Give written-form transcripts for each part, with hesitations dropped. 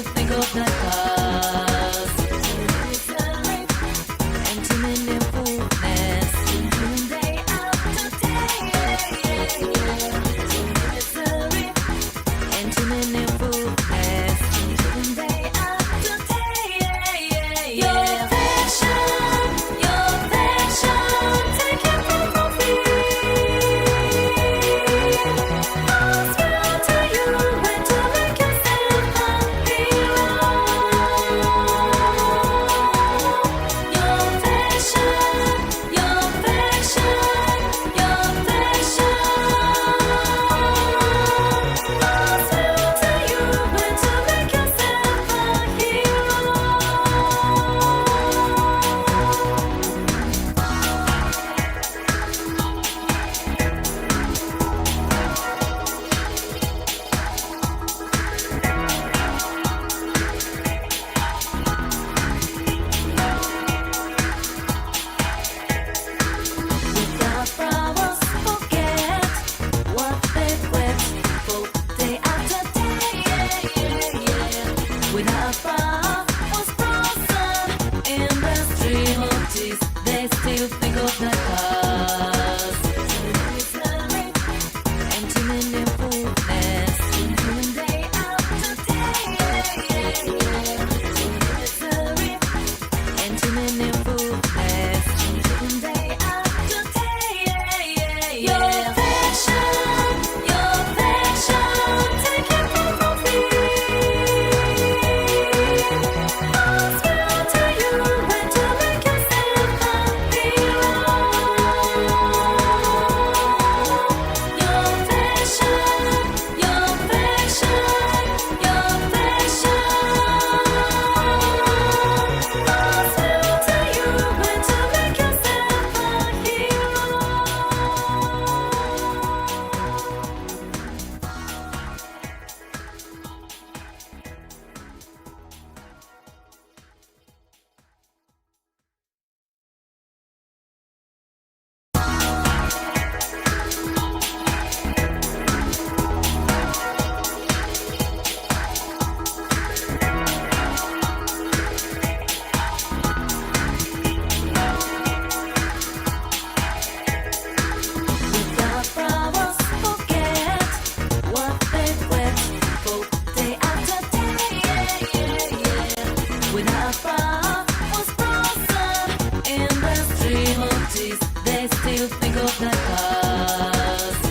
still think of the past. And too many fullness, day after day. Misery, and too many fullness, day after day. Your passion, take it from me. I swear to you, when to make yourself happy. Your passion, I swear to you, when to make yourself a hero. Without flowers, forget what they quit for day after day. Without flowers, blossom in the stream of tears, they still think of the past. Misery, and too many fullness, day after day. Misery, and too many fullness, day after day. Your passion, take it from me. I swear to you, when to make yourself happy. Your passion, I swear to you, when to make yourself a hero. Without flowers, forget what they quit for day after day. Without flowers, blossom in the stream of tears, they still think of the past.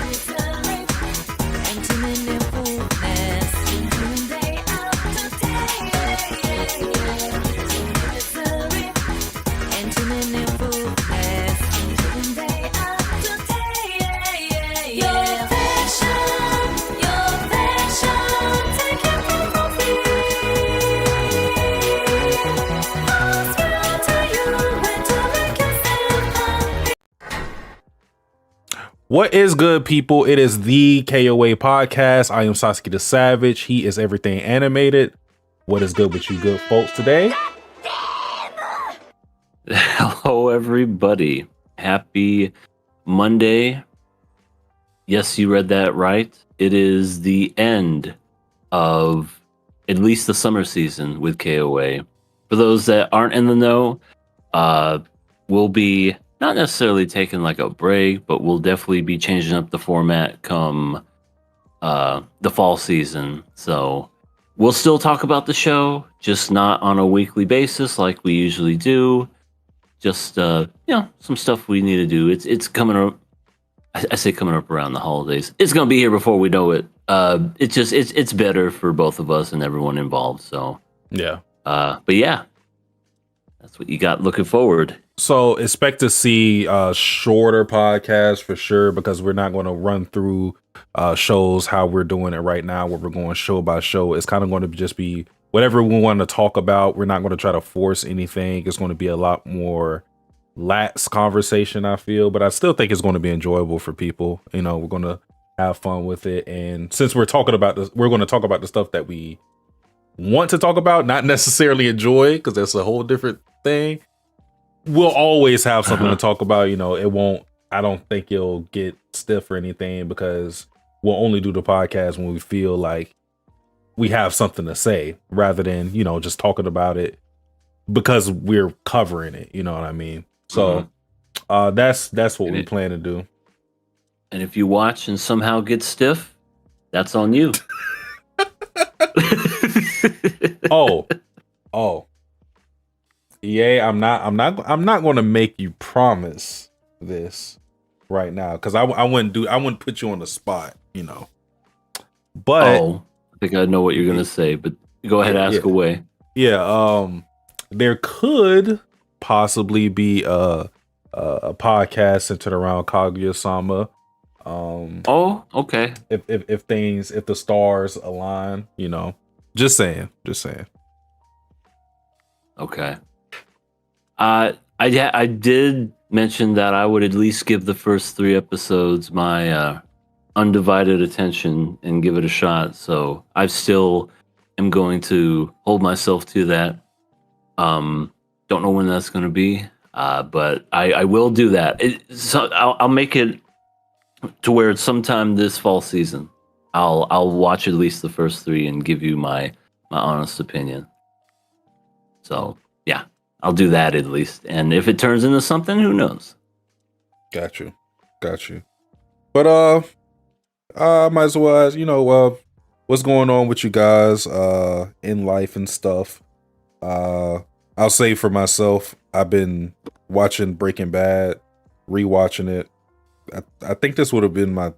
Misery, and too many fullness, day after day. Misery, and too many fullness, day after day. Your passion, take it from me. I swear to you, when to make yourself happy. What is good, people? It is the KOA podcast. I am Sasuke the Savage. He is everything animated. What is good with you good folks today? Hello, everybody. Happy Monday. Yes, you read that right. It is the end of at least the summer season with KOA. For those that aren't in the know, we'll be not necessarily taking like a break, but we'll definitely be changing up the format come the fall season. So we'll still talk about the show, just not on a weekly basis like we usually do. Just some stuff we need to do. It's coming up. I say coming up around the holidays. It's gonna be here before we know it. It's better for both of us and everyone involved. So Yeah. but yeah, that's what you got looking forward. So expect to see shorter podcasts for sure, because we're not going to run through shows how we're doing it right now, where we're going show by show. It's kind of going to just be whatever we want to talk about. We're not going to try to force anything. It's going to be a lot more lax conversation, I feel, but I still think it's going to be enjoyable for people. You know, we're going to have fun with it. And since we're talking about this, we're going to talk about the stuff that we want to talk about, not necessarily enjoy, because that's a whole different thing. We'll always have something to talk about. You know, it won't, I don't think it'll get stiff or anything, because we'll only do the podcast when we feel like we have something to say rather than, just talking about it because we're covering it. You know what I mean? So that's what And we it- plan to do. And if you watch and somehow get stiff, that's on you. Oh, oh, yeah. I'm not going to make you promise this right now because I wouldn't put you on the spot, But Oh, I think I know what you're gonna say, but go ahead, ask yeah, away. yeah. There could possibly be a podcast centered around Kaguya-sama. Oh, okay. If the stars align, just saying. Okay. I did mention that I would at least give the first 3 episodes my undivided attention and give it a shot. So I still am going to hold myself to that. Don't know when that's going to be, but I will do that. So I'll make it to where it's sometime this fall season. I'll watch at least the first 3 and give you my honest opinion. So yeah, I'll do that at least. And if it turns into something, who knows? Got you. But might as well ask, what's going on with you guys in life and stuff. I'll say for myself, I've been watching Breaking Bad, rewatching it. I think this would have been my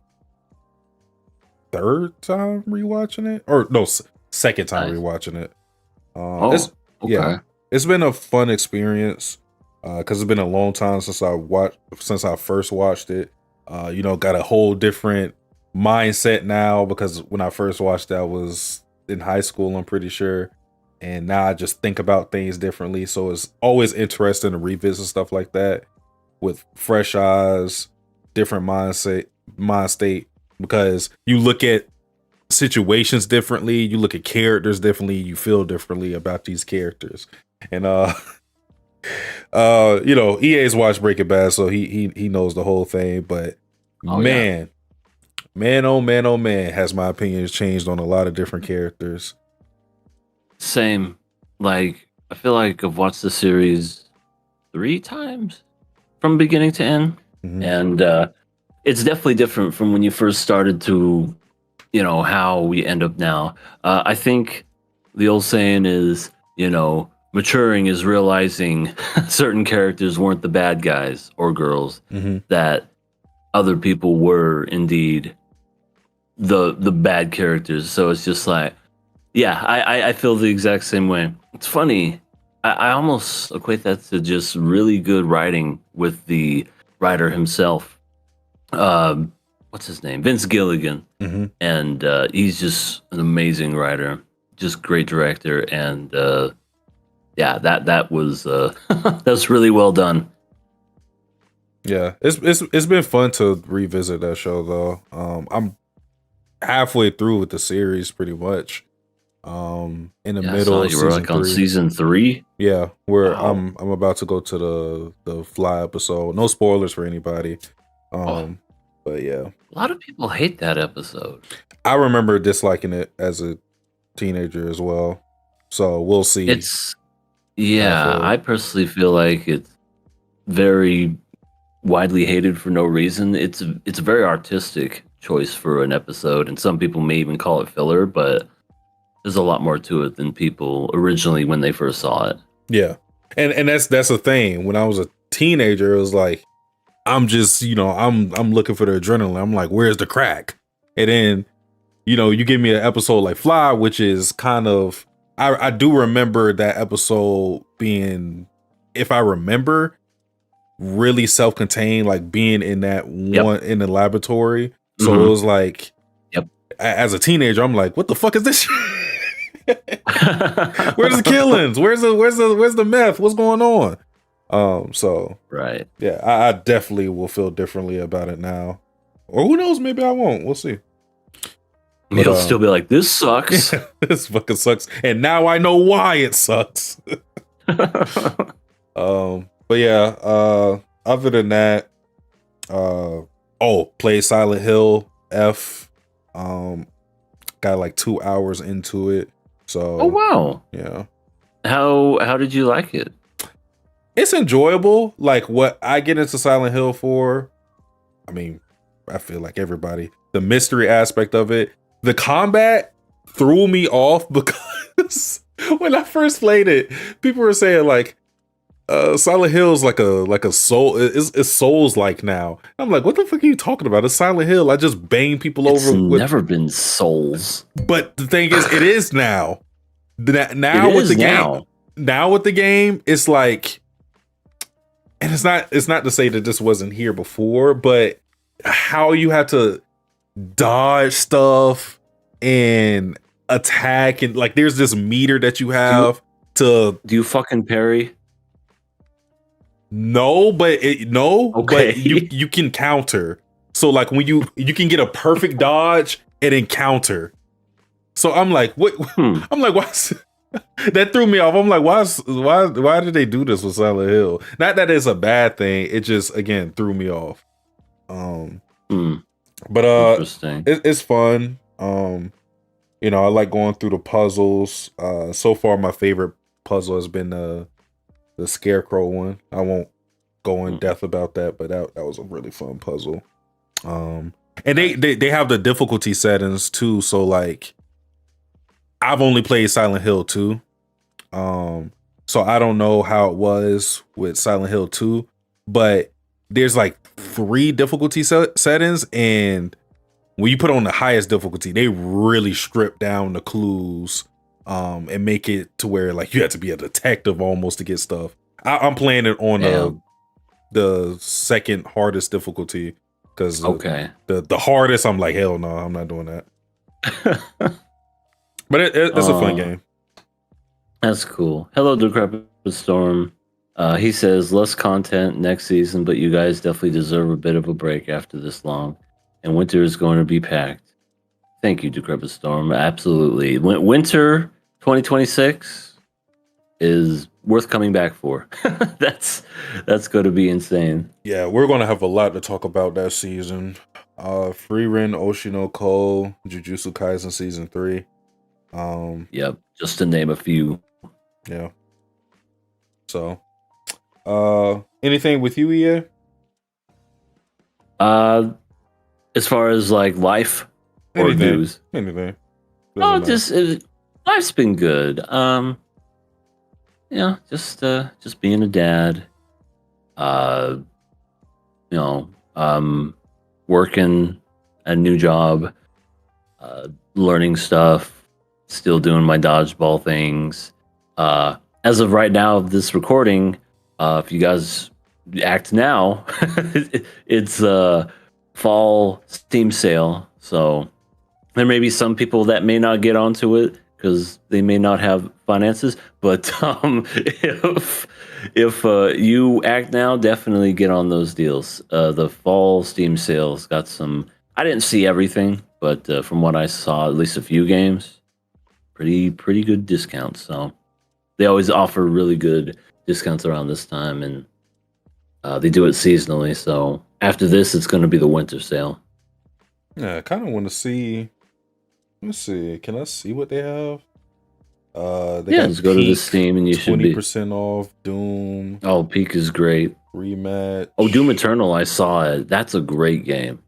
3rd time rewatching it, or no, second time Nice. rewatching it. Okay. Yeah, it's been a fun experience because it's been a long time since I first watched it. Got a whole different mindset now because when I first watched it, I was in high school, I'm pretty sure. And now I just think about things differently. So it's always interesting to revisit stuff like that with fresh eyes, different mind state, because you look at situations differently, you look at characters differently, you feel differently about these characters. And EA's watched Breaking Bad, so he knows the whole thing. But Oh, man, oh man, has my opinions changed on a lot of different characters. Same. Like, I feel like I've watched the series 3 times from beginning to end. Mhm. And it's definitely different from when you first started to, how we end up now. I think the old saying is, maturing is realizing certain characters weren't the bad guys or girls, Mhm. that other people were indeed the bad characters. So it's just like, yeah, I feel the exact same way. It's funny. I almost equate that to just really good writing with the writer himself. What's his name? Vince Gilligan. Mhm. And he's just an amazing writer, just great director. And yeah, that was that's really well done. Yeah, it's been fun to revisit that show though. I'm halfway through with the series pretty much. In the Yeah, I middle saw of you were season like on 3. season 3. Yeah, where Wow. I'm about to go to the Fly episode. No spoilers for anybody. But yeah, A lot of people hate that episode. I remember disliking it as a teenager as well. So we'll see. It's I personally feel like it's very widely hated for no reason. It's a very artistic choice for an episode, and some people may even call it filler, but there's a lot more to it than people originally when they first saw it. Yeah, and that's the thing. When I was a teenager, it was like I'm just I'm looking for the adrenaline. I'm like, where's the crack? And then you give me an episode like Fly, which is kind of I do remember that episode being, if I remember, really self-contained, like being in that one in the laboratory. So it was like, Yep. As a teenager, I'm like, what the fuck is this shit? Where's the killings? Where's the meth? What's going on? So Right. yeah, I definitely will feel differently about it now. Or who knows, maybe I won't. We'll see. You'll still be like, this sucks. This fucking sucks. And now I know why it sucks. But yeah, other than that, play Silent Hill F. got like 2 hours into it. So Oh wow. yeah. How did you like it? It's enjoyable. Like what I get into Silent Hill for, I mean, I feel like everybody, the mystery aspect of it, the combat threw me off because when I first played it, people were saying like Silent Hill's like a soul, it's Souls like now. I'm like, what the fuck are you talking about? It's Silent Hill. I just bang people It's over with, never been Souls. but the thing is, it is now. Now It with is the game, now. now with the game, it's like, and it's not to say that this wasn't here before, but how you have to dodge stuff and attack, and like there's this meter that you have to Do you fucking parry? no, but Okay. but you can counter. So like when you can get a perfect dodge and then counter. So I'm like, what? I'm like, why? That threw me off. I'm like, why did they do this with Silent Hill? Not that it's a bad thing. It just again threw me off. But Interesting. it's fun. You know, I like going through the puzzles. So far my favorite puzzle has been the scarecrow one. I won't go in depth about that, but that was a really fun puzzle. And they have the difficulty settings too. So like, I've only played Silent Hill 2. So I don't know how it was with Silent Hill 2, but there's like 3 difficulty settings, and when you put on the highest difficulty, they really strip down the clues and make it to where like you have to be a detective almost to get stuff. I'm playing it on the second hardest difficulty because the hardest, I'm like, hell no, I'm not doing that. But it's a fun game. That's cool. Hello, Decrepit Storm. He says less content next season, but you guys definitely deserve a bit of a break after this long, and winter is going to be packed. Thank you, Decrepit Storm. Absolutely, winter 2026 is worth coming back for. That's going to be insane. Yeah, we're going to have a lot to talk about that season. Frieren, Oshinoko, Jujutsu Kaisen season 3. Yep, just to name a few. Yeah. So, anything with you, EA? As far as like life or news, anything. Life's been good. Just being a dad. Working a new job, learning stuff. Still doing my dodgeball things. As of right now, of this recording, if you guys act now, it's fall Steam sale. So there may be some people that may not get onto it because they may not have finances. But if you act now, definitely get on those deals. The fall Steam sales got some. I didn't see everything, but from what I saw, at least a few games. Pretty good discounts. So they always offer really good discounts around this time, and they do it seasonally. So after this, it's going to be the winter sale. Yeah, I kind of want to see. Let's see. Can I see what they have? Just go to the Steam and you should be 20% off. Doom. Oh, Peak is great. Rematch. Oh, Doom Eternal, I saw it. That's a great game.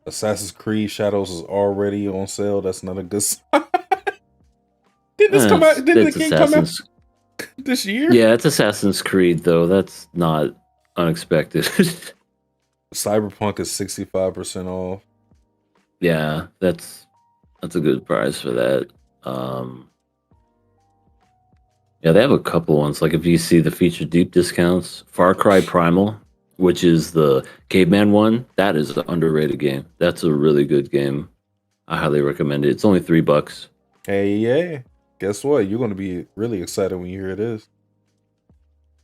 Assassin's Creed Shadows is already on sale. That's not a good sign. Did this come out? Did the game come out this year? Yeah, it's Assassin's Creed though. That's not unexpected. Cyberpunk is 65% off. Yeah, that's a good price for that. Yeah, they have a couple ones. Like if you see the featured deep discounts, Far Cry Primal, which is the caveman one, that is an underrated game. That's a really good game. I highly recommend it. It's only $3. Hey, yeah. Guess what? You're going to be really excited when you hear this.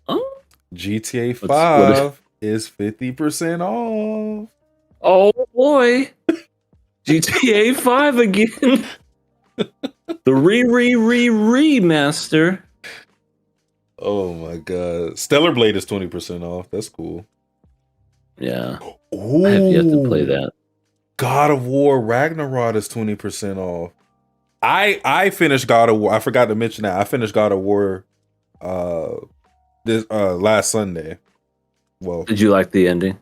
Oh, GTA 5 is 50% off. Oh boy. GTA 5 again. The remaster. Oh my god. Stellar Blade is 20% off. That's cool. Yeah. Ooh. I have yet to play that. God of War Ragnarok is 20% off. I finished God of War. I forgot to mention that. I finished God of War this last Sunday. Well, Did you like the ending?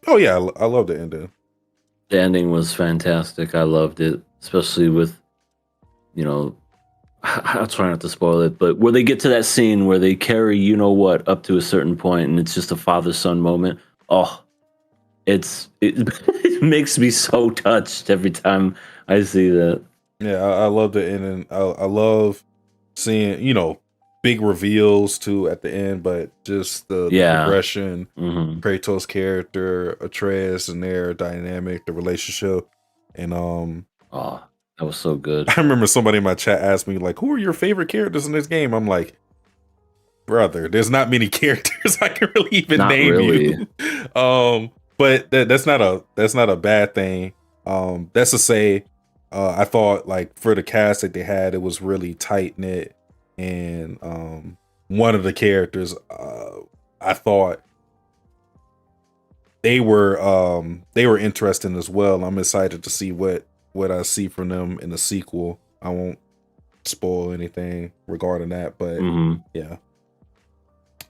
oh yeah, I love the ending. The ending was fantastic. I loved it, especially with, I'll try not to spoil it, but where they get to that scene where they carry you know what up to a certain point, and it's just a father-son moment. Oh, it it makes me so touched every time I see that. Yeah, I love the ending. I love seeing, big reveals too at the end, but just the Yeah. progression, Hmm. Kratos' character, Atreus and their dynamic, the relationship. And Oh, that was so good. I remember somebody in my chat asked me, like, who are your favorite characters in this game? I'm like, brother, there's not many characters I can really even Not name really. you. But that's not a bad thing. That's to say, I thought like for the cast that they had, it was really tight knit, and one of the characters, I thought they were interesting as well. I'm excited to see what I see from them in the sequel. I won't spoil anything regarding that, but Hmm. yeah.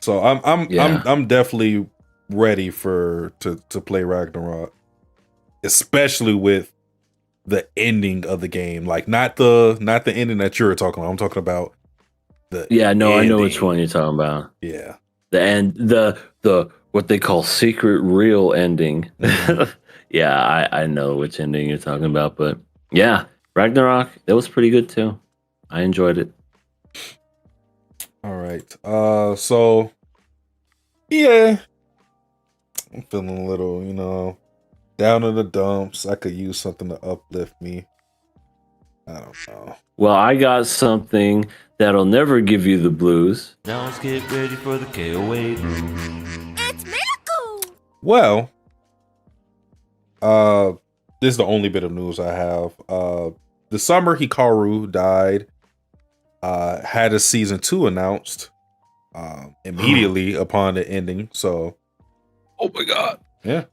So I'm definitely ready to play Ragnarok, especially with the ending of the game. Like not the ending that you're talking about. I'm talking about the Yeah, no, I know which ending. one you're talking about. Yeah. The end, the what they call secret real ending. Mhm. Yeah, I know which ending you're talking about, but yeah, Ragnarok, that was pretty good too. I enjoyed it. All right. So yeah, I'm feeling a little, down in the dumps. I could use something to uplift me. I don't know. Well, I got something that'll never give you the blues. Now let's get ready for the KOA. It's Miracle! Well, this is the only bit of news I have. The summer Hikaru died. Had a season 2 announced immediately upon the ending. So, Oh my god. yeah.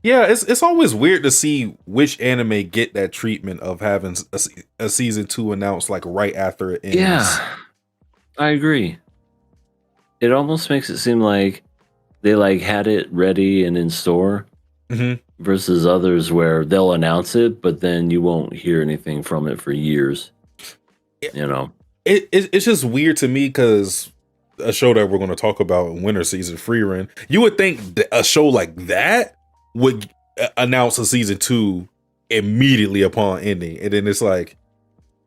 Yeah, it's always weird to see which anime get that treatment of having a season 2 announced like right after it ends. Yeah, I agree. It almost makes it seem like they like had it ready and in store Mhm. versus others where they'll announce it, but then you won't hear anything from it for years. Yeah. You know? It's just weird to me because a show that we're going to talk about in winter season, Freerun, you would think that a show like that would announce a season 2 immediately upon ending, and then it's like,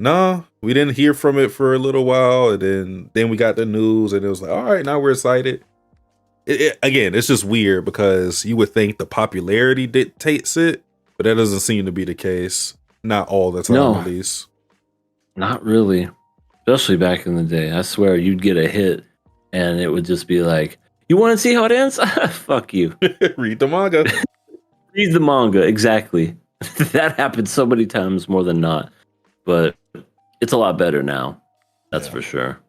nah, we didn't hear from it for a little while, and then we got the news, and it was like, all right, now we're excited. Again, it's just weird because you would think the popularity dictates it, but that doesn't seem to be the case. Not all the time, No. at least. Not really. Especially back in the day. I swear you'd get a hit and it would just be like, you want to see how it ends? Fuck you. Read the manga. Read the manga. Exactly. That happened so many times more than not. But it's a lot better now. That's Yeah. for sure.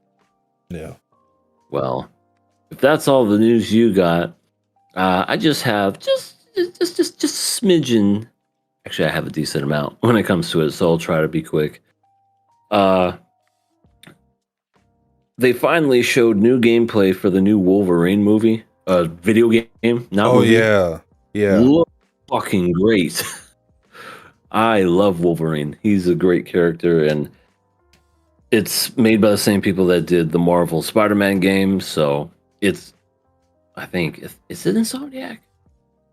Yeah. Well, if that's all the news you got, I just have just a smidgen. Actually, I have a decent amount when it comes to it, so I'll try to be quick. They finally showed new gameplay for the new Wolverine movie, video game. Not Oh movie. yeah. Yeah. Look fucking great. I love Wolverine. He's a great character, and it's made by the same people that did the Marvel Spider-Man game. So it's, I think, is it Insomniac?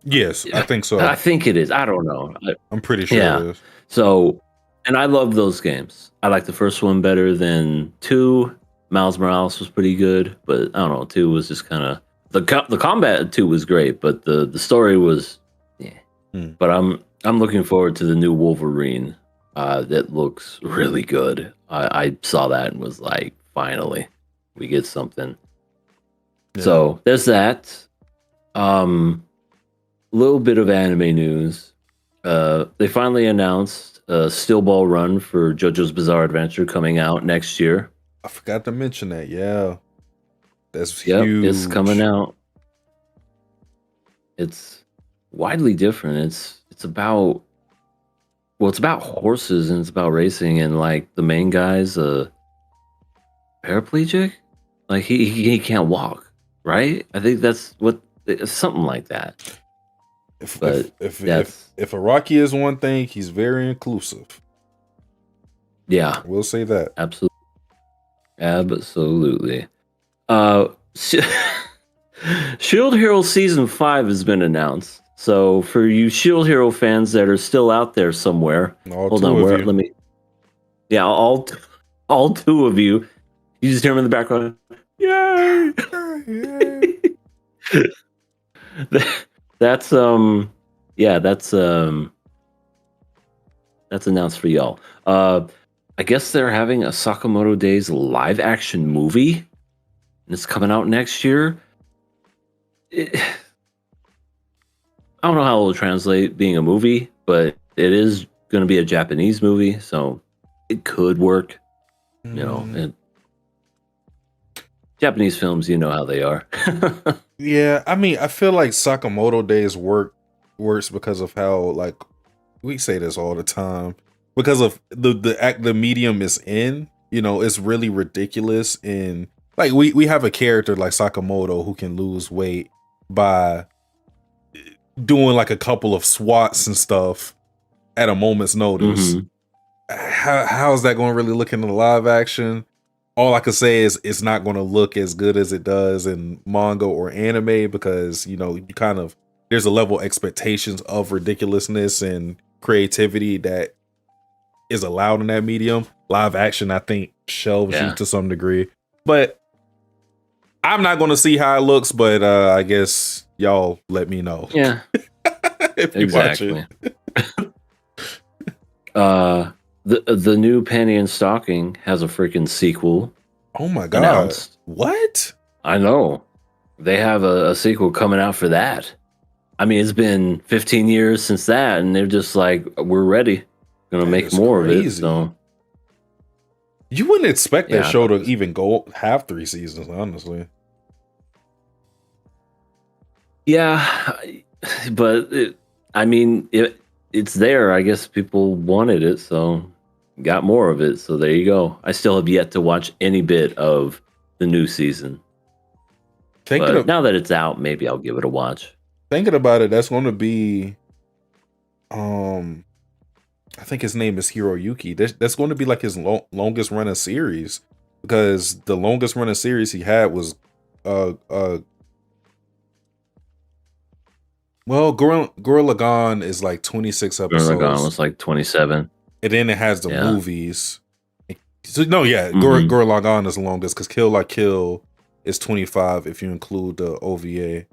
Yes, I think so. I think it is. I don't know. I'm pretty sure Yeah. it is. So, and I love those games. I like the first one better than 2. Miles Morales was pretty good, but I don't know. 2 was just kind of the combat. At 2 was great, but the story was, yeah. Hmm. But I'm looking forward to the new Wolverine. That looks really good. I saw that and was like, finally, we get something. Yeah. So there's that. Little bit of anime news. They finally announced a Steel Ball Run for JoJo's Bizarre Adventure coming out next year. I forgot to mention that. Yeah. That's Yep, huge. it's coming out. It's widely different. It's it's about it's about horses and it's about racing, and like the main guy's a paraplegic. Like he can't walk, right? I think that's what something like that. But that's If Iraqi is one thing, he's very inclusive. yeah, We'll say that. absolutely, absolutely. Uh, Shield Hero Season 5 has been announced. So for you Shield Hero fans that are still out there somewhere, All hold two on, of where you. let me. Yeah, all two of you. You just hear them in the background. Yay! That's yeah, that's announced for y'all. I guess they're having a Sakamoto Days live action movie, and it's coming out next year. I don't know how it'll translate being a movie, but it is going to be a Japanese movie, so it could work. You know, and Japanese films, you know how they are. Yeah, I mean, I feel like Sakamoto Days works because of how, like, we say this all the time, because of the medium is in. You know, it's really ridiculous, and like we have a character like Sakamoto who can lose weight by doing like a couple of swats and stuff at a moment's notice. Mhm. How is that going to really look in the live action? All I can say is it's not going to look as good as it does in manga or anime, because you know, you kind of, there's a level of expectations of ridiculousness and creativity that is allowed in that medium. Live action, I think, shelves you Yeah. to some degree, but I'm not going to see how it looks. But I guess y'all let me know. Yeah, If you watch exactly. it. The new Penny and Stocking has a freaking sequel Oh my god! announced. What? I know. They have a sequel coming out for that. I mean, it's been 15 years since that, and they're just like, we're ready. Gonna That make is more of it. crazy. So You wouldn't expect that Yeah, I show thought to it was- even go have 3 seasons, honestly. yeah, but I mean, it's there. I guess people wanted it, so got more of it. So there you go. I still have yet to watch any bit of the new season. Thinking But of now that it's out, maybe I'll give it a watch. thinking about it, that's going to be, I think his name is Hiroyuki. That's going to be like his longest running series, because the longest running series he had was, well, Gurren Lagann is like 26 Gurren Lagann episodes, was like 27. and then it has the Yeah. movies. So no, yeah, Mhm. Gurren Lagann is the longest, because Kill La Kill is 25 if you include the OVA.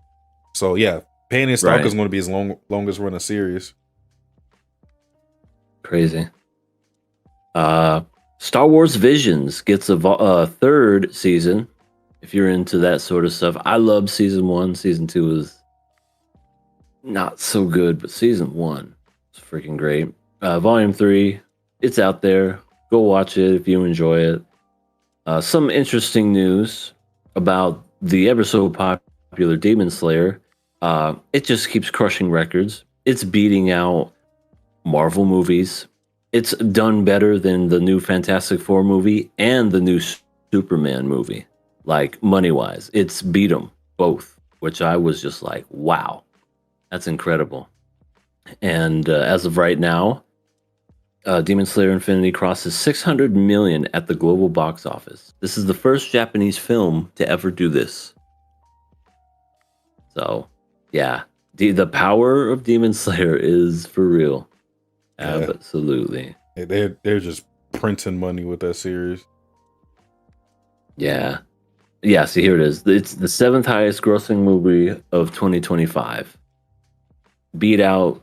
So yeah, Pain and Stalker is Right. going to be his longest running series. Crazy. Star Wars Visions gets a third season. If you're into that sort of stuff, I love season 1. Season 2 is not so good, but season 1 is freaking great. Volume 3, it's out there. Go watch it if you enjoy it. Some interesting news about the ever so popular Demon Slayer. It just keeps crushing records. It's beating out Marvel movies. It's done better than the new Fantastic Four movie and the new Superman movie. Like money wise, it's beat them both, which I was just like, wow, that's incredible. And as of right now, Demon Slayer Infinity crosses 600 million at the global box office. This is the first Japanese film to ever do this. So, yeah, the power of Demon Slayer is for real. Yeah. Absolutely. They're just printing money with that series. Yeah. Yeah, see, here it is. It's the 7th highest grossing movie of 2025. Beat out,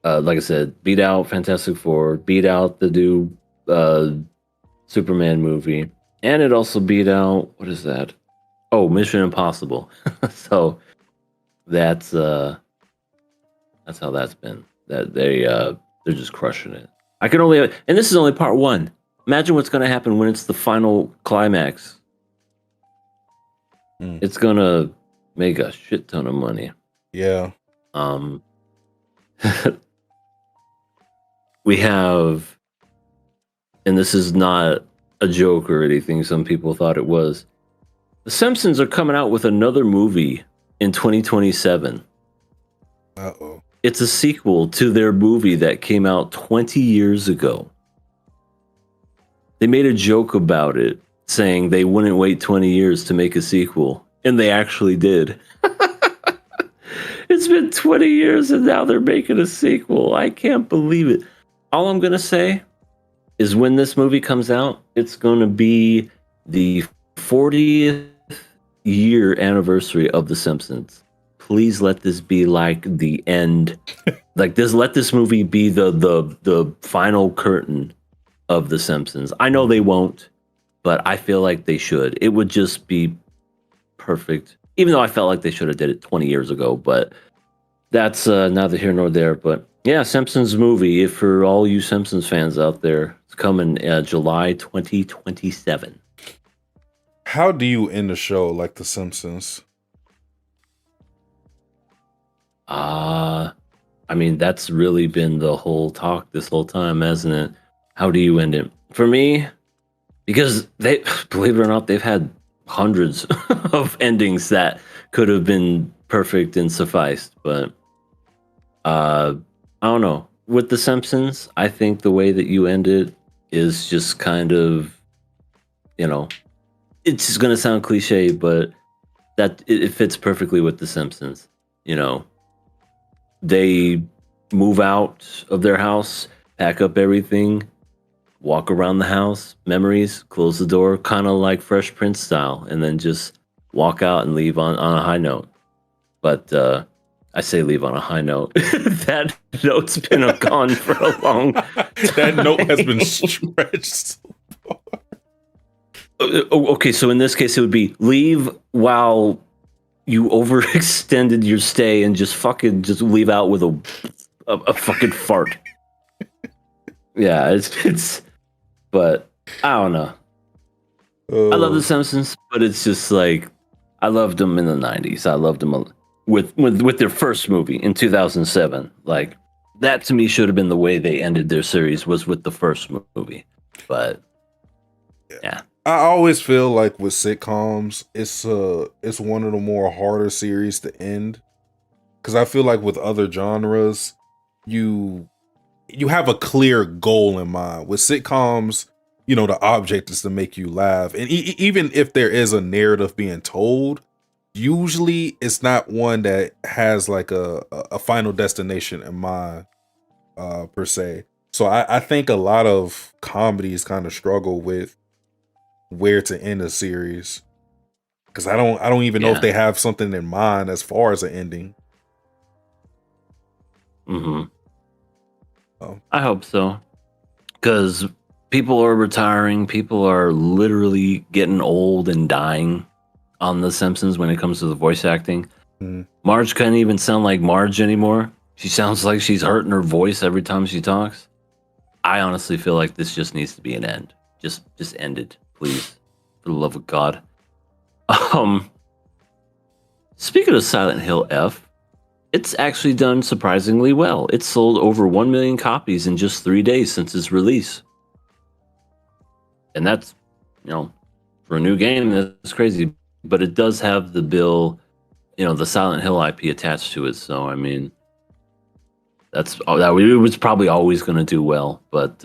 like I said, beat out Fantastic Four, beat out the new Superman movie, and it also beat out, what is that? Oh, Mission Impossible. So that's how that's been. That they're just crushing it. I can only, and this is only part 1. Imagine what's going to happen when it's the final climax. It's gonna make a shit ton of money. Yeah. we have, and this is not a joke or anything, some people thought it was. The Simpsons are coming out with another movie in 2027. Uh-oh. It's a sequel to their movie that came out 20 years ago. They made a joke about it, saying they wouldn't wait 20 years to make a sequel, and they actually did. It's been 20 years and now they're making a sequel. I can't believe it. All I'm going to say is when this movie comes out, it's going to be the 40th year anniversary of The Simpsons. Please let this be like the end. Like this, let this movie be the final curtain of The Simpsons. I know they won't, but I feel like they should. It would just be perfect. Even though I felt like they should have did it 20 years ago, but that's neither here nor there. But yeah, Simpsons movie. If for all you Simpsons fans out there, it's coming July 2027. How do you end a show like The Simpsons? I mean, that's really been the whole talk this whole time, hasn't it? How do you end it? For me, because they, believe it or not, they've had hundreds of endings that could have been perfect and sufficed, but I don't know. With The Simpsons, I think the way that you end it is just kind of, it's just gonna sound cliche, but that it fits perfectly with The Simpsons. They move out of their house, pack up everything, walk around the house, memories, close the door, kind of like Fresh Prince style, and then just walk out and leave on a high note. But I say leave on a high note. That note's been gone for a long time. That note has been stretched. Okay, so in this case, it would be leave while you overextended your stay and just leave out with a fucking fart. Yeah, it's but I don't know. I love The Simpsons, but it's just like I loved them in the 90s. I loved them with their first movie in 2007. Like that to me should have been the way they ended their series, was with the first movie. But yeah. I always feel like with sitcoms, it's one of the more harder series to end, because I feel like with other genres, you have a clear goal in mind. With sitcoms, the object is to make you laugh, and even if there is a narrative being told, usually it's not one that has like a final destination in mind, per se. So I think a lot of comedies kind of struggle with where to end a series, because I don't even know if they have something in mind as far as an ending. I hope so, because people are retiring. People are literally getting old and dying on The Simpsons when it comes to the voice acting. Marge can't even sound like Marge anymore. She sounds like she's hurting her voice every time she talks. I honestly feel like this just needs to be an end. Just end it, please, for the love of God. Speaking of Silent Hill F, it's actually done surprisingly well. It's sold over 1 million copies in just 3 days since its release. And that's, for a new game, that's crazy. But it does have the the Silent Hill IP attached to it. So, I mean, it was probably always going to do well. But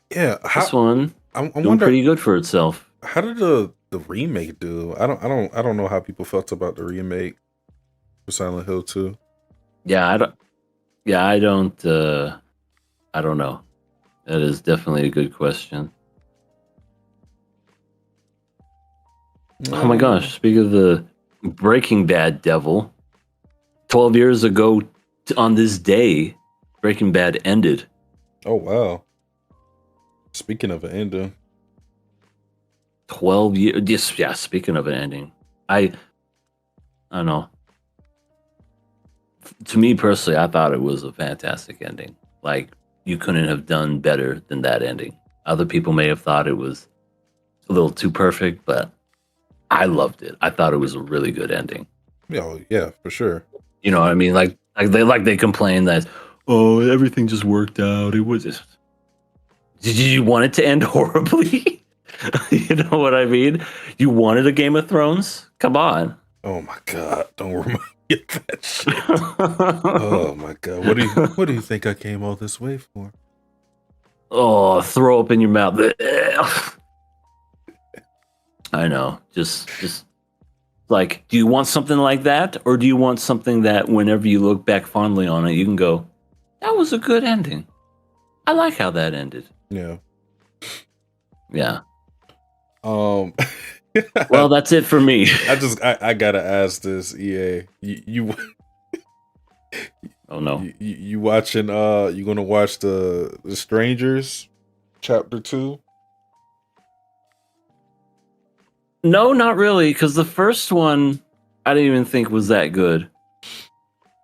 this one I'm doing wondering, pretty good for itself. how did the remake do? I don't know how people felt about the remake for Silent Hill 2. I don't know. That is definitely a good question. Oh my gosh, speaking of the Breaking Bad devil, 12 years ago on this day, Breaking Bad ended. Oh wow. Speaking of an ending, 12 years. Yeah, speaking of an ending. I don't know. To me personally, I thought it was a fantastic ending. Like, you couldn't have done better than that ending. Other people may have thought it was a little too perfect, but I loved it. I thought it was a really good ending. yeah, for sure. You know what I mean? Like they complain that, oh, everything just worked out. It was. Did you want it to end horribly? You know what I mean? You wanted a Game of Thrones? Come on. Oh my god! Don't remind me of that shit. Oh my god! What do you think I came all this way for? Oh, throw up in your mouth. I know. Just like, do you want something like that, or do you want something that whenever you look back fondly on it, you can go, "That was a good ending. I like how that ended." Yeah. Yeah. Well, Well, that's it for me. I gotta ask this, EA. You Oh no. you watching? You gonna watch the Strangers, Chapter 2? No, not really, because the first one I didn't even think was that good.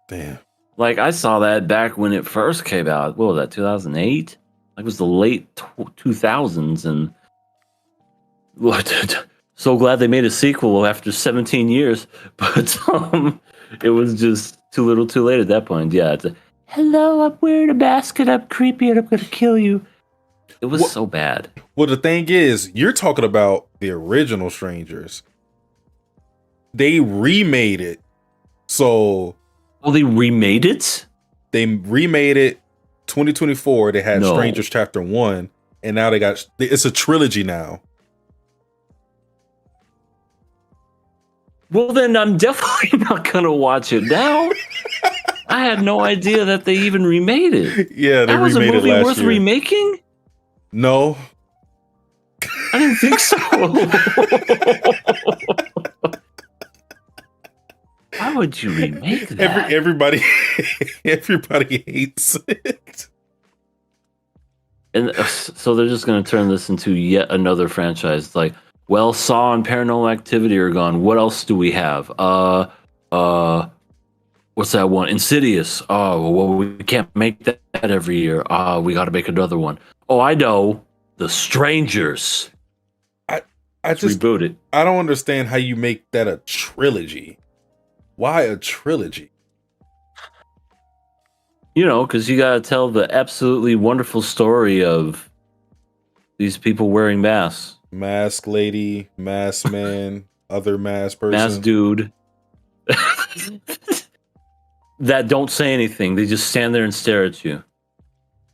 Damn. Like, I saw that back when it first came out. What was that, 2008? Like, it was the late 2000s, and so glad they made a sequel after 17 years. But it was just too little too late at that point. Yeah, it's a, hello, I'm wearing a mask and I'm creepy and I'm going to kill you. It was so bad. Well, the thing is, you're talking about the original Strangers. They remade it. So Well, they remade it? they remade it 2024. They had No. Strangers Chapter 1, and now it's a trilogy now. Well, then I'm definitely not going to watch it now. I had no idea that they even remade it. Yeah, they That was a remade it movie last worth year. remaking? No. I didn't think so. Why would you remake that? Everybody hates it. And so they're just going to turn this into yet another franchise. Like, well, Saw and Paranormal Activity are gone. What else do we have? What's that one? Insidious. Oh, well, we can't make that every year. We got to make another one. Oh, I know. The Strangers. I just Reboot it. I don't understand how you make that a trilogy. Why a trilogy? You know, because you got to tell the absolutely wonderful story of these people wearing masks. Mask lady, mask man, other mask person. Mask dude. That don't say anything. They just stand there and stare at you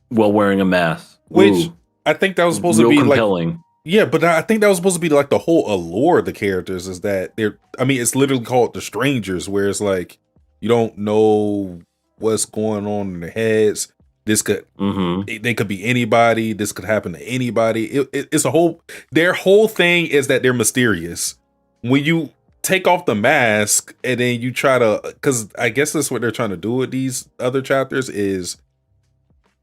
while wearing a mask. Which Ooh, I think that was supposed real to be compelling. like, yeah, but I think that was supposed to be like the whole allure of the characters is that it's literally called the Strangers, where it's like you don't know what's going on in their heads. This could they could be anybody. This could happen to anybody. It's their whole thing is that they're mysterious. When you take off the mask and then you try to, because I guess that's what they're trying to do with these other chapters is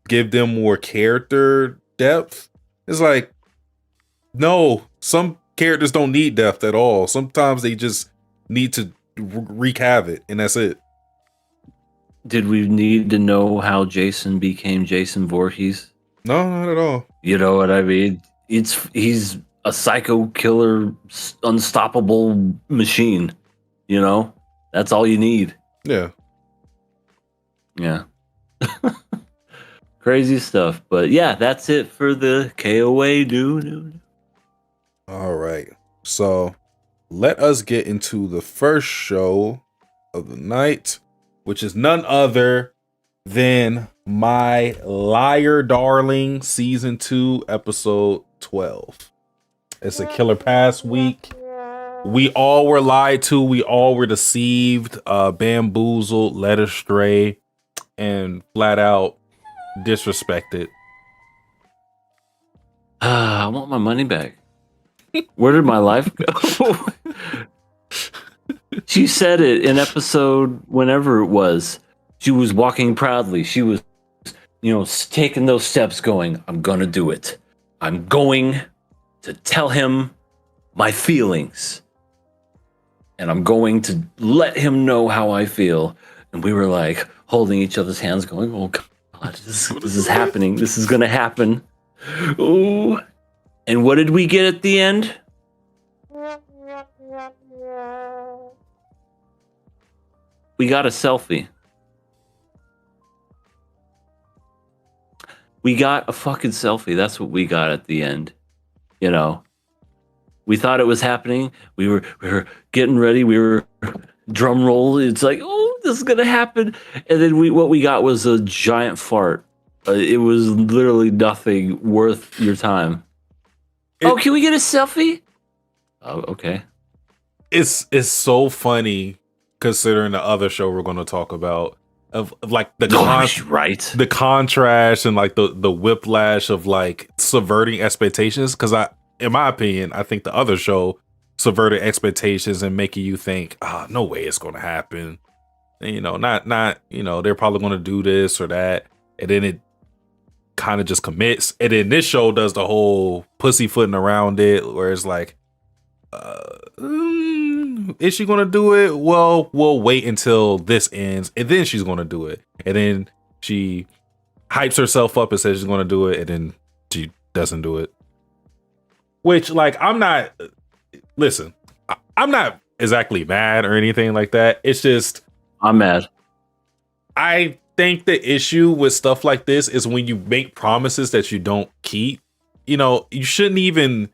give them more character depth. It's like, no, some characters don't need depth at all. Sometimes they just need to wreak havoc, and that's it. Did we need to know how Jason became Jason Voorhees? No, not at all. You know what I mean? He's a psycho killer, unstoppable machine. You know, that's all you need. Yeah. Yeah. Crazy stuff. But yeah, that's it for the KOA, dude. All right. So let us get into the first show of the night, which is none other than My Liar Darling Season 2, Episode 12. It's a killer past week. We all were lied to. We all were deceived, bamboozled, led astray, and flat out disrespected. I want my money back. Where did my life go? She said it in episode whenever it was. She was walking proudly. She was, taking those steps going, I'm going to do it. I'm going to tell him my feelings. And I'm going to let him know how I feel. And we were like holding each other's hands going, oh God, this is happening. This is going to happen. Ooh. And what did we get at the end? We got a selfie. we got a fucking selfie. That's what we got at the end. You know, we thought it was happening. We were getting ready. We were drum roll. It's like, oh, this is gonna happen. And then what we got was a giant fart. It was literally nothing worth your time. Oh, can we get a selfie? Oh, okay. It's so funny considering the other show we're going to talk about of like the Right. the contrast and like the whiplash of like subverting expectations. Because in my opinion, I think the other show subverted expectations and making you think, no way it's going to happen. And, not they're probably going to do this or that, and then it kind of just commits. And then this show does the whole pussyfooting around it, where it's like, is she gonna do it? Well, we'll wait until this ends, and then she's gonna do it. And then she hypes herself up and says she's gonna do it, and then she doesn't do it. Which, like, I'm not exactly mad or anything like that. It's just I'm mad. I think the issue with stuff like this is when you make promises that you don't keep. You shouldn't even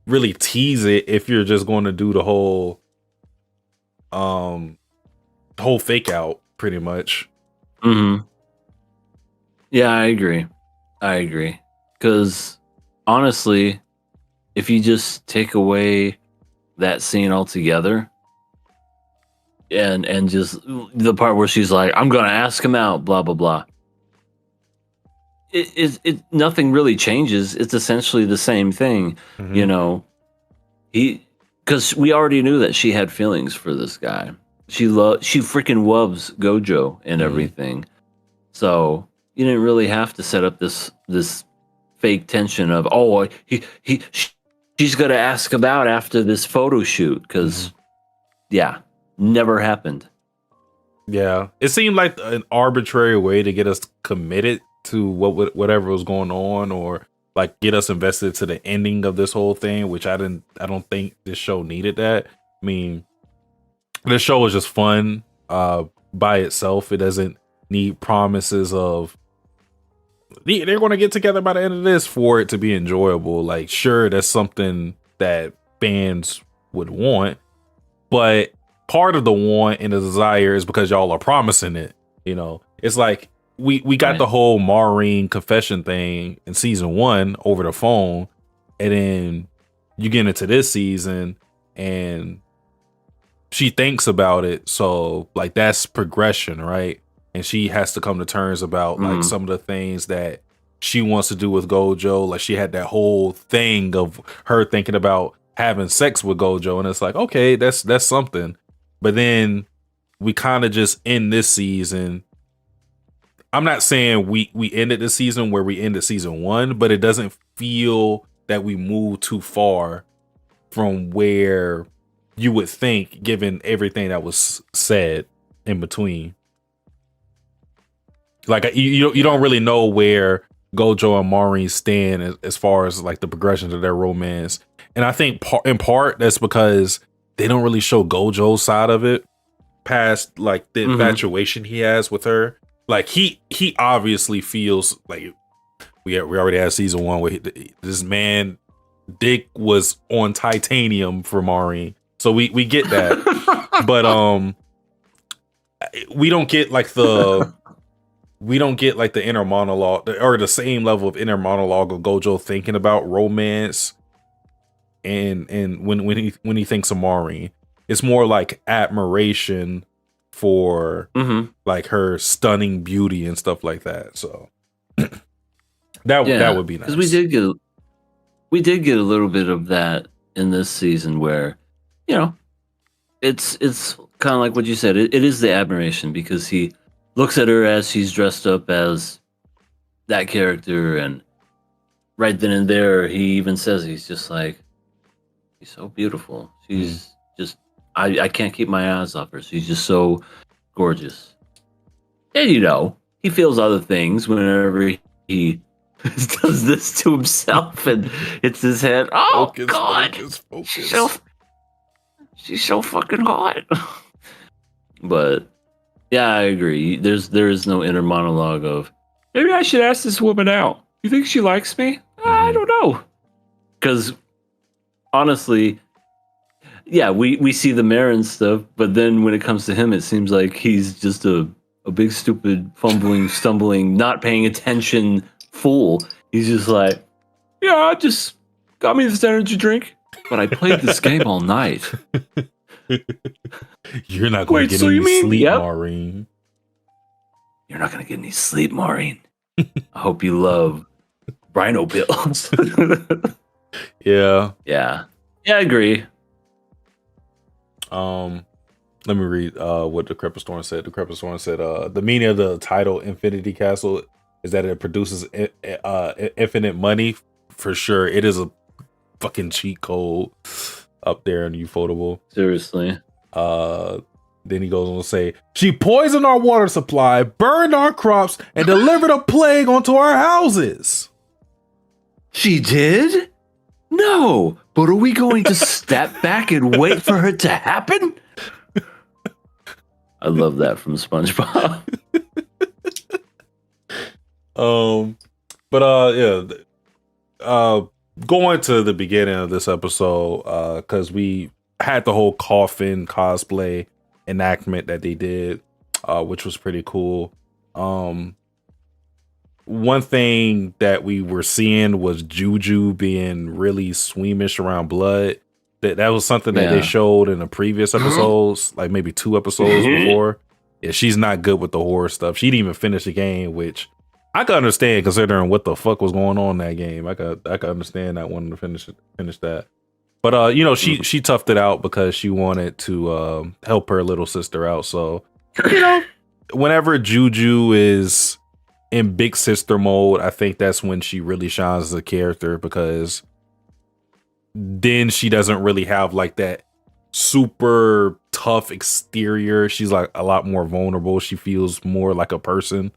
really tease it if you're just going to do the whole fake out pretty much. Mm-hmm. Yeah, I agree. Because honestly, if you just take away that scene altogether, and just the part where she's like, "I'm gonna ask him out," blah blah blah. It nothing really changes. It's essentially the same thing, Mhm. because we already knew that she had feelings for this guy. She freaking loves Gojo and everything. So you didn't really have to set up this fake tension of, oh, she's gonna ask about after this photo shoot, because yeah, never happened. Yeah, it seemed like an arbitrary way to get us committed to whatever was going on, or like get us invested to the ending of this whole thing, which I don't think this show needed that. I mean, this show is just fun by itself. It doesn't need promises of they're going to get together by the end of this for it to be enjoyable. Like, sure, that's something that fans would want, but part of the want and the desire is because y'all are promising it. It's like we got Right. the whole Marin confession thing in season 1 over the phone, and then you get into this season and she thinks about it. So like that's progression, right? And she has to come to terms about like some of the things that she wants to do with Gojo. Like she had that whole thing of her thinking about having sex with Gojo, and it's like, okay, that's something. But then we kind of just end this season. I'm not saying we ended the season where we ended season 1, but it doesn't feel that we moved too far from where you would think, given everything that was said in between. Like you don't really know where Gojo and Marin stand as far as like the progression of their romance, and I think in part that's because they don't really show Gojo's side of it past like the infatuation he has with her. Like he obviously feels like we already had season 1 where this man dick was on titanium for Marin, so we get that. But we don't get like the inner monologue or the same level of inner monologue of Gojo thinking about romance and when he thinks of Marin. It's more like admiration for like her stunning beauty and stuff like that. So that would be nice. Because we did get a little bit of that in this season, where it's kind of like what you said. It is the admiration, because he looks at her as she's dressed up as that character, and right then and there he even says, he's just like, she's so beautiful. She's just I can't keep my eyes off her. She's just so gorgeous. And he feels other things whenever he does this to himself and hits his head. Oh God, Focus. she's so fucking hot. But yeah, I agree. There is no inner monologue of maybe I should ask this woman out. You think she likes me? I don't know. Because honestly, yeah, we see the Marin stuff, but then when it comes to him, it seems like he's just a big, stupid, fumbling, stumbling, not paying attention fool. He's just like, yeah, I just got me this energy drink, but I played this game all night. You're not going Wait, to get so you any mean- sleep, Yep. Maureen. You're not going to get any sleep, Maureen. I hope you love rhino pills. Yeah. Yeah. Yeah, I agree. Let me read what the Decrepit Storm said. The Decrepit Storm said, the meaning of the title Infinity Castle is that it produces infinite money. For sure. It is a fucking cheat code up there in Ufotable. Seriously. Then he goes on to say, she poisoned our water supply, burned our crops, and delivered a plague onto our houses. She did? No. But are we going to step back and wait for her to happen? I love that from SpongeBob. Going to the beginning of this episode, because we had the whole coffin cosplay enactment that they did, which was pretty cool. One thing that we were seeing was Juju being really squeamish around blood. That was something that they showed in the previous episodes, like maybe 2 episodes before. Yeah, she's not good with the horror stuff. She didn't even finish the game, which I could understand considering what the fuck was going on in that game. I could understand not wanting to finish that. But she toughed it out because she wanted to help her little sister out. So whenever Juju is in big sister mode, I think that's when she really shines as a character, because then she doesn't really have like that super tough exterior. She's like a lot more vulnerable. She feels more like a person,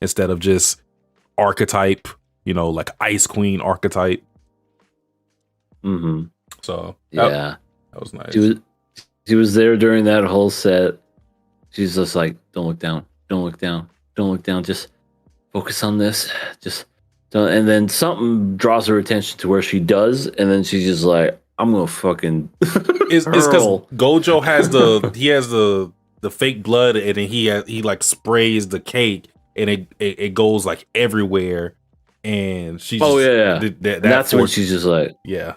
instead of just archetype, like Ice Queen archetype. Mm-hmm. So that was nice. She was there during that whole set. She's just like, don't look down, don't look down, don't look down. Just focus on this. Just don't. And then something draws her attention to where she does, and then she's just like, I'm gonna fucking. It's because Gojo has the fake blood, and then he like sprays the cake, and it goes like everywhere, and she's that's when she's just like, yeah.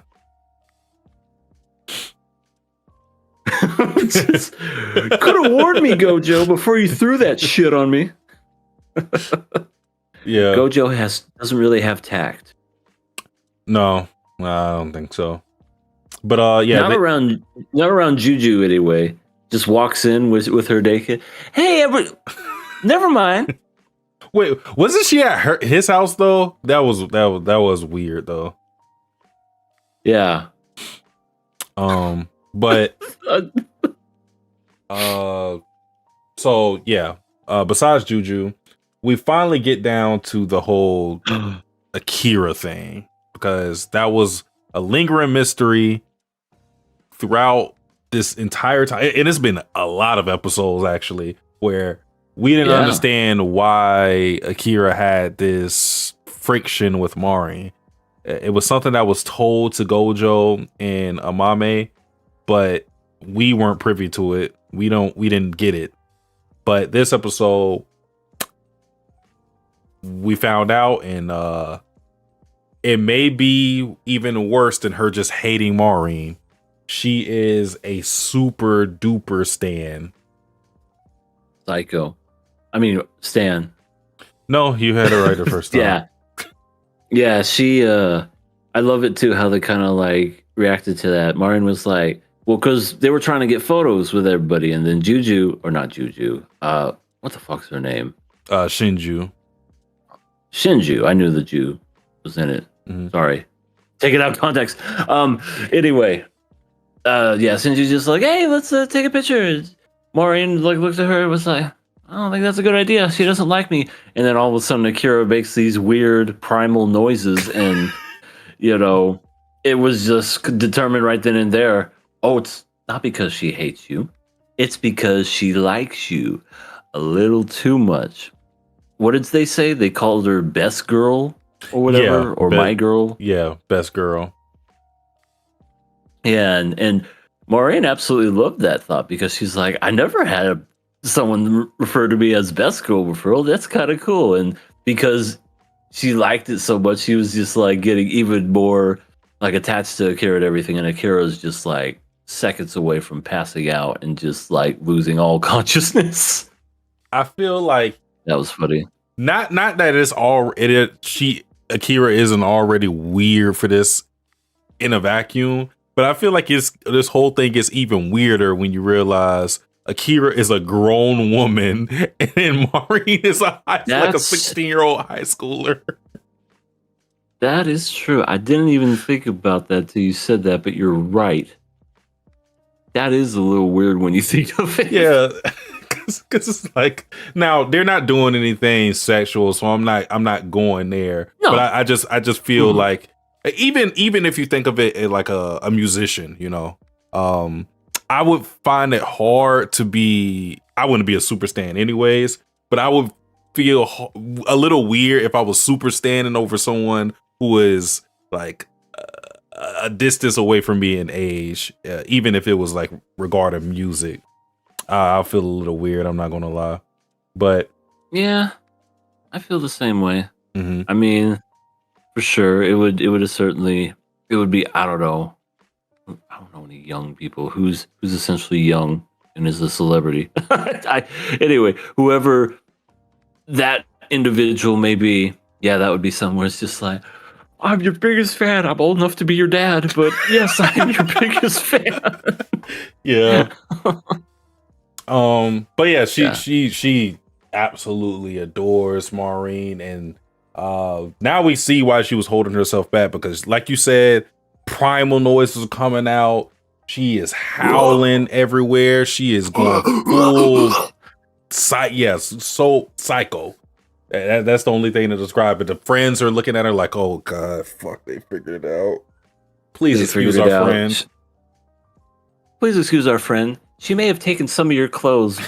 Could have warned me, Gojo, before you threw that shit on me. Yeah, Gojo doesn't really have tact. No, I don't think so. But not around Juju anyway. Just walks in with her daycare. Hey, never mind. Wait, wasn't she at his house though? That was weird though. Yeah. But so yeah. Besides Juju, we finally get down to the whole Akira thing, because that was a lingering mystery throughout this entire time, and it's been a lot of episodes actually where we didn't understand why Akira had this friction with Marin. It was something that was told to Gojo and Amame, but we weren't privy to it. We didn't get it. But this episode, we found out, and it may be even worse than her just hating Marin. She is a super duper stan. Psycho. I mean, Stan. No, you had it right the first time. Yeah, she I love it too how they kind of like reacted to that. Marin was like, well, because they were trying to get photos with everybody, and then Juju, or not Juju, what the fuck's her name? Shinju. I knew the Jew was in it. Mm-hmm. Sorry. Take it out of context. Anyway. Shinju's just like, hey, let's take a picture. Maureen looked at her and was like, I don't think that's a good idea. She doesn't like me. And then all of a sudden Akira makes these weird primal noises, and it was just determined right then and there. Oh, it's not because she hates you. It's because she likes you a little too much. what did they say? They called her best girl or whatever, Yeah, or my girl. Yeah, best girl. Yeah, and Maureen absolutely loved that thought because she's like, I never had someone refer to me as best girl before. That's kind of cool. And because she liked it so much, she was just like getting even more like attached to Akira and everything. And Akira's just like seconds away from passing out and just like losing all consciousness. I feel like That was funny. not that it's all Akira isn't already weird for this in a vacuum, but I feel like this whole thing gets even weirder when you realize Akira is a grown woman and then Maureen is like a 16-year-old high schooler. That is true. I didn't even think about that till you said that, but you're right. That is a little weird when you think of it. Yeah, because it's like now they're not doing anything sexual, so I'm not going there. No. But I just feel like even if you think of it as like a musician, you know, I would find it hard to be. I wouldn't be a super stan anyways, but I would feel a little weird if I was super standing over someone who is like a distance away from me in age, even if it was like regarding music. I'll feel a little weird. I'm not gonna lie, but Yeah, I feel the same way. mhm. I mean, for sure, it would have certainly it would be. I don't know any young people who's essentially young and is a celebrity. Anyway, whoever that individual may be, yeah, that would be somewhere. It's just like, I'm your biggest fan. I'm old enough to be your dad, but yes, I am your biggest fan. Yeah. But yeah, she absolutely adores Maureen, and now we see why she was holding herself back, because like you said, primal noises are coming out. She is howling everywhere. She is going full so psycho. That's the only thing to describe it. The friends are looking at her like, oh god, fuck, they figured it out. Please excuse our friend. Please excuse our friend. She may have taken some of your clothes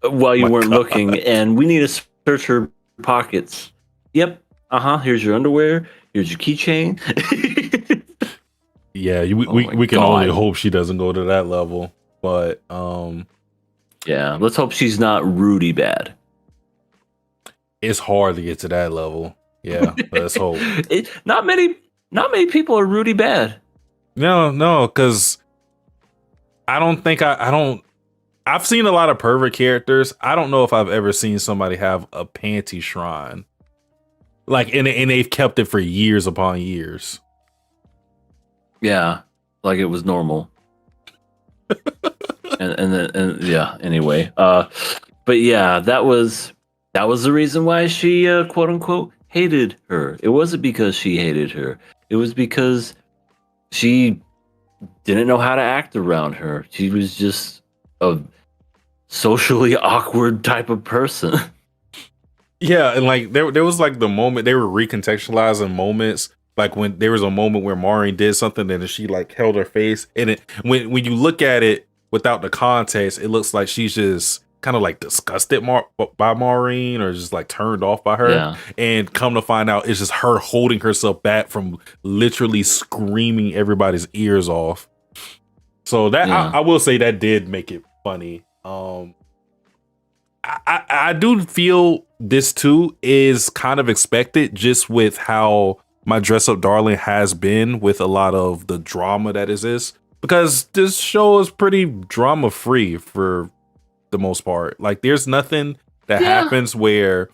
while you weren't looking, and we need to search her pockets. Yep. Here's your underwear. Here's your keychain. Yeah, we can only hope she doesn't go to that level. But yeah, let's hope she's not Rudy bad. it's hard to get to that level. Yeah, let's hope. Not many people are Rudy bad. No, because I don't think I've seen a lot of pervert characters. I don't know if I've ever seen somebody have a panty shrine. Like, and they've kept it for years upon years. Yeah, like it was normal. and yeah. Anyway, but yeah, that was the reason why she quote unquote hated her. It wasn't because she hated her. It was because she didn't know how to act around her. She was just a socially awkward type of person. Yeah, and like there was like the moment they were recontextualizing moments. Like when there was a moment where Marin did something and she like held her face, and when you look at it without the context, it looks like she's just kind of like disgusted by Maureen, or just like turned off by her. Yeah. And come to find out, it's just her holding herself back from literally screaming everybody's ears off. So that I will say that did make it funny. I do feel this too is kind of expected, just with how My Dress Up Darling has been with a lot of the drama that exists, because this show is pretty drama free for the most part. Like there's nothing that happens where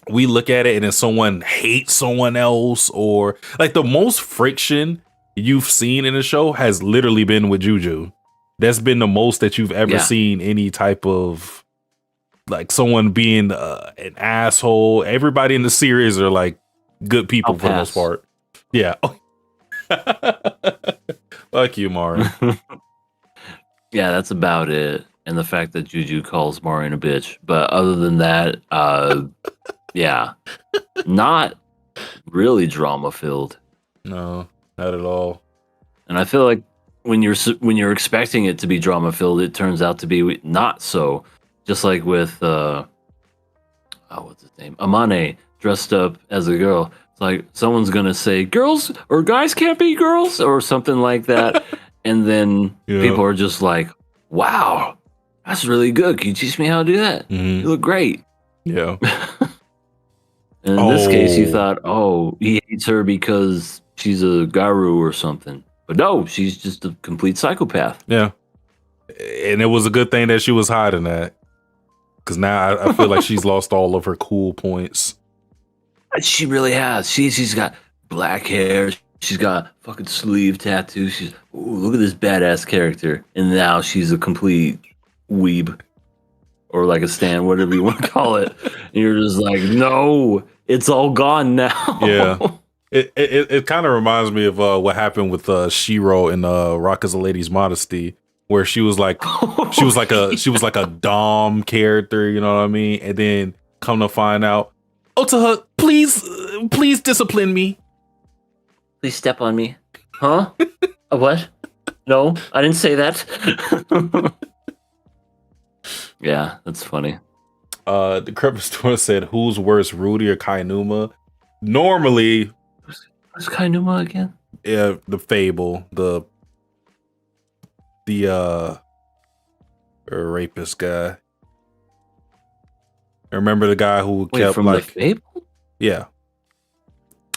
we look at it and then someone hates someone else, or like the most friction you've seen in the show has literally been with Juju. That's been the most that you've ever seen any type of like someone being an asshole. Everybody in the series are like good people for the most part. Yeah. Fuck you, Marin. Yeah, that's about it. And the fact that Juju calls Marin a bitch. But other than that, yeah, not really drama filled. No, not at all. And I feel like when you're expecting it to be drama filled, it turns out to be not so. Just like with what's his name? Amane dressed up as a girl. It's like someone's gonna say girls or guys can't be girls or something like that, and then Yeah. people are just like, "Wow, that's really good. Can you teach me how to do that? Mhm. You look great." Yeah. And in this case, you Oh. thought, "Oh, he hates her because she's a Garu or something," but no, she's just a complete psychopath. Yeah. And it was a good thing that she was hiding that. Because now I feel like she's lost all of her cool points. She really has. She's got black hair. She's got fucking sleeve tattoos. She's look at this badass character, and now she's a complete weeb, or like a stan, whatever you want to call it. And you're just like, no, it's all gone now. Yeah. It kind of reminds me of what happened with Shiro in Rock as a Lady's Modesty, where she was like a dom character, you know what I mean? And then come to find out, Otaha, please discipline me. Please step on me. Huh? A what? No, I didn't say that. Yeah, that's funny. The Creeper Store said, "Who's worse, Rudy or Kainuma?" Normally, Who's Kainuma again? yeah, the Fable, the rapist guy. Remember the guy who Wait, kept from like, the Fable? yeah,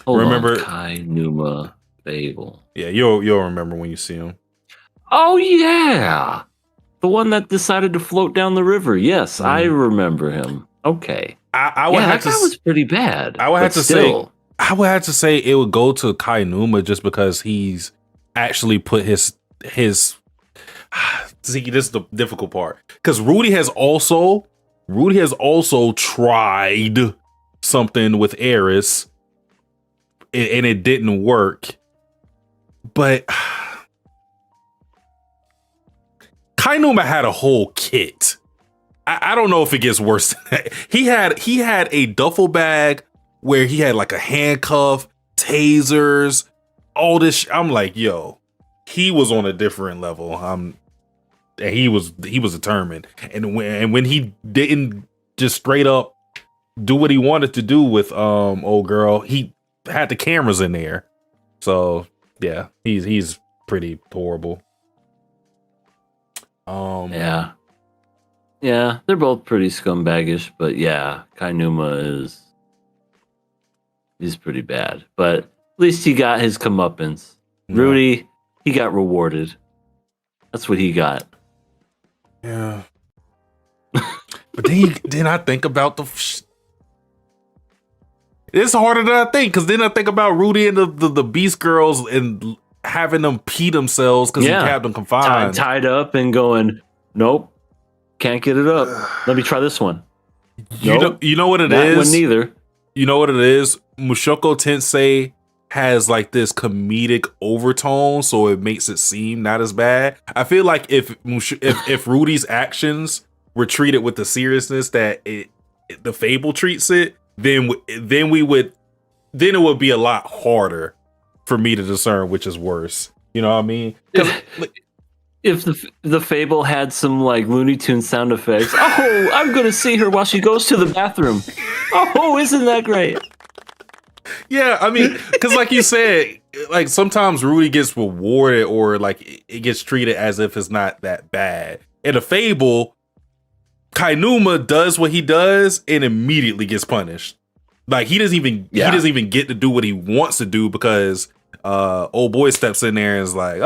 Hold Remember- on, Kainuma Fable. yeah, you'll remember when you see him. Oh yeah, the one that decided to float down the river. Yes, I remember him. Okay, I would yeah, have that guy was pretty bad. I would have but to still. I would have to say it would go to Kainuma just because he's actually put his see, this is the difficult part, because Rudy has also tried something with Eris and it didn't work, but Kainuma had a whole kit. I don't know if it gets worse than that. He had a duffel bag where he had like a handcuff, tasers, all this. I'm like, yo, he was on a different level. And he was determined. And when he didn't just straight up do what he wanted to do with old girl, he had the cameras in there. So yeah, he's pretty horrible. Yeah, they're both pretty scumbaggish, but yeah, Kainuma is pretty bad. But at least he got his comeuppance. Yeah. Rudy, he got rewarded. That's what he got. Yeah. But then I think about it's harder than I think, because then I think about Rudy and the Beast Girls and having them pee themselves because he kept them confined. Tied up and going, nope, can't get it up. Let me try this one. You know what it is? That one neither. You know what it is? Mushoku Tensei has like this comedic overtone, so it makes it seem not as bad. I feel like if Rudy's actions were treated with the seriousness that the Fable treats it, then it would be a lot harder for me to discern which is worse. You know what I mean? If the Fable had some like Looney Tunes sound effects, oh, I'm gonna see her while she goes to the bathroom. Oh, isn't that great? Yeah, I mean, because like you said, like sometimes Rudy gets rewarded or like it gets treated as if it's not that bad. In a Fable, Kainuma does what he does and immediately gets punished. Like he doesn't even get to do what he wants to do because old boy steps in there and is like,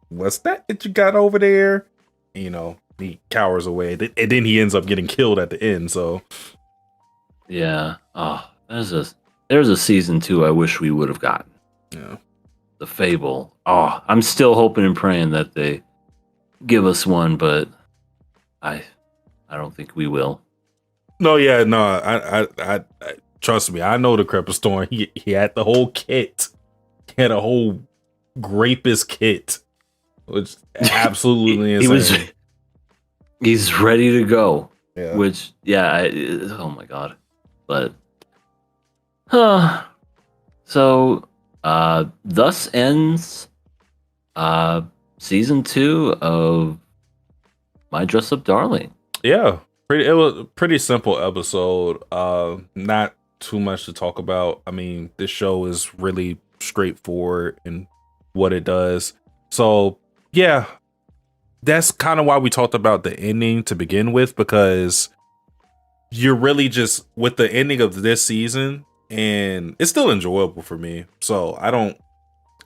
what's that you got over there? And, you know, he cowers away, and then he ends up getting killed at the end. So yeah, there's a season 2 I wish we would have gotten. yeah, The Fable. Oh, I'm still hoping and praying that they give us one, but I don't think we will. no, yeah, no, I trust me, I know the Crepper Storm. He had the whole kit. He had a whole grapist kit, which is absolutely insane. He's ready to go. Yeah. Which, oh my god. But, so, thus ends season 2 of My Dress Up Darling. Yeah. It was a pretty simple episode. Not too much to talk about. I mean, this show is really straightforward in what it does. So yeah, that's kind of why we talked about the ending to begin with, because you're really just with the ending of this season, and it's still enjoyable for me. So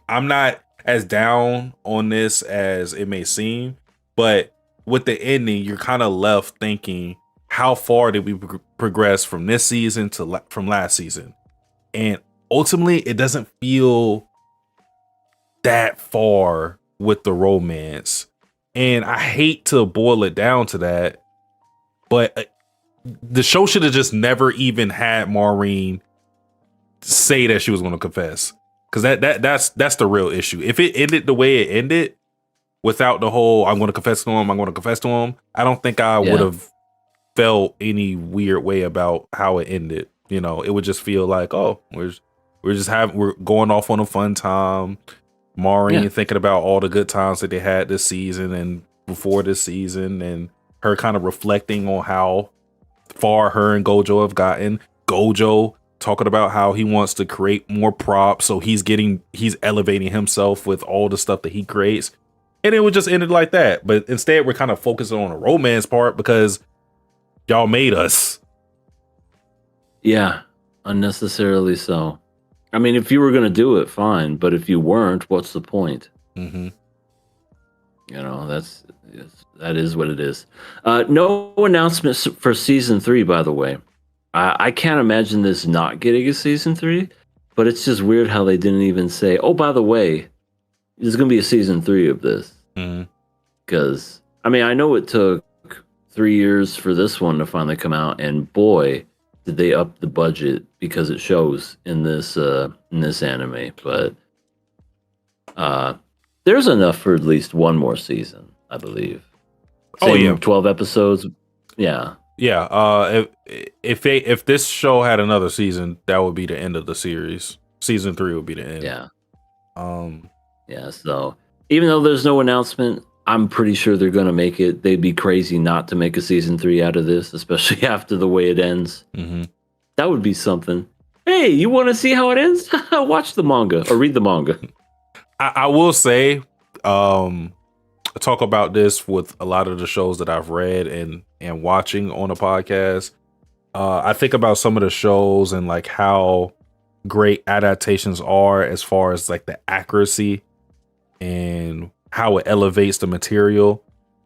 I'm not as down on this as it may seem, but with the ending, you're kind of left thinking, how far did we progress from this season to from last season? And ultimately, it doesn't feel that far with the romance. And I hate to boil it down to that, but the show should have just never even had Maureen say that she was going to confess, because that's the real issue. If it ended the way it ended, without the whole I'm going to confess to him, I don't think I would have felt any weird way about how it ended. You know, it would just feel like, oh, we're going off on a fun time. Maureen thinking about all the good times that they had this season and before this season, and her kind of reflecting on how far her and Gojo have gotten. Gojo talking about how he wants to create more props, so he's elevating himself with all the stuff that he creates. And it would just ended like that. But instead, we're kind of focusing on the romance part because y'all made us. Yeah, unnecessarily so. I mean, if you were going to do it, fine. But if you weren't, what's the point? Mm-hmm. You know, that is what it is. No announcements for season 3, by the way. I can't imagine this not getting a season 3, but it's just weird how they didn't even say, oh, by the way, there's going to be a season 3 of this. Because, I mean, I know it took 3 years for this one to finally come out, and boy, did they up the budget because it shows in this anime. But there's enough for at least one more season, I believe. Same 12 episodes. Yeah. Yeah. If this show had another season, that would be the end of the series. Season 3 would be the end. Yeah. Yeah. So even though there's no announcement, I'm pretty sure they're going to make it. They'd be crazy not to make a season 3 out of this, especially after the way it ends. Mm-hmm. That would be something. Hey, you want to see how it ends? Watch the manga or read the manga. I will say, talk about this with a lot of the shows that I've read and watching on a podcast. I think about some of the shows and like how great adaptations are as far as like the accuracy and how it elevates the material.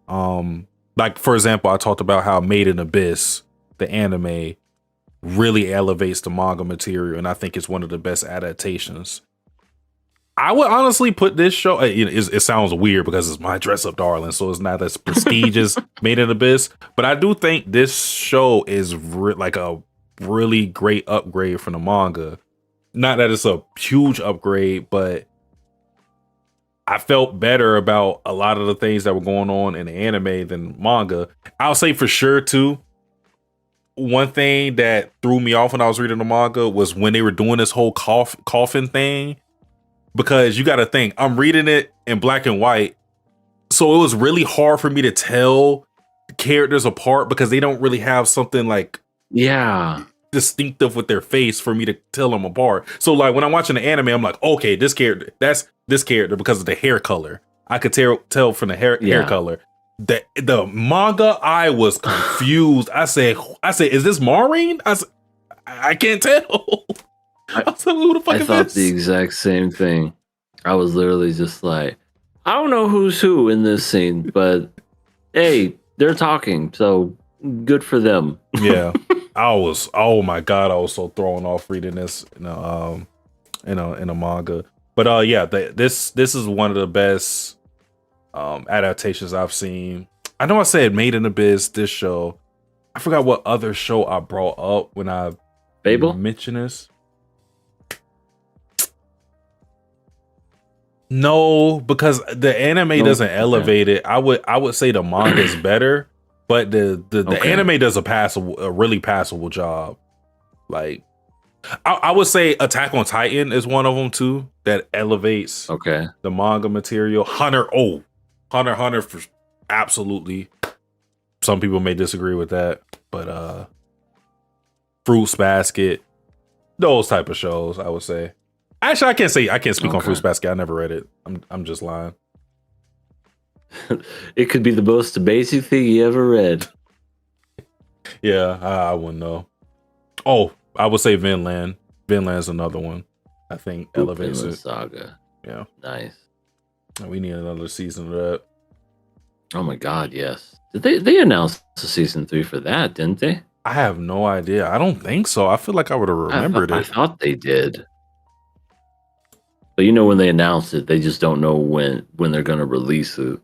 Like for example, I talked about how Made in Abyss, the anime, really elevates the manga material, and I think it's one of the best adaptations. I would honestly put this show, it sounds weird because it's my dress up darling, so it's not as prestigious Made in Abyss, but I do think this show is like a really great upgrade from the manga. Not that it's a huge upgrade, but I felt better about a lot of the things that were going on in the anime than manga. I'll say for sure too, one thing that threw me off when I was reading the manga was when they were doing this whole coffin thing. Because you got to think, I'm reading it in black and white, so it was really hard for me to tell the characters apart because they don't really have something like distinctive with their face for me to tell them apart. So like when I'm watching the anime, I'm like, okay, that's this character because of the hair color. I could tell from the hair color. The manga, I was confused. I said, is this Marin? I can't tell. I was like, who the fuck is thought this? the exact same thing. I was literally just like, I don't know who's who in this scene, but hey, they're talking, so good for them. Yeah, oh my god, I was so thrown off reading this in a manga. But yeah, this is one of the best adaptations I've seen. I know I said Made in Abyss, this show. I forgot what other show I brought up when I mentioned this. No, because the anime doesn't elevate it. I would say the manga is better, but the anime does a really passable job. Like I would say Attack on Titan is one of them too that elevates the manga material. Hunter, for absolutely some people may disagree with that, but Fruits Basket, those type of shows, I would say. Actually, I can't speak on Fruits Basket. I never read it. I'm just lying. It could be the most amazing thing you ever read. Yeah, I wouldn't know. Oh, I would say Vinland. Vinland's another one. I think elevates Vinland it. Saga. Yeah, Nice. we need another season of that. Oh my god, yes. Did they announced the season 3 for that, didn't they? I have no idea. I don't think so. I feel like I would have remembered I it. thought they did. But when they announce it, they just don't know when they're gonna release it.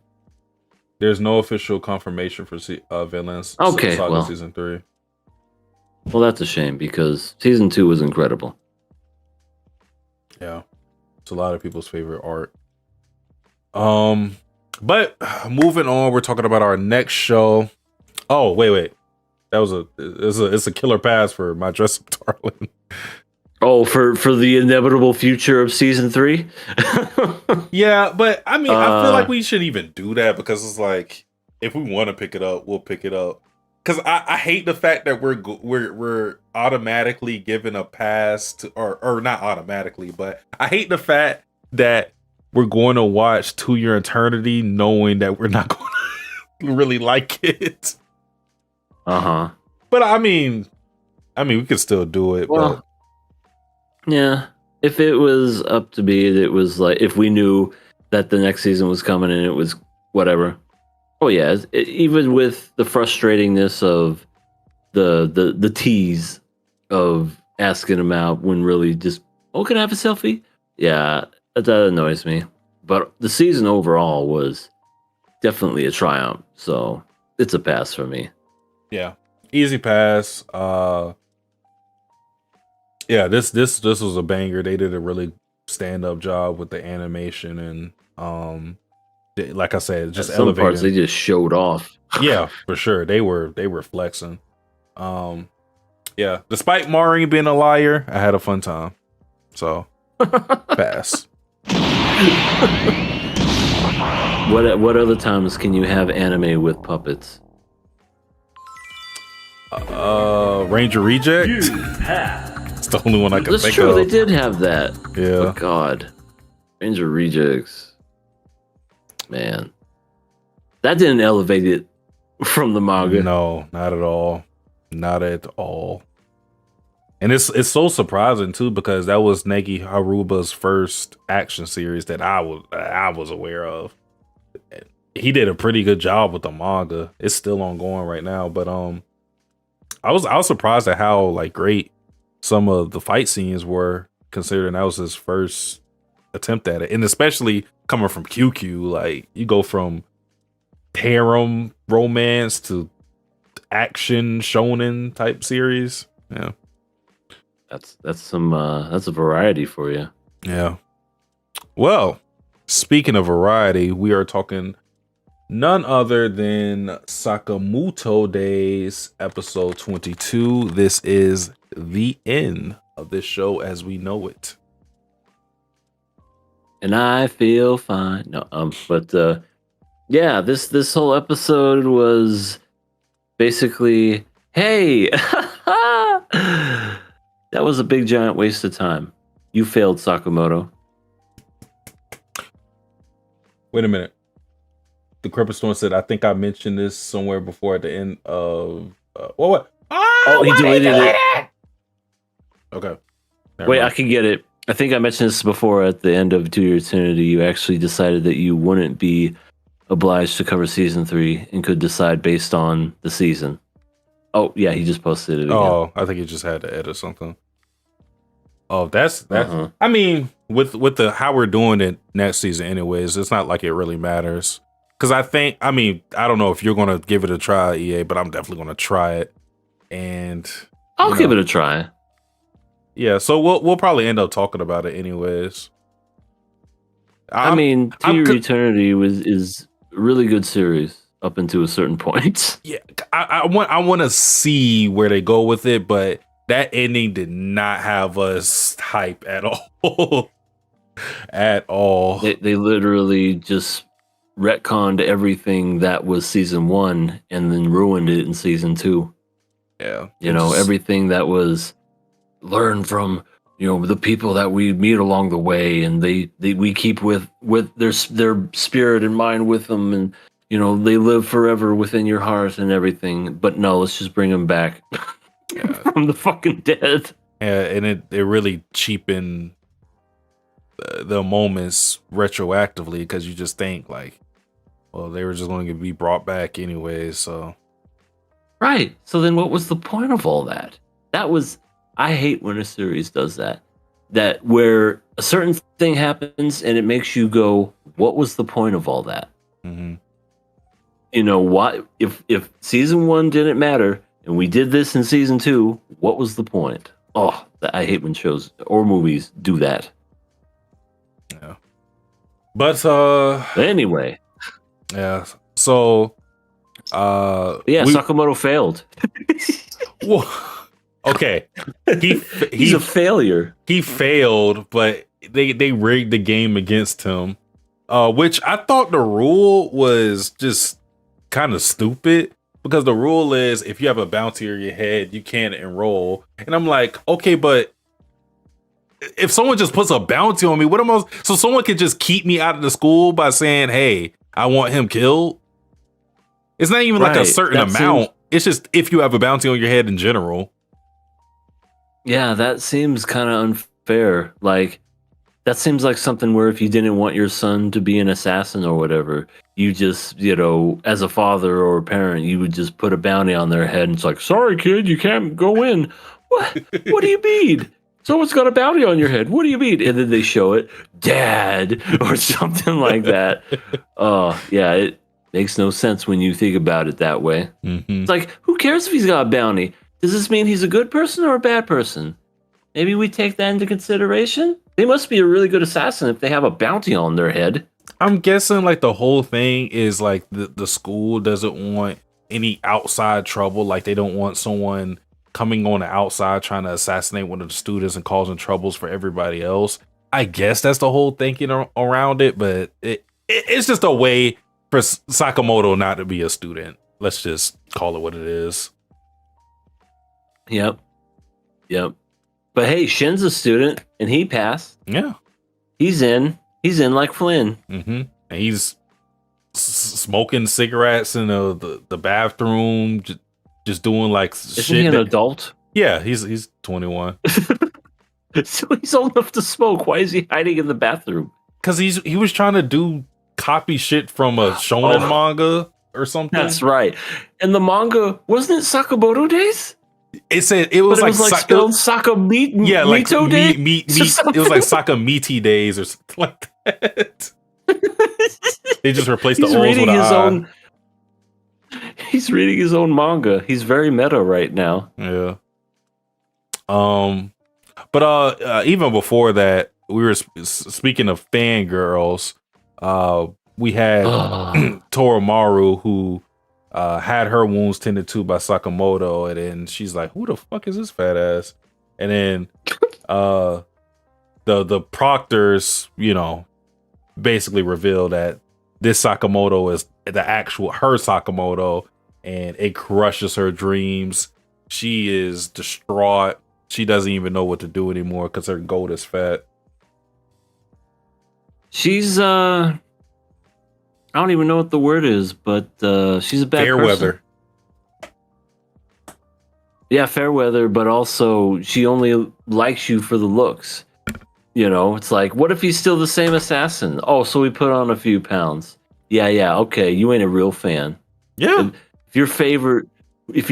There's no official confirmation for Vinland's Okay, Saga well. season 3. Well, that's a shame because season 2 was incredible. Yeah, it's a lot of people's favorite art. But moving on, we're talking about our next show. Oh, wait. That was it's a killer pass for My Dress Up Darling. Oh, for the inevitable future of season 3? Yeah, but I mean, I feel like we shouldn't even do that because it's like if we want to pick it up, we'll pick it up. Because I hate the fact that we're automatically given a pass to, or not automatically, but I hate the fact that we're going to watch To Your Eternity knowing that we're not going to really like it. Uh-huh. But I mean, we could still do it. Well, yeah. If it was up to me, it was like if we knew that the next season was coming and it was whatever. Oh yeah, even with the frustratingness of the tease of asking him out when really just, oh, can I have a selfie? Yeah, that annoys me. But the season overall was definitely a triumph, so it's a pass for me. Yeah, easy pass. Yeah, this was a banger. They did a really stand up job with the animation and like I said, just some elevating. parts they just showed off. Yeah, for sure. They were flexing. Yeah, despite Marin being a liar, I had a fun time. So pass. What other times can you have anime with puppets? Ranger Reject. It's the only one I can That's think true. of. They did have that. Yeah. But God, Ranger Rejects. Man, that didn't elevate it from the manga. No, not at all. Not at all. And it's so surprising too because that was Negi Haruba's first action series that I was aware of. He did a pretty good job with the manga. It's still ongoing right now, but I was surprised at how like great some of the fight scenes were, considering that was his first attempt at it, and especially coming from QQ, like you go from harem romance to action shonen type series. Yeah, That's a variety for you. yeah. Well, speaking of variety, we are talking none other than Sakamoto Days, episode 22. This is the end of this show as we know it. And I feel fine. No, but yeah, this whole episode was basically, hey, that was a big giant waste of time. You failed, Sakamoto. Wait a minute. The Crepper Storm said, I think I mentioned this somewhere before at the end of what? Oh, he deleted it. Okay. Never Wait, mind. I can get it. I think I mentioned this before at the end of To Your Eternity. You actually decided that you wouldn't be obliged to cover season 3 and could decide based on the season. Oh, yeah, he just posted it again. Oh, I think he just had to edit something. Oh, that's Uh-huh. I mean, with the how we're doing it next season anyways, it's not like it really matters. Cause I don't know if you're gonna give it a try, EA, but I'm definitely gonna try it. And I'll give it a try. yeah, so we'll probably end up talking about it anyways. I mean, To I'm Your co- Eternity is a really good series up until a certain point. Yeah, I want to see where they go with it, but that ending did not have us hype at all. At all. They literally just retconned everything that was season 1 and then ruined it in season 2. Yeah. You know, everything that was learned from, you know, the people that we meet along the way, and we keep with their spirit and mind with them, and you know, they live forever within your heart and everything. But no, let's just bring them back from the fucking dead. Yeah, and it really cheapened the moments retroactively, because you just think like, well, they were just going to be brought back anyway. So Right. So then what was the point of all that? I hate when a series does that. That where a certain thing happens and it makes you go, what was the point of all that? mhm. You know, what if season 1 didn't matter and we did this in season 2, what was the point? Oh, I hate when shows or movies do that. Yeah. But But anyway, yeah. So yeah, we- Sakamoto failed. well, okay. He's a failure. He failed, but they rigged the game against him. Which I thought the rule was just kind of stupid, because the rule is if you have a bounty on your head, you can't enroll. And I'm like, okay, but if someone just puts a bounty on me, what am I? So someone could just keep me out of the school by saying, "Hey, I want him killed." It's not even like a Right, certain that amount. seems- It's just if you have a bounty on your head in general. Yeah, that seems kind of unfair. Like, that seems like something where if you didn't want your son to be an assassin or whatever, you just, you know, as a father or a parent, you would just put a bounty on their head and it's like, sorry, kid, you can't go in. What? What do you mean? Someone's got a bounty on your head. What do you mean? And then they show it, Dad, or something like that. Oh, yeah, it makes no sense when you think about it that way. Mhm. It's like, who cares if he's got a bounty? Does this mean he's a good person or a bad person? Maybe we take that into consideration? They must be a really good assassin if they have a bounty on their head. I'm guessing like the whole thing is like the school doesn't want any outside trouble. Like they don't want someone coming on the outside trying to assassinate one of the students and causing troubles for everybody else. I guess that's the whole thinking around it, but it's just a way for Sakamoto not to be a student. Let's just call it what it is. Yep. But hey, Shin's a student and he passed. Yeah. He's in like Flynn. Mm-hmm. And he's smoking cigarettes in the bathroom, just doing like Isn't shit. he an adult? Yeah, he's 21. So he's old enough to smoke. Why is he hiding in the bathroom? Because he was trying to do copy shit from a shonen manga or something. That's right. And the manga, wasn't it Sakamoto days? It said it was But like, it was like spelled Sakamito yeah, like Mito Day? meat. It was like Sakamiti days or something like that. They just replaced the He's O's reading with his an I. own. He's reading his own manga. He's very meta right now. Yeah. But even before that, we were speaking of fangirls. We had Torimaru, who had her wounds tended to by Sakamoto, and then she's like, "Who the fuck is this fat ass?" And then the proctors, you know, basically reveal that this Sakamoto is the actual her Sakamoto, and it crushes her dreams. She is distraught. She doesn't even know what to do anymore because her goat is fat. She's I don't even know what the word is, but she's a bad Fair person. weather. Yeah, fair weather, but also she only likes you for the looks. You know, it's like, what if he's still the same assassin? Oh, so we put on a few pounds. Yeah, okay, you ain't a real fan. Yeah. If your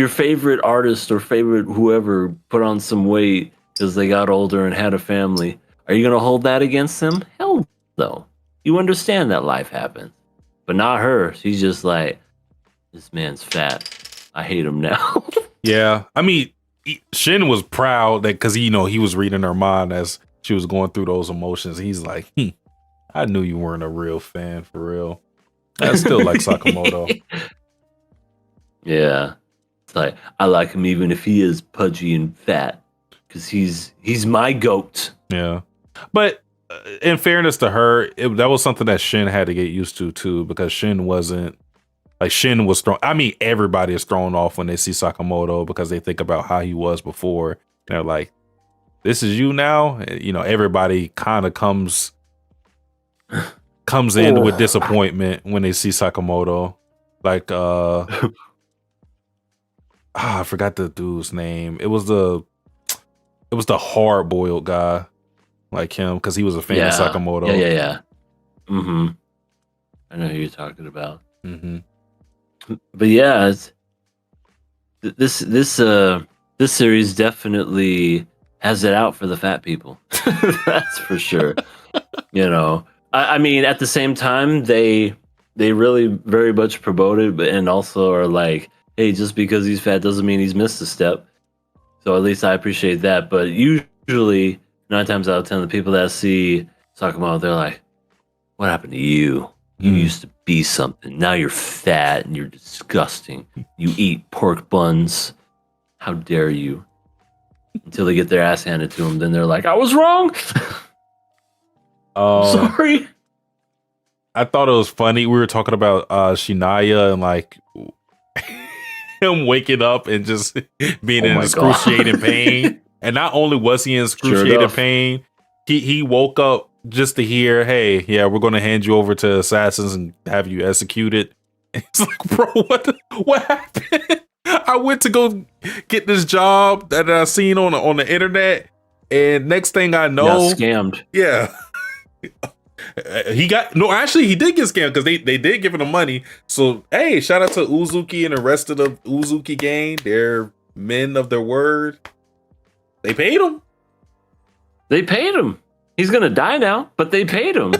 favorite artist or favorite whoever put on some weight because they got older and had a family, are you gonna hold that against them? Hell no. You understand that life happens. But not her. She's just like, this man's fat. I hate him now. Yeah. I mean, Shin was proud that because he was reading her mind as she was going through those emotions. He's like, I knew you weren't a real fan for real. I still like Sakamoto. Yeah. It's like, I like him even if he is pudgy and fat. Because he's my goat. Yeah. But in fairness to her, that was something that Shin had to get used to too, because Shin wasn't like Shin was thrown. I mean, everybody is thrown off when they see Sakamoto because they think about how he was before. And they're like, "This is you now." You know, everybody kind of comes in with disappointment when they see Sakamoto. Like, I forgot the dude's name. It was the hard boiled guy like him because he was a fan of Sakamoto. Yeah. Mm-hmm. I know who you're talking about. Mm-hmm. But yeah, this series definitely has it out for the fat people. That's for sure. You know, I mean, at the same time, they really very much promote it, but and also are like, hey, just because he's fat doesn't mean he's missed a step. So at least I appreciate that. But usually, 9 times out of 10, the people that see Sakamoto, they're like, what happened to you? You used to be something. Now you're fat and you're disgusting. You eat pork buns. How dare you? Until they get their ass handed to them. Then they're like, I was wrong. Sorry. I thought it was funny. We were talking about Shinaya and like him waking up and just being in excruciating pain. And not only was he in excruciating pain, he woke up just to hear, hey, yeah, we're going to hand you over to assassins and have you executed. And it's like, bro, what happened? I went to go get this job that I seen on the internet, and next thing I know, got scammed. Yeah. He did get scammed because they did give him the money. So hey, shout out to Uzuki and the rest of the Uzuki gang. They're men of their word. They paid him. He's gonna die now, but they paid him.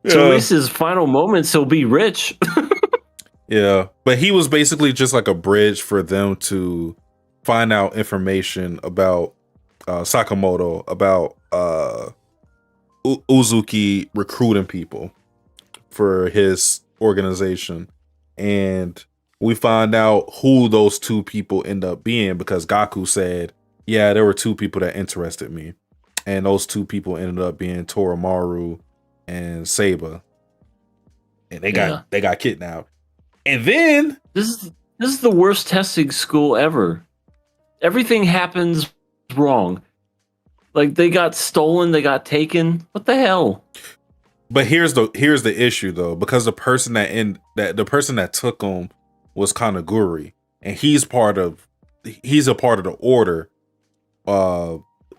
So at least his final moments, he'll be rich. Yeah, but he was basically just like a bridge for them to find out information about Sakamoto, about Uzuki recruiting people for his organization. And we find out who those 2 people end up being because Gaku said, yeah, there were 2 people that interested me. And those 2 people ended up being Toromaru and Seiba. And they got kidnapped. And then this is the worst testing school ever. Everything happens wrong. Like they got stolen, they got taken. What the hell? But here's the issue though, because the person that took him was Kanaguri, and he's a part of the order.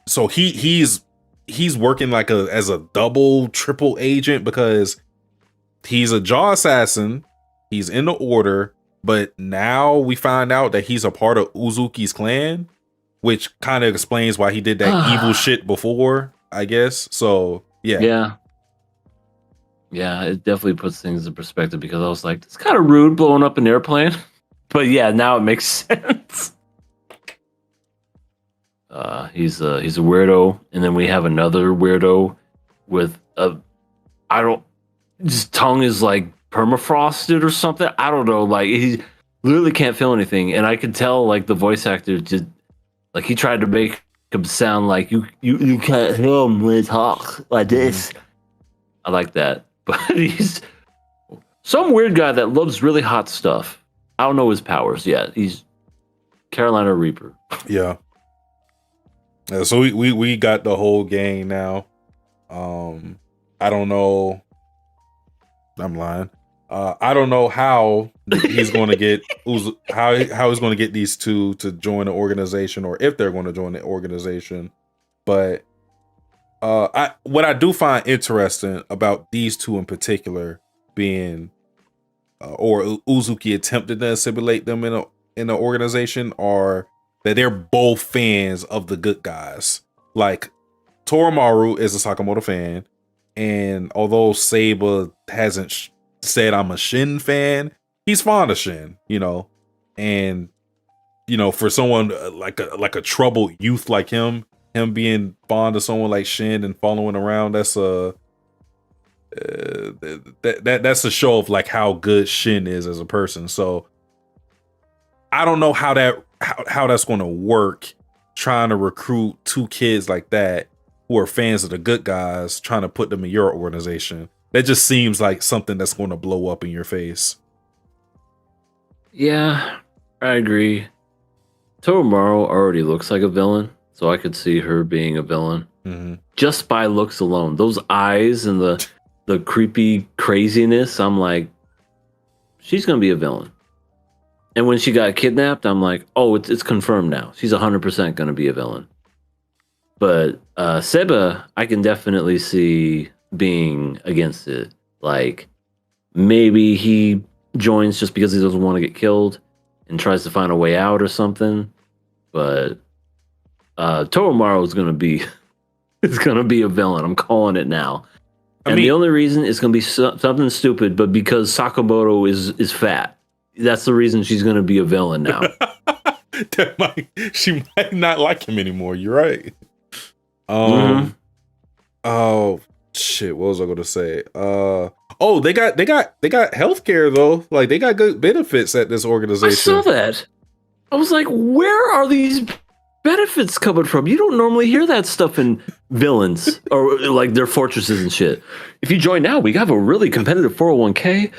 So he's working like as a double, triple agent because he's a jaw assassin. He's in the order, but now we find out that he's a part of Uzuki's clan, which kind of explains why he did that evil shit before, I guess. So yeah, it definitely puts things in perspective because I was like, it's kind of rude blowing up an airplane, but yeah, now it makes sense. He's a weirdo, and then we have another weirdo with his tongue is like permafrosted or something. I don't know. Like he literally can't feel anything, and I could tell like the voice actor just like he tried to make him sound like you can't hear him when he talks like this. I like that, but he's some weird guy that loves really hot stuff. I don't know his powers yet. He's Carolina Reaper. Yeah. So we got the whole gang now. I don't know. I'm lying. I don't know how he's going to get how he's going to get these 2 to join the organization, or if they're going to join the organization. But what I do find interesting about these 2 in particular being, or Uzuki attempted to assimilate them in the organization, are that they're both fans of the good guys. Like Toromaru is a Sakamoto fan, and although Seiba hasn't said I'm a Shin fan, he's fond of Shin, you know. And you know, for someone like a troubled youth like him being fond of someone like Shin and following around, that's a that's a show of like how good Shin is as a person. So I don't know how that's going to work trying to recruit 2 kids like that who are fans of the good guys, trying to put them in your organization. That just seems like something that's going to blow up in your face. Yeah, I agree. Tomorrow already looks like a villain, so I could see her being a villain just by looks alone. Those eyes and the creepy craziness, I'm like, she's gonna be a villain. And when she got kidnapped, I'm like, oh, it's confirmed now. She's 100% gonna be a villain. But Seba, I can definitely see being against it. Like, maybe he joins just because he doesn't want to get killed and tries to find a way out or something. But Toromaru is gonna be is gonna be a villain. I'm calling it now. And the only reason it's gonna be something stupid, but because Sakamoto is fat. That's the reason she's gonna be a villain now. She might not like him anymore. You're right. Oh shit! What was I going to say? Oh, they got healthcare though. Like they got good benefits at this organization. I saw that. I was like, where are these benefits coming from? You don't normally hear that stuff in villains or like their fortresses and shit. If you join now, we have a really competitive 401k,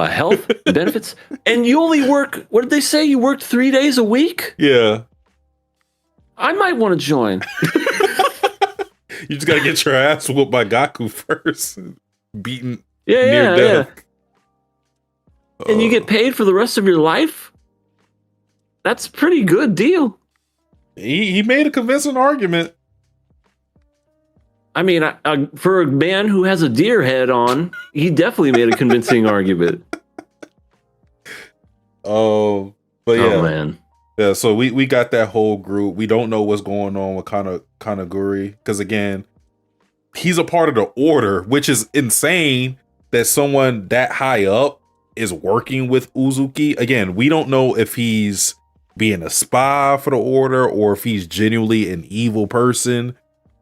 health benefits, and you only work. What did they say? You worked 3 days a week? Yeah. I might want to join. You just gotta get your ass whooped by Gaku first, beaten near death. Yeah. And you get paid for the rest of your life. That's a pretty good deal. He made a convincing argument. I mean, for a man who has a deer head on, he definitely made a convincing argument. Oh, but yeah. Oh man. Yeah, so we got that whole group. We don't know what's going on with Kanaguri because again, he's a part of the order, which is insane that someone that high up is working with Uzuki. Again, we don't know if he's being a spy for the order or if he's genuinely an evil person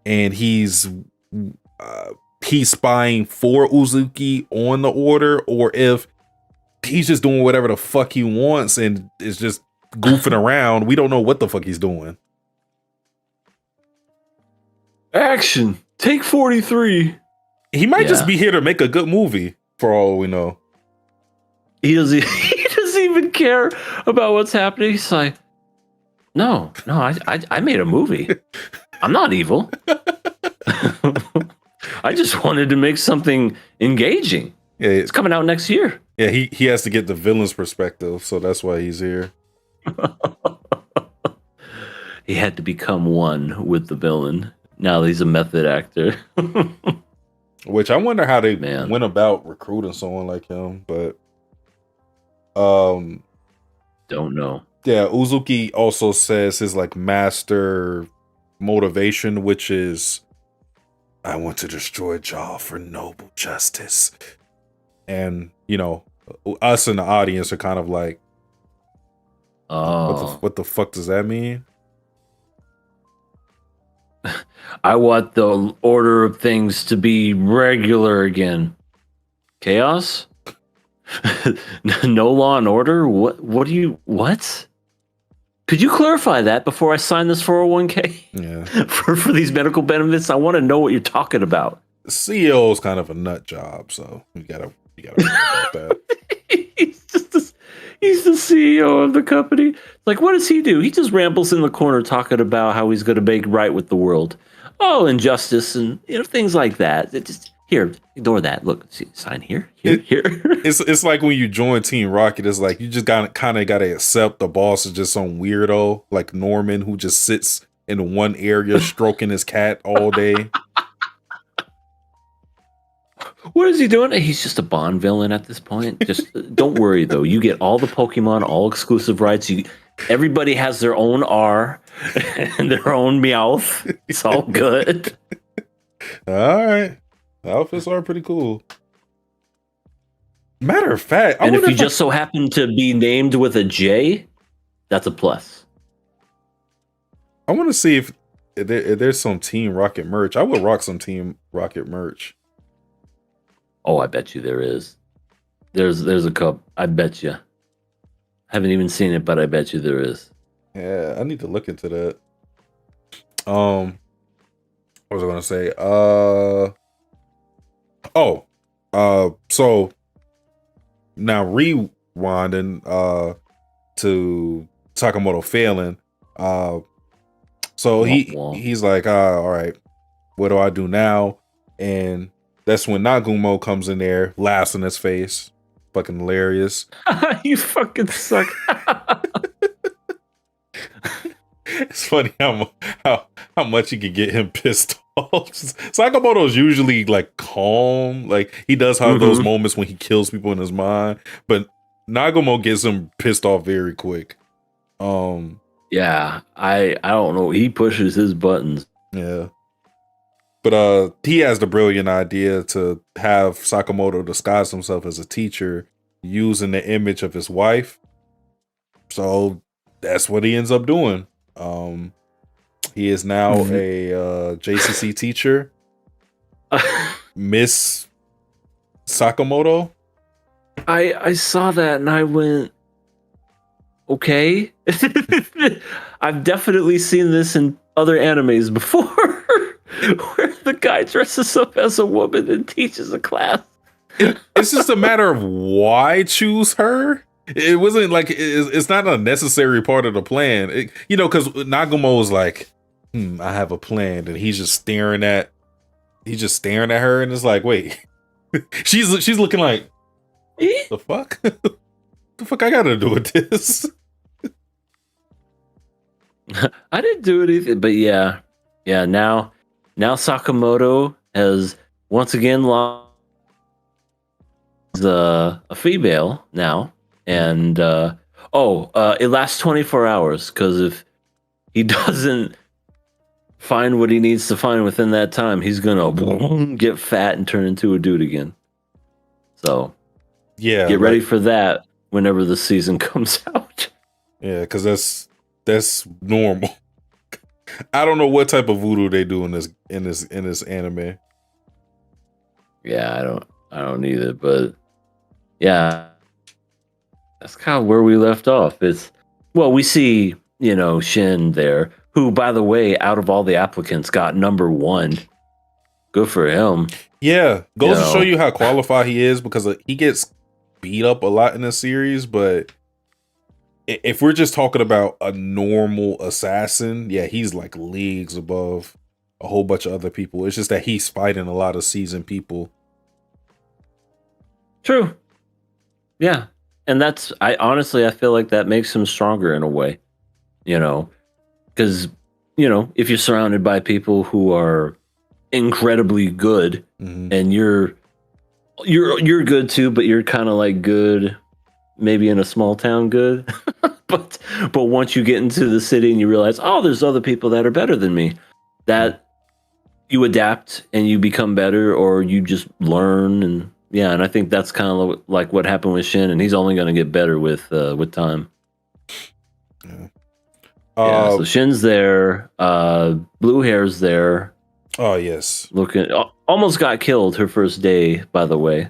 and he's spying for Uzuki on the order, or if he's just doing whatever the fuck he wants and is just goofing around. We don't know what the fuck he's doing. Action. Take 43. He might just be here to make a good movie for all we know. He doesn't even care about what's happening. He's like, no, I made a movie. I'm not evil. I just wanted to make something engaging. Yeah, it's coming out next year. Yeah, he has to get the villain's perspective, so that's why he's here. He had to become one with the villain. Now he's a method actor. Which I wonder how they went about recruiting someone like him, but don't know. Yeah, Uzuki also says his like master motivation, which is I want to destroy Jaw for noble justice. And you know, us in the audience are kind of like, what the fuck does that mean? I want the order of things to be regular again. Chaos? No law and order? What do you... What? Could you clarify that before I sign this 401k? Yeah. for these medical benefits? I want to know what you're talking about. The CEO is kind of a nut job, so you gotta think about that. He's the CEO of the company. Like, what does he do? He just rambles in the corner talking about how he's going to make right with the world. Oh, injustice and things like that. It just here, ignore that. Look, see, sign here. It's like when you join Team Rocket. It's like you just kind of got to accept the boss is just some weirdo like Norman who just sits in one area stroking his cat all day. What is he doing? He's just a Bond villain at this point. Just don't worry though. You get all the Pokemon, all exclusive rights. Everybody has their own R and their own Meowth. It's all good. All right, outfits are pretty cool. Matter of fact, and if you just so happen to be named with a J, that's a plus. I want to see if there's some Team Rocket merch. I would rock some Team Rocket merch. Oh, I bet you there is. There's a cup. I bet you. Haven't even seen it, but I bet you there is. Yeah, I need to look into that. What was I gonna say? So now rewinding to Sakamoto failing. So Wah, wah. he's like, all right, what do I do now? And that's when Nagumo comes in there, laughs in his face, fucking hilarious. You fucking suck. It's funny how much you can get him pissed off. Sakamoto's usually like calm, like he does have those moments when he kills people in his mind, but Nagumo gets him pissed off very quick. Yeah, I don't know. He pushes his buttons. Yeah. But he has the brilliant idea to have Sakamoto disguise himself as a teacher using the image of his wife. So that's what he ends up doing. He is now a JCC teacher. Miss Sakamoto. I saw that and I went, okay. I've definitely seen this in other animes before, where the guy dresses up as a woman and teaches a class. It's just a matter of why choose her. It wasn't like it's not a necessary part of the plan, because Nagumo was like, I have a plan, and he's just staring at her, and it's like, wait, she's looking like, the fuck, the fuck I gotta do with this? I didn't do anything, but yeah. Now Sakamoto has once again lost a female now. And it lasts 24 hours because if he doesn't find what he needs to find within that time, he's gonna get fat and turn into a dude again. So yeah, get ready for that whenever the season comes out. Yeah, because that's normal. I don't know what type of voodoo they do in this anime. Yeah, I don't either, but yeah. That's kind of where we left off. We see, Shin there, who, by the way, out of all the applicants, got number 1. Good for him. Yeah, goes to show you how qualified he is because he gets beat up a lot in the series. But if we're just talking about a normal assassin, yeah, he's like leagues above a whole bunch of other people. It's just that he's fighting a lot of seasoned people. True. Yeah. And I feel like that makes him stronger in a way, because, if you're surrounded by people who are incredibly good and you're good too, but you're kind of like good, maybe in a small town good, but once you get into the city and you realize, oh, there's other people that are better than me, that you adapt and you become better, or you just learn. And yeah, and I think that's kind of like what happened with Shin, and he's only going to get better with time. Yeah. So Shin's there, blue hair's there. Oh yes, Looking almost got killed her first day. By the way,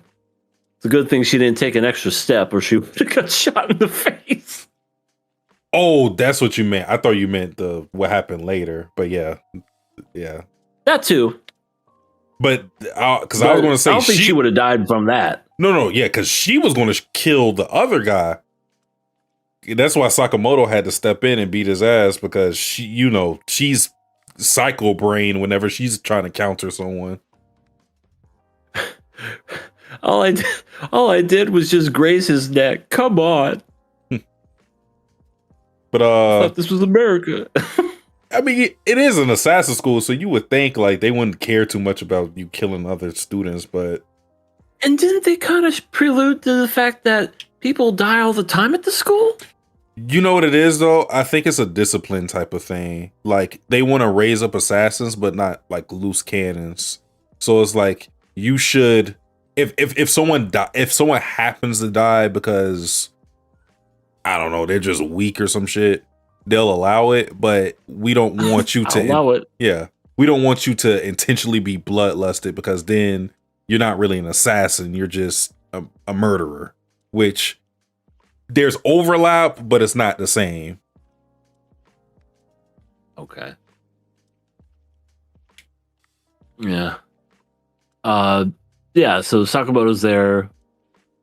it's a good thing she didn't take an extra step, or she would have got shot in the face. Oh, that's what you meant. I thought you meant what happened later. But yeah, that too. But because I was going to say, I don't think she would have died from that. No, yeah, because she was going to kill the other guy. That's why Sakamoto had to step in and beat his ass, because she's psycho brain whenever she's trying to counter someone. All I did was just graze his neck. Come on. But I thought this was America. I mean, it is an assassin school, so you would think like they wouldn't care too much about you killing other students, but and didn't they kind of prelude to the fact that people die all the time at the school? You know what it is though? I think it's a discipline type of thing. Like they want to raise up assassins, but not like loose cannons. So it's like you should, if someone happens to die because I don't know, they're just weak or some shit, they'll allow it, but we don't want you to allow it. Yeah, we don't want you to intentionally be bloodlusted, because then you're not really an assassin. You're just a murderer, which there's overlap, but it's not the same. Okay. Yeah. Yeah, so Sakamoto's there.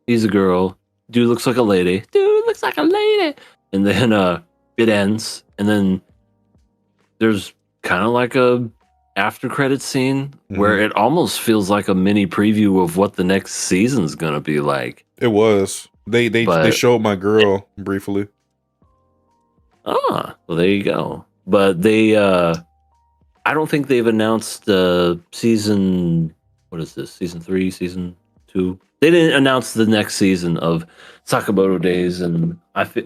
He's a girl. Dude looks like a lady. Dude looks like a lady. And then it ends. And then there's kind of like a after credit scene where it almost feels like a mini preview of what the next season's gonna be like. It was. They But showed my girl briefly. well there you go. But they I don't think they've announced season. What is this? Season 3, season 2. They didn't announce the next season of Sakamoto Days, and I feel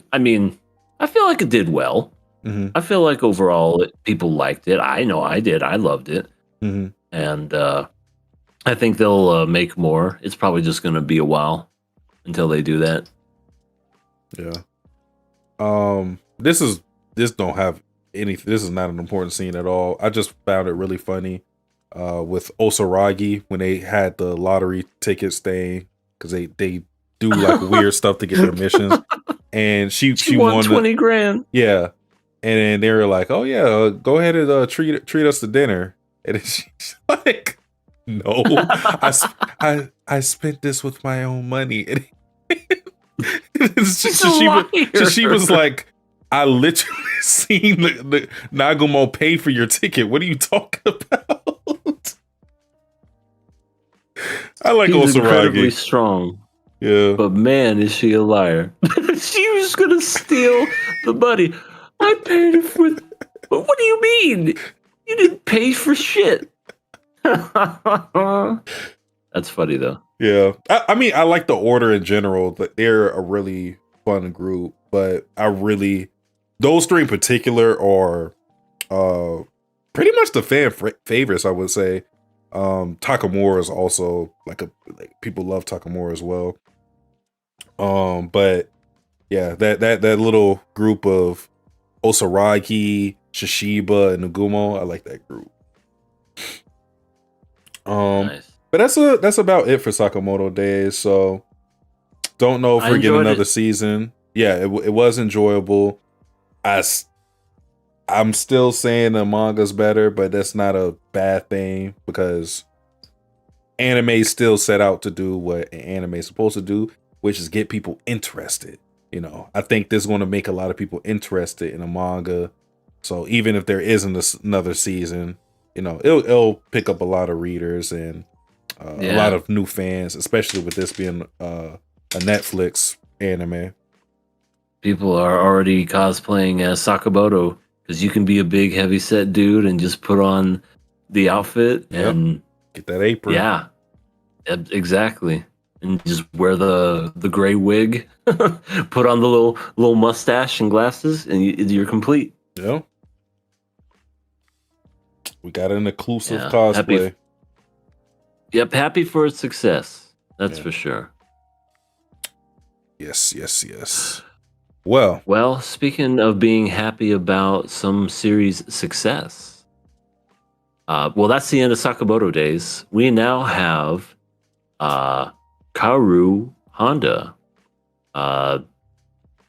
like it did well. Mm-hmm. I feel like overall people liked it. I know I did. I loved it, Mm-hmm. and I think they'll make more. It's probably just going to be a while until they do that. Yeah. This don't have anything. This is not an important scene at all. I just found it really funny with Osaragi when they had the lottery tickets thing, because they do like weird stuff to get their missions, and she won won 20 grand. Yeah, and then they were like, "Oh yeah, go ahead and treat us to dinner," and then she's like, "No, I spent this with my own money." And she was like, "I literally seen the Nagumo pay for your ticket. What are you talking about?" I like She's incredibly Osaragi. strong. Yeah, But man, is she a liar. She was going to steal the money. I paid it for... But what do you mean? You didn't pay for shit. That's funny, though. yeah. I mean, I like the Order in general. But they're a really fun group. But those three in particular are pretty much the fan favorites, I would say. Takamura is also like people love Takamura as well. But yeah, that little group of Osaragi, Shishiba, and Nagumo, I like that group. Nice. But that's about it for Sakamoto Days. So don't know if I we're getting enjoyed another it. season. Yeah, it was enjoyable. I'm still saying the manga's better, but that's not a bad thing because anime still set out to do what an anime is supposed to do, which is get people interested. You know, I think this is going to make a lot of people interested in a manga. So even if there isn't another season, you know, it'll pick up a lot of readers and a lot of new fans, especially with this being a Netflix anime. People are already cosplaying as Sakamoto because you can be a big, heavy-set dude and just put on the outfit and get that apron. Yeah, exactly. And just wear the gray wig, put on the little mustache and glasses, and you're complete. Yeah. We got an inclusive Yeah, cosplay. Happy for its success. That's for sure. Yes. Well, speaking of being happy about some series success, that's the end of Sakamoto Days. We now have Kaoru Honda.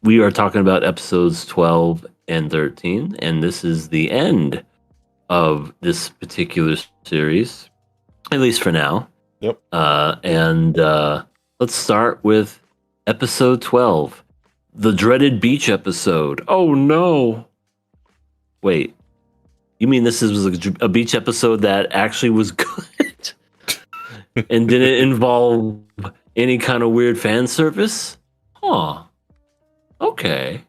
We are talking about episodes 12 and 13, and this is the end of this particular series, at least for now. Yep. And let's start with episode 12, the dreaded beach episode. Oh no! Wait, you mean this was a beach episode that actually was good? And didn't involve any kind of weird fan service? Huh. Okay.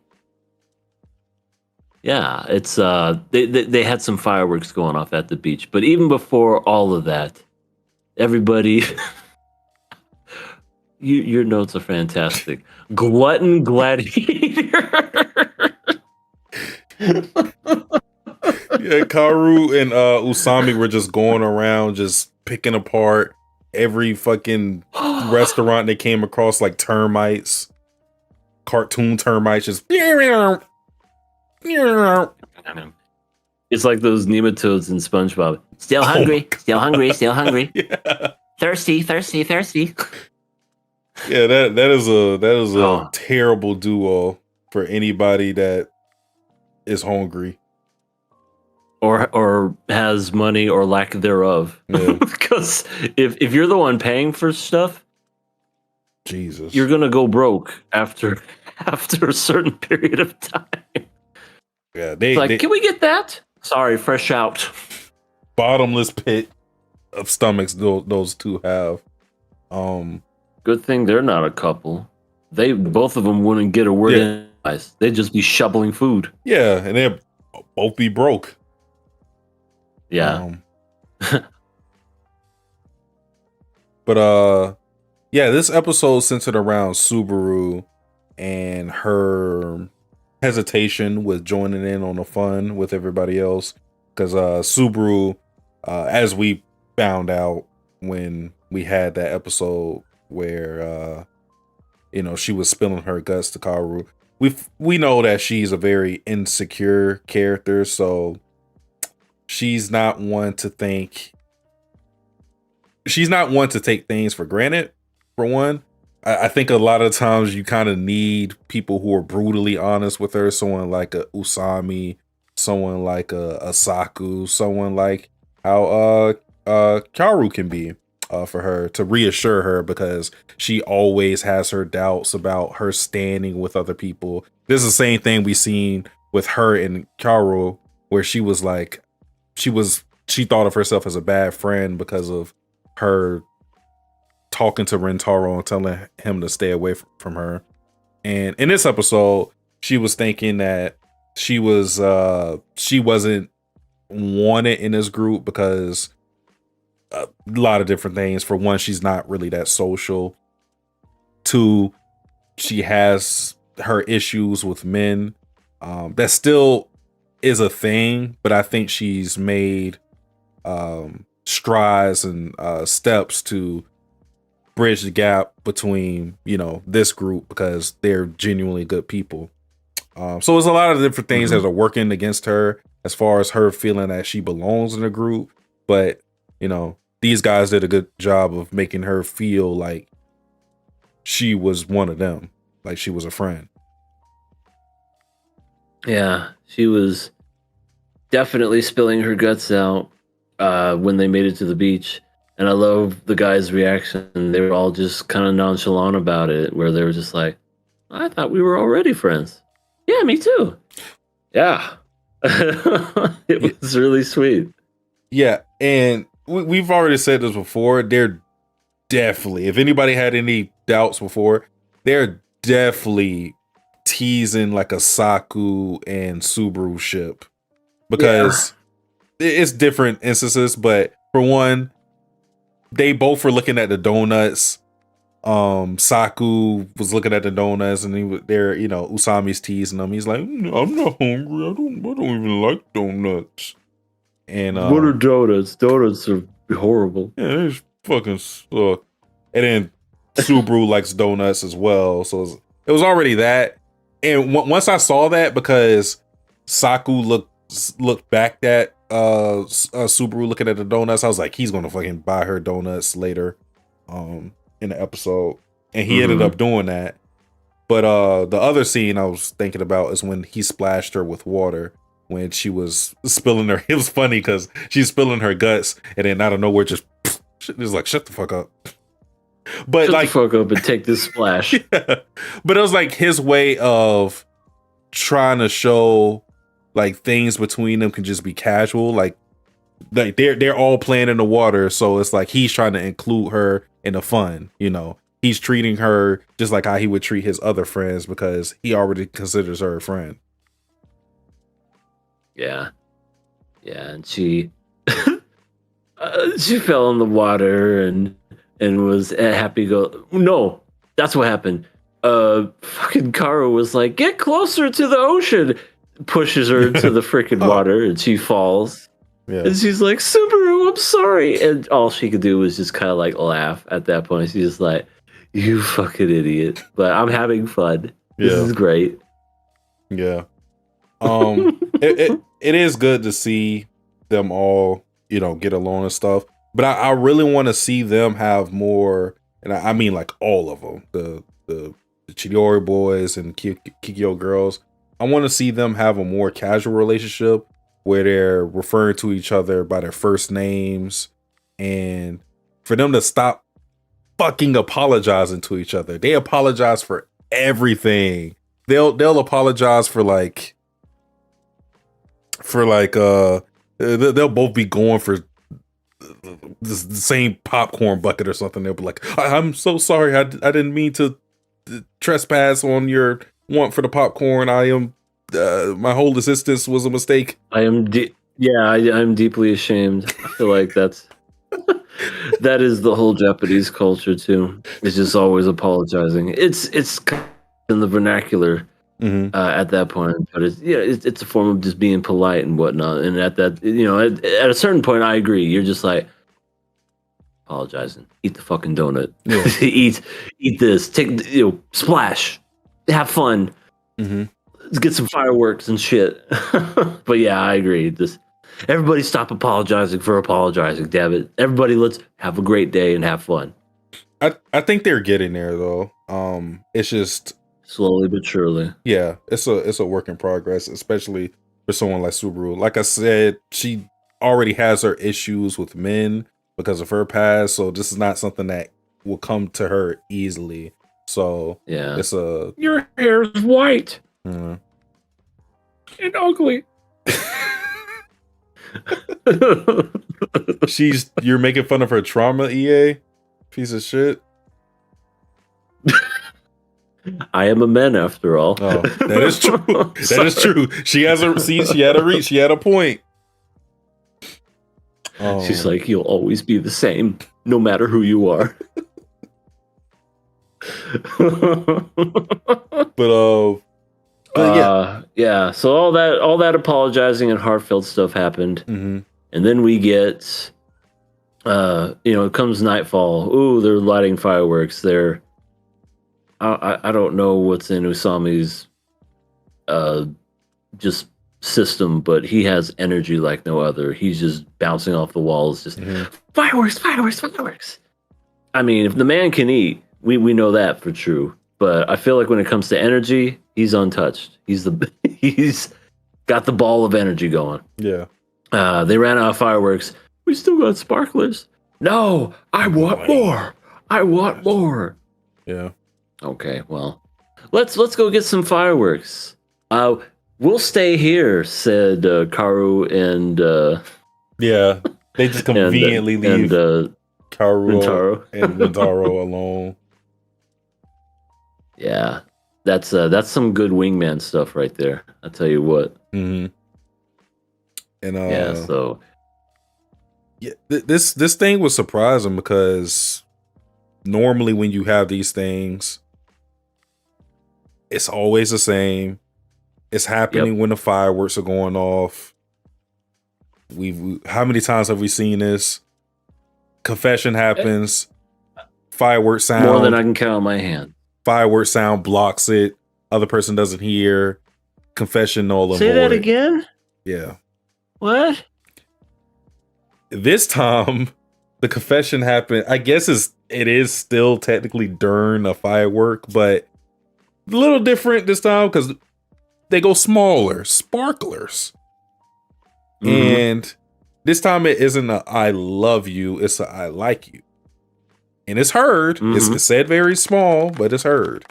Yeah, it's they had some fireworks going off at the beach, but even before all of that, everybody your notes are fantastic. Glutton Gladiator. Yeah, Kaoru and Usami were just going around just picking apart every fucking restaurant they came across, like termites, cartoon termites, just It's like those nematodes in SpongeBob. Still hungry, still hungry, still hungry. Yeah. Thirsty. Yeah, that is a terrible duo for anybody that is hungry. or has money or lack thereof. Yeah. Because if you're the one paying for stuff, Jesus. you're gonna go broke after a certain period of time. Yeah, It's like, they can we get that? Sorry, fresh out. bottomless pit of stomachs those two have. Good thing they're not a couple. They both of them wouldn't get a word Yeah. in edgewise. They'd just be shoveling food. Yeah, and they'll both be broke. Yeah. But yeah, this episode centered around Subaru and her hesitation with joining in on the fun with everybody else. Because Subaru, as we found out when we had that episode where she was spilling her guts to Kaoru, we know that she's a very insecure character, so she's not one to take things for granted. For one, I think a lot of times you kind of need people who are brutally honest with her. Someone like a Usami, someone like a Saku, someone like how Kaoru can be for her, to reassure her, because she always has her doubts about her standing with other people. This is the same thing we seen with her and Kaoru, where she was like, she thought of herself as a bad friend because of her talking to Rentaro and telling him to stay away from her. And in this episode, she was thinking that she wasn't wanted in this group because a lot of different things. For one, she's not really that social. Two, she has her issues with men. That still is a thing, but I think she's made strides and steps to bridge the gap between this group, because they're genuinely good people. So there's a lot of different things that are working against her as far as her feeling that she belongs in the group, but these guys did a good job of making her feel like she was one of them, like she was a friend. Yeah, she was definitely spilling her guts out when they made it to the beach. And I love the guys' reaction. They were all just kind of nonchalant about it, where they were just like, I thought we were already friends. Yeah, me too. Yeah. It was really sweet. Yeah, and we've already said this before. They're definitely, if anybody had any doubts before, they're definitely teasing like a Saku and Subaru ship, because it's different instances. But for one, they both were looking at the donuts. Saku was looking at the donuts, and Usami's teasing him. He's like, I'm not hungry. I don't even like donuts. And What are donuts? Donuts are horrible. yeah, they just fucking suck. And then Subaru likes donuts as well, so it was already that. And once I saw that, because Saku looked back at Subaru looking at the donuts, I was like, he's gonna fucking buy her donuts later in the episode, and he ended up doing that. But the other scene I was thinking about is when he splashed her with water when she was spilling her. It was funny because she's spilling her guts, and then out of nowhere, just like, shut the fuck up. But Shut like, the fuck up and take this splash. yeah. But it was like his way of trying to show like things between them can just be casual. Like they're all playing in the water, so it's like he's trying to include her in the fun. He's treating her just like how he would treat his other friends, because he already considers her a friend. Yeah, and she she fell in the water and was happy go. No, that's what happened. Fucking Kaoru was like, get closer to the ocean, pushes her into the freaking water, and she falls. Yeah. And she's like, Subaru, I'm sorry. And all she could do was just kind of like laugh at that point. She's just like, you fucking idiot. But I'm having fun. This is great. Yeah. It is good to see them all, get along and stuff. But I really want to see them have more, and I mean like all of them, the Chidori boys and Kikyo girls. I want to see them have a more casual relationship, where they're referring to each other by their first names, and for them to stop fucking apologizing to each other. They apologize for everything. They'll apologize for they'll both be going for the same popcorn bucket or something. They'll be like, I'm so sorry, I didn't mean to trespass on your want for the popcorn. I am my whole existence was a mistake. I'm deeply ashamed. I feel like that is the whole Japanese culture too. It's just always apologizing. It's in the vernacular at that point, but it's a form of just being polite and whatnot. And at that, at a certain point, I agree. You're just like apologizing. Eat the fucking donut. Yeah. eat this. Take splash. Have fun. Let's get some fireworks and shit. But yeah, I agree. Everybody stop apologizing for apologizing. Damn it! Everybody, let's have a great day and have fun. I think they're getting there though. It's just Slowly but surely. yeah, it's a work in progress, especially for someone like Subaru. Like I said, she already has her issues with men because of her past, so this is not something that will come to her easily. So Yeah. it's a Your hair is white mm, and ugly. you're making fun of her trauma, EA? Piece of shit. I am a man after all. Oh, that is true. That is true. She had a point. Oh. She's like, you'll always be the same, no matter who you are. But yeah. So all that apologizing and heartfelt stuff happened, mhm. and then we get, it comes nightfall. Ooh, they're lighting fireworks. I don't know what's in Usami's just system, but he has energy like no other. He's just bouncing off the walls, just fireworks. I mean, if the man can eat, we know that for true. But I feel like when it comes to energy, he's untouched. He's got the ball of energy going. Yeah. They ran out of fireworks. We still got sparklers. No, I want more. I want more. Yeah. Okay, well, let's go get some fireworks. We'll stay here, said Kaoru and Yeah. They just conveniently leave Rintaro. and Rintaro alone. Yeah, that's some good wingman stuff right there. I'll tell you what. Mm-hmm. And Yeah, so yeah, this thing was surprising because normally when you have these things, it's always the same. It's happening when the fireworks are going off. How many times have we seen this? Confession happens. Firework sound. more than I can count on my hand. Firework sound blocks it. Other person doesn't hear. Confession null and Say that void. again? Yeah. What? This time, the confession happened. I guess it is still technically during a firework, but a little different this time because they go smaller, sparklers. And this time it isn't a I love you, it's a I like you. And it's heard. It's said very small, but it's heard.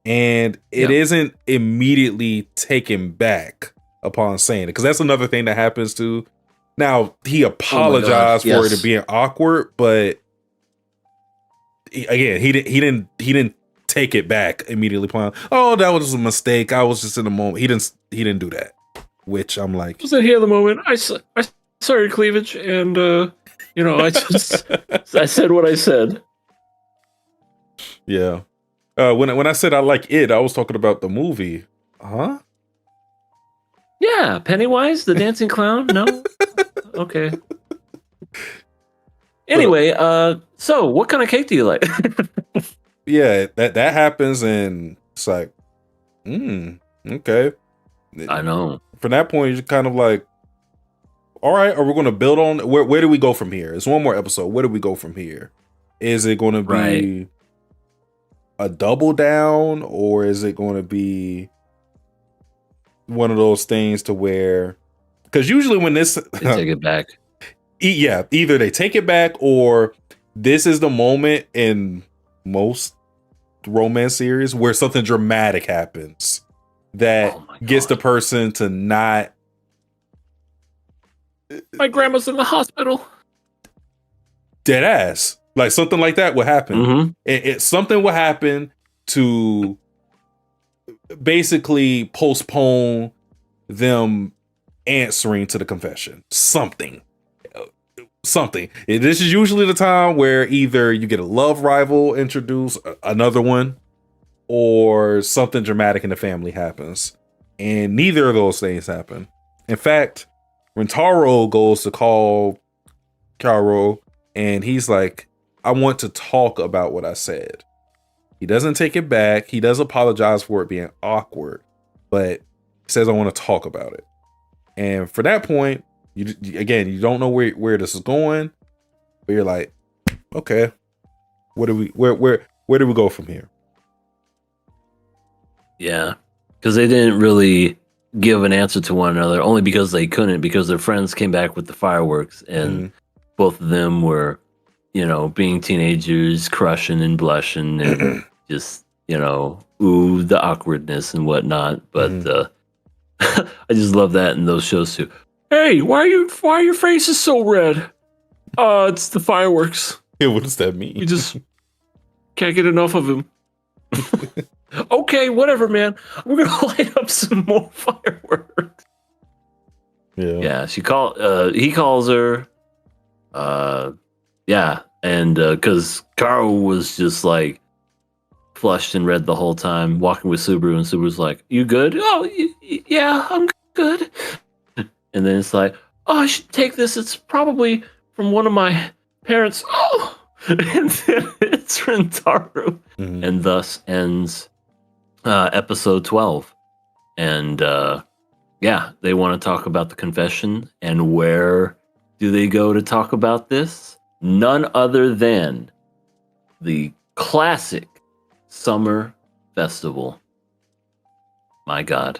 And it isn't immediately taken back upon saying it. Because that's another thing that happens too. Now, he apologized for it being awkward, but again, he didn't take it back immediately. Oh, that was a mistake. I was just in the moment. He didn't do that. Which I'm like, I was here in the moment. I saw your cleavage, and I said what I said. Yeah. When I said I like it, I was talking about the movie. Huh? Yeah, Pennywise, the dancing clown. No, okay. Anyway, so what kind of cake do you like? Yeah, that happens, and it's like, okay. I know. From that point, you're kind of like, all right, are we going to build on where do we go from here? It's one more episode. Where do we go from here? Is it going to be a double down, or is it going to be one of those things to where Because usually when this They take it back. yeah, either they take it back or this is the moment in most romance series where something dramatic happens that Oh my gets the God. person to not My grandma's in the hospital. dead ass. Like something like that would happen. Mm-hmm. Something would happen to basically postpone them answering to the confession. Something. This is usually the time where either you get a love rival introduced, another one, or something dramatic in the family happens. And neither of those things happen. In fact, when Taro goes to call Kaoru and he's like, I want to talk about what I said. He doesn't take it back. He does apologize for it being awkward, but says, I want to talk about it. And for that point, you don't know where this is going, but you're like, okay, where do we go from here? Yeah, because they didn't really give an answer to one another, only because they couldn't, because their friends came back with the fireworks, and both of them were, being teenagers, crushing and blushing, and just, ooh, the awkwardness and whatnot. But I just love that in those shows too. Hey, why are your faces so red? It's the fireworks. Yeah, what does that mean? You just can't get enough of him. Okay, whatever, man. We're gonna light up some more fireworks. Yeah. He calls her. Yeah, and because Kaoru was just like flushed and red the whole time, walking with Subaru, and Subaru's like, "You good? Oh, yeah, I'm good." And then it's like, "Oh, I should take this. It's probably from one of my parents." Oh, and then it's Rentaro, and thus ends episode 12. And yeah, they want to talk about the confession. And where do they go to talk about this? None other than the classic summer festival. My God.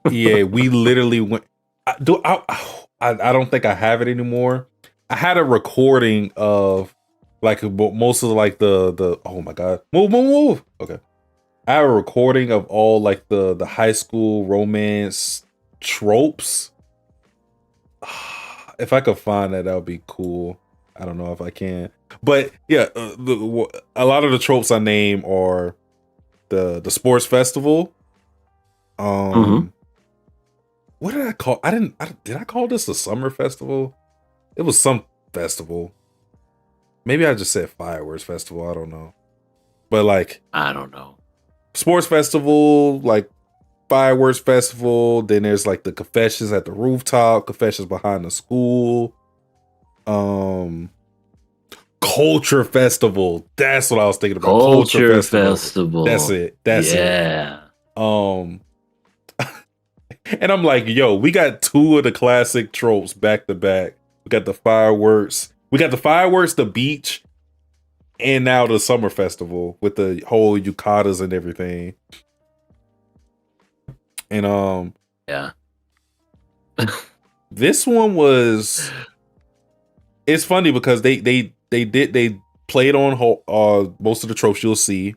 Yeah, we literally went. I don't think I have it anymore. I had a recording of like most of like the oh my God, move. Okay, I have a recording of all like the high school romance tropes. If I could find that would be cool. I don't know if I can, but yeah, a lot of the tropes I name are the sports festival. What did I call? Did I call this a summer festival? It was some festival. Maybe I just said fireworks festival. I don't know. But like, I don't know. Sports festival, like fireworks festival. Then there's like the confessions at the rooftop, confessions behind the school. Culture festival. That's what I was thinking about. Culture festival. That's it. Yeah. And I'm like, yo, we got two of the classic tropes back to back. We got the fireworks. The beach, and now the summer festival with the whole yukatas and everything. And yeah. This one was. It's funny because they played on most of the tropes you'll see,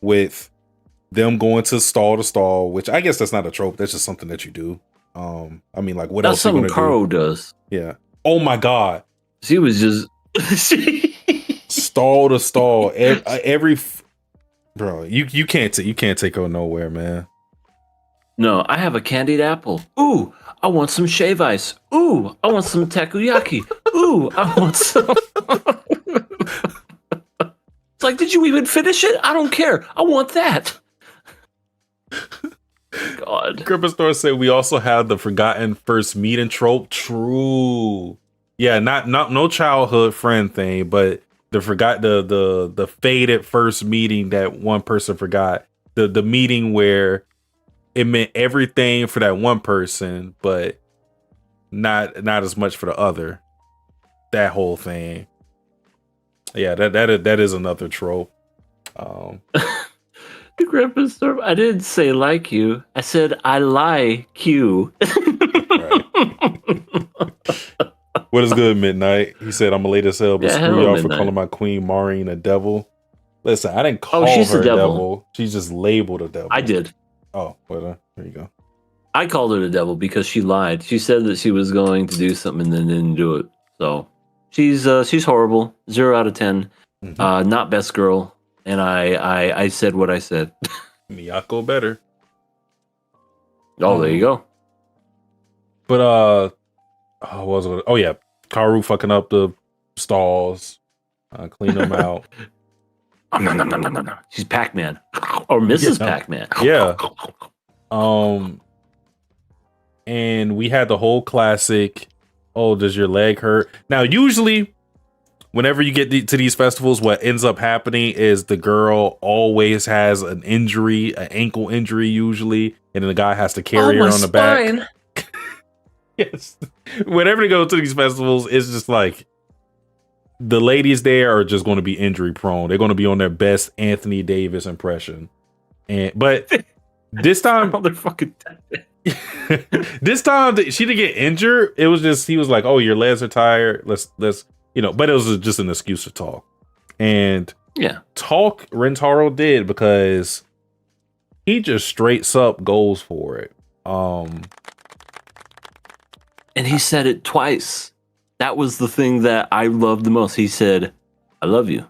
with them going to stall, which I guess that's not a trope. That's just something that you do. I mean, like, what else? That's something Kaoru does. Yeah. Oh my God. She was just stall to stall. Bro, you can't take her nowhere, man. No, I have a candied apple. Ooh, I want some shave ice. Ooh, I want some takoyaki. Ooh, I want some. It's like, did you even finish it? I don't care. I want that. God. Griffin said we also have the forgotten first meeting trope. True. Yeah, not no childhood friend thing, but the faded first meeting that one person forgot. The meeting where it meant everything for that one person, but not as much for the other. That whole thing. Yeah, that is another trope. Griffin, I didn't say like you. I said I like you. What is good, Midnight? He said, I'm late as hell, but Yeah, screw hello, y'all for Midnight. calling my queen Marin a devil. Listen, I didn't call she's her the a devil. devil. She's just labeled a devil. I did. Oh, well, there you go. I called her the devil because she lied. She said that she was going to do something and then didn't do it. So she's horrible. 0 out of 10. Mhm. Not best girl. And I said what I said. Miyako better. Oh, there you go. But what was it? Oh yeah, Kaoru fucking up the stalls, clean them out. She's Pac-Man or Mrs. Yeah. Pac-Man. Yeah. And we had the whole classic. Oh, does your leg hurt? Now, usually, whenever you get to these festivals, what ends up happening is the girl always has an injury, an ankle injury, usually, and then the guy has to carry her on the back. Yes. Whenever they go to these festivals, it's just like the ladies there are just going to be injury prone. They're going to be on their best Anthony Davis impression. But this time, Motherfucking. this time she didn't get injured. It was just he was like, "Oh, your legs are tired. Let's But it was just an excuse to talk. And Yeah. talk Rentaro did because he just straight up goes for it. And he said it twice. That was the thing that I loved the most. He said, I love you.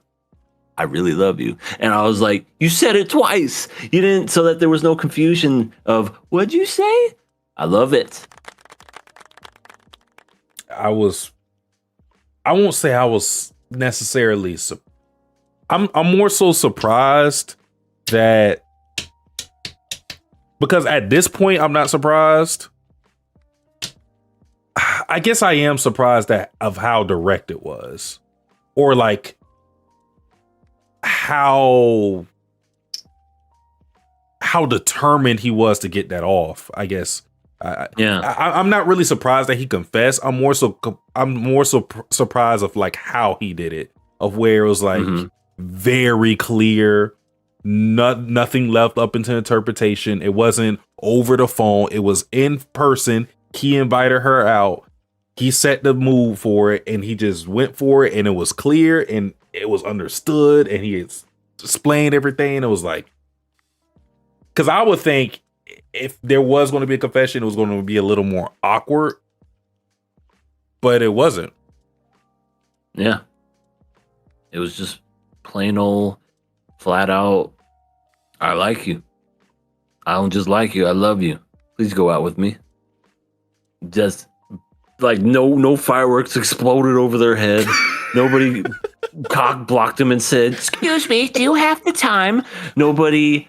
I really love you. And I was like, you said it twice. You didn't, so that there was no confusion of, what'd you say? I love it. I won't say I was necessarily I'm more so surprised that, because at this point I'm not surprised. I guess I am surprised of how direct it was, or like how determined he was to get that off. I guess. I'm not really surprised that he confessed. I'm more so surprised of like how he did it, of where it was like very clear, nothing left up into interpretation. It wasn't over the phone. It was in person. He invited her out. He set the mood for it, and he just went for it, and it was clear, and it was understood, and he explained everything. It was like, because I would think if there was going to be a confession, it was going to be a little more awkward, but it wasn't. Yeah. It was just plain old, flat out, I like you. I don't just like you, I love you. Please go out with me. Just like no fireworks exploded over their head. Nobody cock blocked him and said, "Excuse me, do you have the time?" Nobody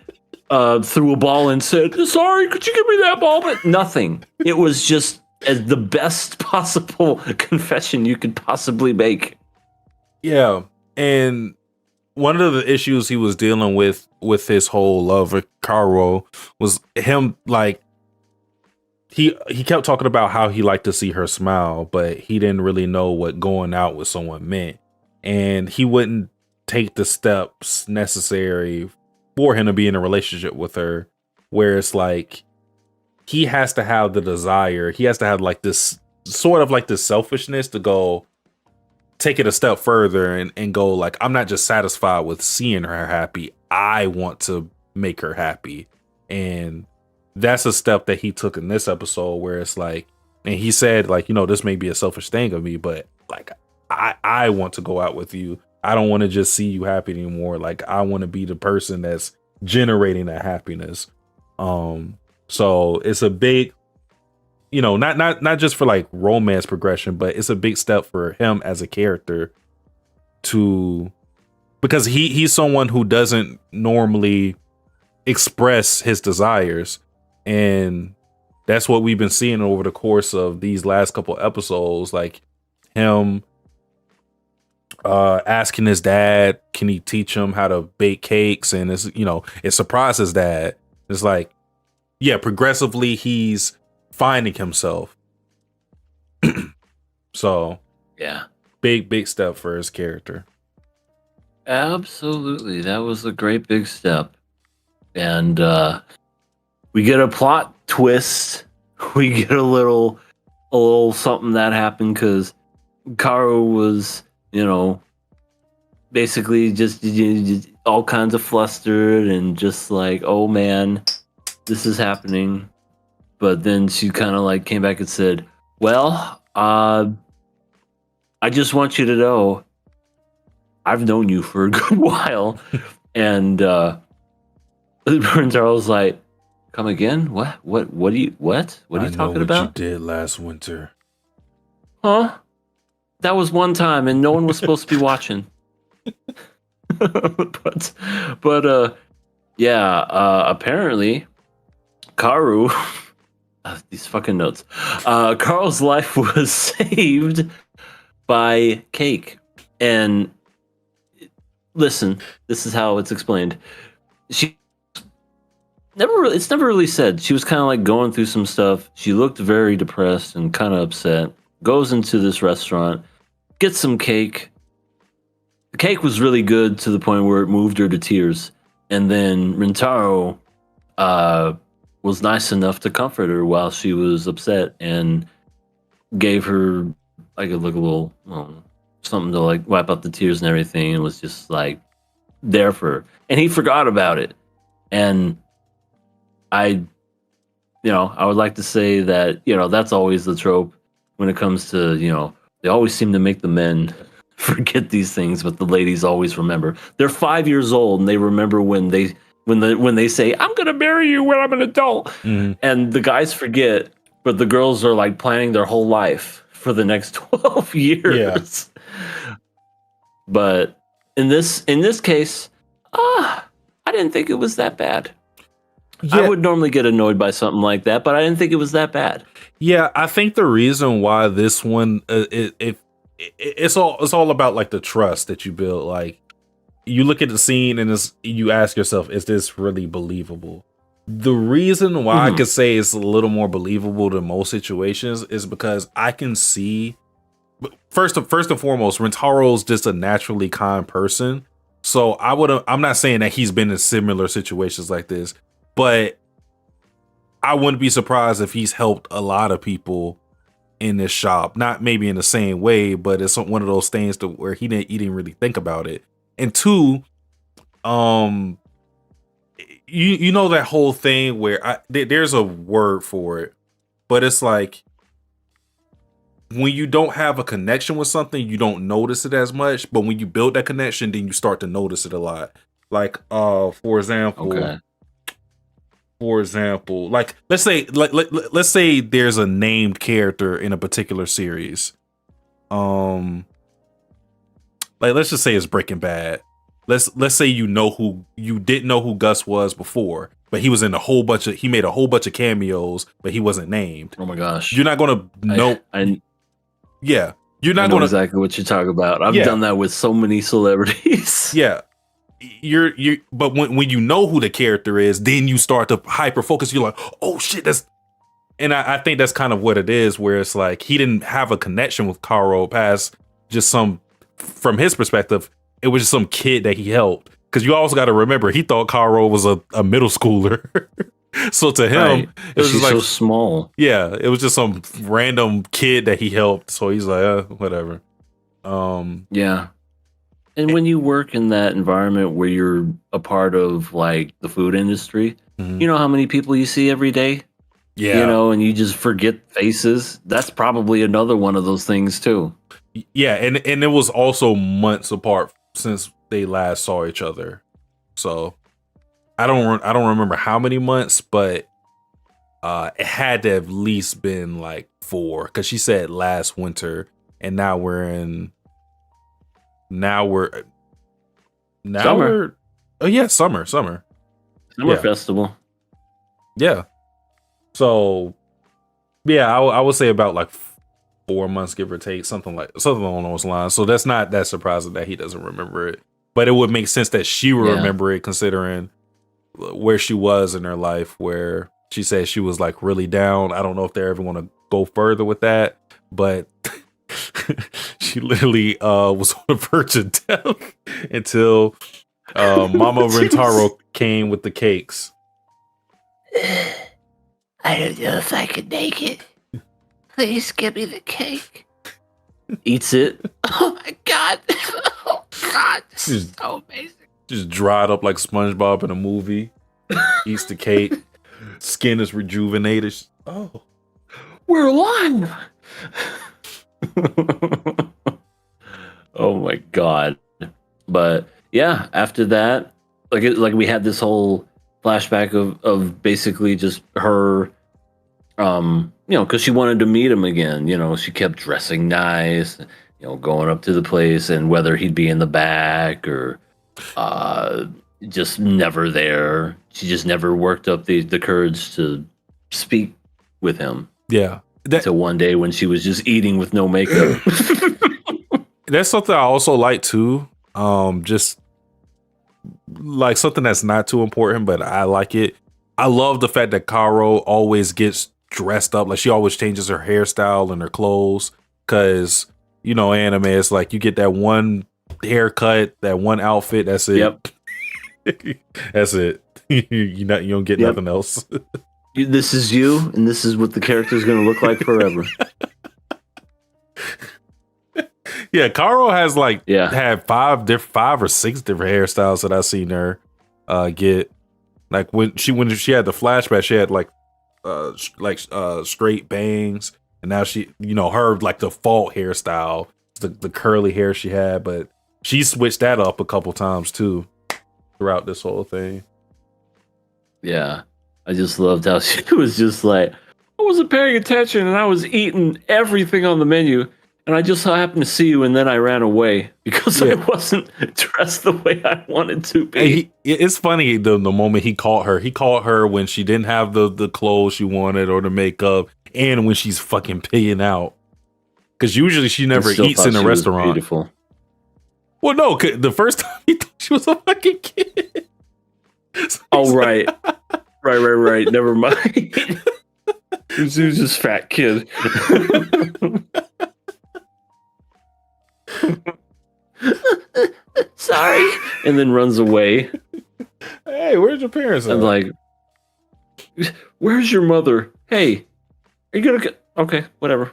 threw a ball and said, "Sorry, could you give me that ball?" But nothing. It was just as the best possible confession you could possibly make. Yeah, and one of the issues he was dealing with his whole love of Kaoru was him like. He kept talking about how he liked to see her smile, but he didn't really know what going out with someone meant. And he wouldn't take the steps necessary for him to be in a relationship with her, where it's like he has to have the desire. He has to have like this sort of like this selfishness to go take it a step further and go like, I'm not just satisfied with seeing her happy. I want to make her happy. And that's a step that he took in this episode, where it's like, and he said like, this may be a selfish thing of me, but like, I want to go out with you. I don't want to just see you happy anymore. Like, I want to be the person that's generating that happiness. So it's a big, not just for like romance progression, but it's a big step for him as a character because he's someone who doesn't normally express his desires. And that's what we've been seeing over the course of these last couple episodes, like him asking his dad, can he teach him how to bake cakes? And it surprised his dad. It's like, yeah, progressively he's finding himself. So Yeah. big step for his character. Absolutely. That was a great big step. And we get a plot twist. We get a little a little something that happened because Kaoru was, basically just all kinds of flustered and just like, oh man, this is happening. But then she kind of like came back and said, well, I just want you to know I've known you for a good while. And Rintaro was like, come again? What are you talking about? You did last winter. Huh? That was one time and no one was supposed to be watching. but apparently Kaoru these fucking notes. Carl's life was saved by cake. And listen, this is how it's explained. It's never really said. She was kind of like going through some stuff. She looked very depressed and kind of upset. Goes into this restaurant, gets some cake. The cake was really good to the point where it moved her to tears. And then Rintaro was nice enough to comfort her while she was upset and gave her like a little something to like wipe out the tears and everything, and was just like there for her. And he forgot about it. And I would like to say that, that's always the trope when it comes to, they always seem to make the men forget these things, but the ladies always remember. They're 5 years old and they remember when they say, I'm gonna marry you when I'm an adult. Mm-hmm. And the guys forget, but the girls are like planning their whole life for the next 12 years. Yeah. But in this case, I didn't think it was that bad. Yeah. I would normally get annoyed by something like that, but I didn't think it was that bad. Yeah, I think the reason why this one it's all about like the trust that you build. Like, you look at the scene and you ask yourself, is this really believable? The reason why I could say it's a little more believable than most situations is because I can see, first and foremost, Rintaro's just a naturally kind person. So I'm not saying that he's been in similar situations like this, but I wouldn't be surprised if he's helped a lot of people in this shop. Not maybe in the same way, but it's one of those things to where he didn't really think about it. And two, you know that whole thing where there's a word for it, but it's like when you don't have a connection with something, you don't notice it as much. But when you build that connection, then you start to notice it a lot. Like, for example, like let's say there's a named character in a particular series. Like, let's just say it's Breaking Bad. Let's say you didn't know who Gus was before, but he was in he made a whole bunch of cameos, but he wasn't named. Oh my gosh. You're not gonna know. Yeah. You're not gonna exactly what you're talking about. I've done that with so many celebrities. Yeah. But when you know who the character is, then you start to hyper focus. You're like, oh shit, and I think that's kind of what it is, where it's like he didn't have a connection with Kaoru past just from his perspective, it was just some kid that he helped. Because you also got to remember, he thought Kaoru was a middle schooler. So to him, it was just like so small. Yeah, it was just some random kid that he helped. So he's like, whatever. Yeah. And when you work in that environment where you're a part of like the food industry, you know how many people you see every day? Yeah. And you just forget faces. That's probably another one of those things too. Yeah, and it was also months apart since they last saw each other. So I don't remember how many months, but it had to have at least been like 4, because she said last winter, and now we're summer. Oh yeah, summer festival. Yeah. So yeah, I would say about like 4 months, give or take, something along those lines. So that's not that surprising that he doesn't remember it, but it would make sense that she would remember it, considering where she was in her life, where she said she was like really down. I don't know if they ever want to go further with that, but she literally was on the verge of death until Mama Rintaro came with the cakes. I don't know if I can make it. Please give me the cake. Eats it. Oh my god. Oh god. This is so amazing. Just dried up like SpongeBob in a movie. Eats the cake. Skin is rejuvenated. Oh, We're alive. Oh my god. But yeah, after that, like we had this whole flashback of basically just her because she wanted to meet him again. She kept dressing nice, going up to the place, and whether he'd be in the back or just never there. She just never worked up the courage to speak with him. yeah. Until one day when she was just eating with no makeup. That's something I also like too. Just like something that's not too important, but I like it. I love the fact that Kaoru always gets dressed up. Like she always changes her hairstyle and her clothes. Cause anime, it's like you get that one haircut, that one outfit. That's it. Yep. That's it. You don't get nothing else. This is you, and this is what the character is going to look like forever. Yeah, Kaoru has had 5 or 6 different hairstyles that I've seen her get. Like when she had the flashback, she had straight bangs, and now she her like default hairstyle, the curly hair she had, but she switched that up a couple times too throughout this whole thing. Yeah, I just loved how she was just like, I wasn't paying attention, and I was eating everything on the menu. And I just happened to see you, and then I ran away because I wasn't dressed the way I wanted to be. It's funny the moment he caught her when she didn't have the clothes she wanted or the makeup, and when she's fucking paying out. Because usually she never eats in a restaurant. Beautiful. Well, no, the first time he thought she was a fucking kid. Oh, right. Right. Never mind. She was just fat kid. Sorry, and then runs away. Hey, where's your parents? I'm like, where's your mother? Hey, are you gonna get okay? Whatever.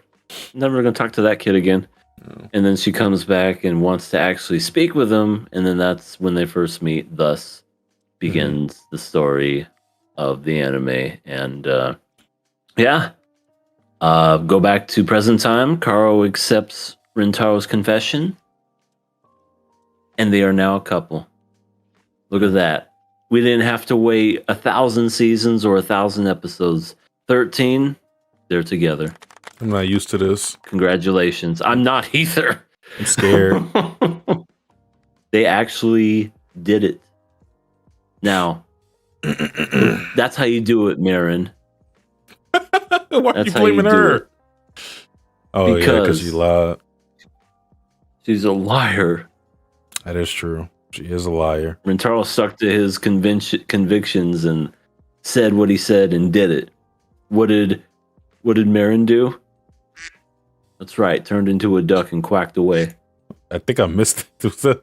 Never gonna talk to that kid again. No. And then she comes back and wants to actually speak with him, and then that's when they first meet. Thus begins the story of the anime. And go back to present time. Kaoru accepts Rintaro's confession, and they are now a couple. Look at that. We didn't have to wait 1,000 seasons or 1,000 episodes. 13, they're together. I'm not used to this. Congratulations. I'm not either. I'm scared. They actually did it. Now, that's how you do it, Marin. Why are you blaming her? Oh, because she lied. She's a liar. That is true. She is a liar. Rintaro stuck to his convictions and said what he said and did it. What did Marin do? That's right. Turned into a duck and quacked away. I think I missed it.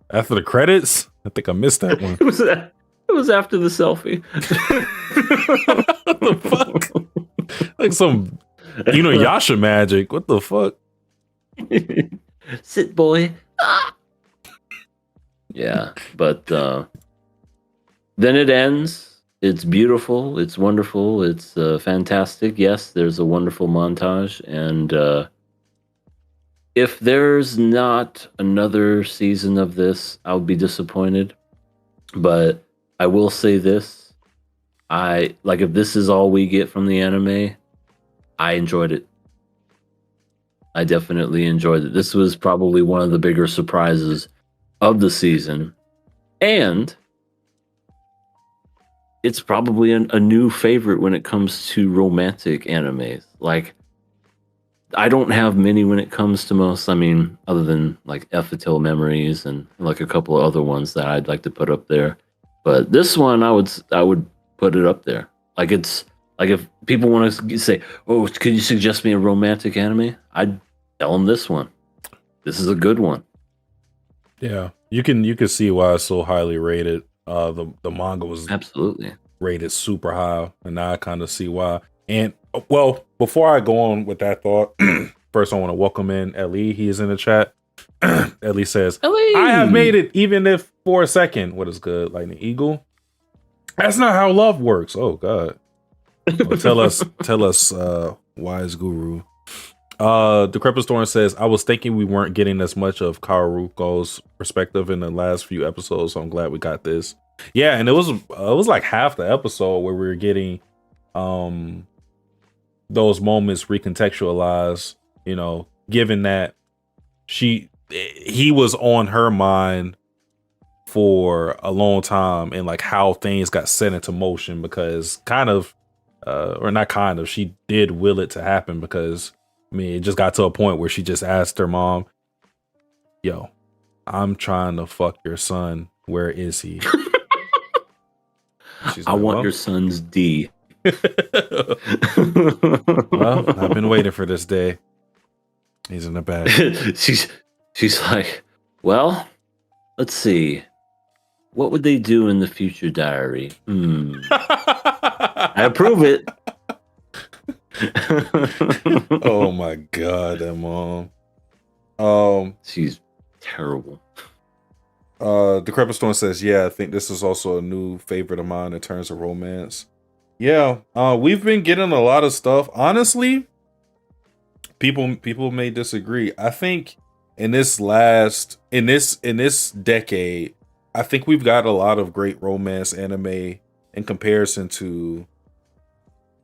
After the credits? I think I missed that one. It was after the selfie. What the fuck? Like some Yasha magic. What the fuck? Sit, boy. Ah! Yeah, but then it ends. It's beautiful. It's wonderful. It's fantastic. Yes, there's a wonderful montage. And if there's not another season of this, I'll be disappointed. But I will say this. If this is all we get from the anime, I enjoyed it. I definitely enjoyed it. This was probably one of the bigger surprises of the season. And it's probably a new favorite when it comes to romantic animes. Like, I don't have many when it comes to most. I mean, other than like Effatil Memories and like a couple of other ones that I'd like to put up there. But this one, I would put it up there. Like, it's like if people want to say, "Oh, could you suggest me a romantic anime?" I'd tell them this one. This is a good one. Yeah, you can see why it's so highly rated. The manga was Absolutely rated super high, and now I kind of see why. And Well, before I go on with that thought, first I want to welcome in Ellie. He is in the chat. Ellie says, I have made it, even if for a second. What is good, Lightning Eagle? That's not how love works. Oh God. Well, tell us, wise guru. Decrepit Storm says, I was thinking we weren't getting as much of Kaoru's perspective in the last few episodes, so I'm glad we got this. Yeah, and it was like half the episode where we were getting those moments recontextualized, you know, given that he was on her mind for a long time, and like how things got set into motion, because she did will it to happen, because I mean, it just got to a point where she just asked her mom, yo, I'm trying to fuck your son. Where is he? She's I like, want your son's D. Well, I've been waiting for this day. He's in the bag. she's like, well, let's see. What would they do in the future diary? I approve it. Oh my God, that mom. She's terrible. Decrepit Storm says, yeah, I think this is also a new favorite of mine in terms of romance. Yeah, we've been getting a lot of stuff. Honestly, people may disagree. I think in this decade, I think we've got a lot of great romance anime in comparison to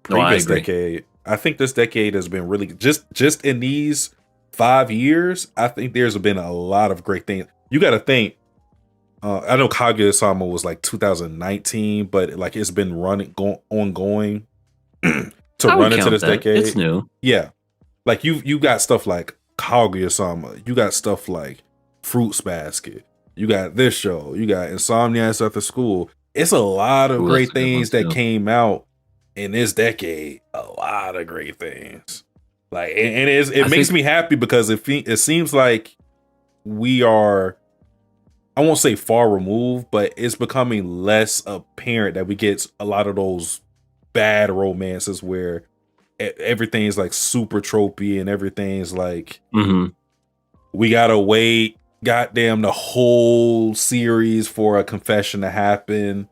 previous decade. I think this decade has been really just in these 5 years. I think there's been a lot of great things. You got to think. I know Kaguya-sama was like 2019, but like it's been ongoing to run into this decade. It's new. Yeah, like you got stuff like Kaguya-sama. You got stuff like Fruits Basket. You got this show. You got Insomniacs After School. It's a lot of great things that came out in this decade. A lot of great things. Like, and it makes me happy, because it seems like we are, I won't say far removed, but it's becoming less apparent that we get a lot of those bad romances where everything's like super tropey and everything's like, we gotta wait goddamn the whole series for a confession to happen.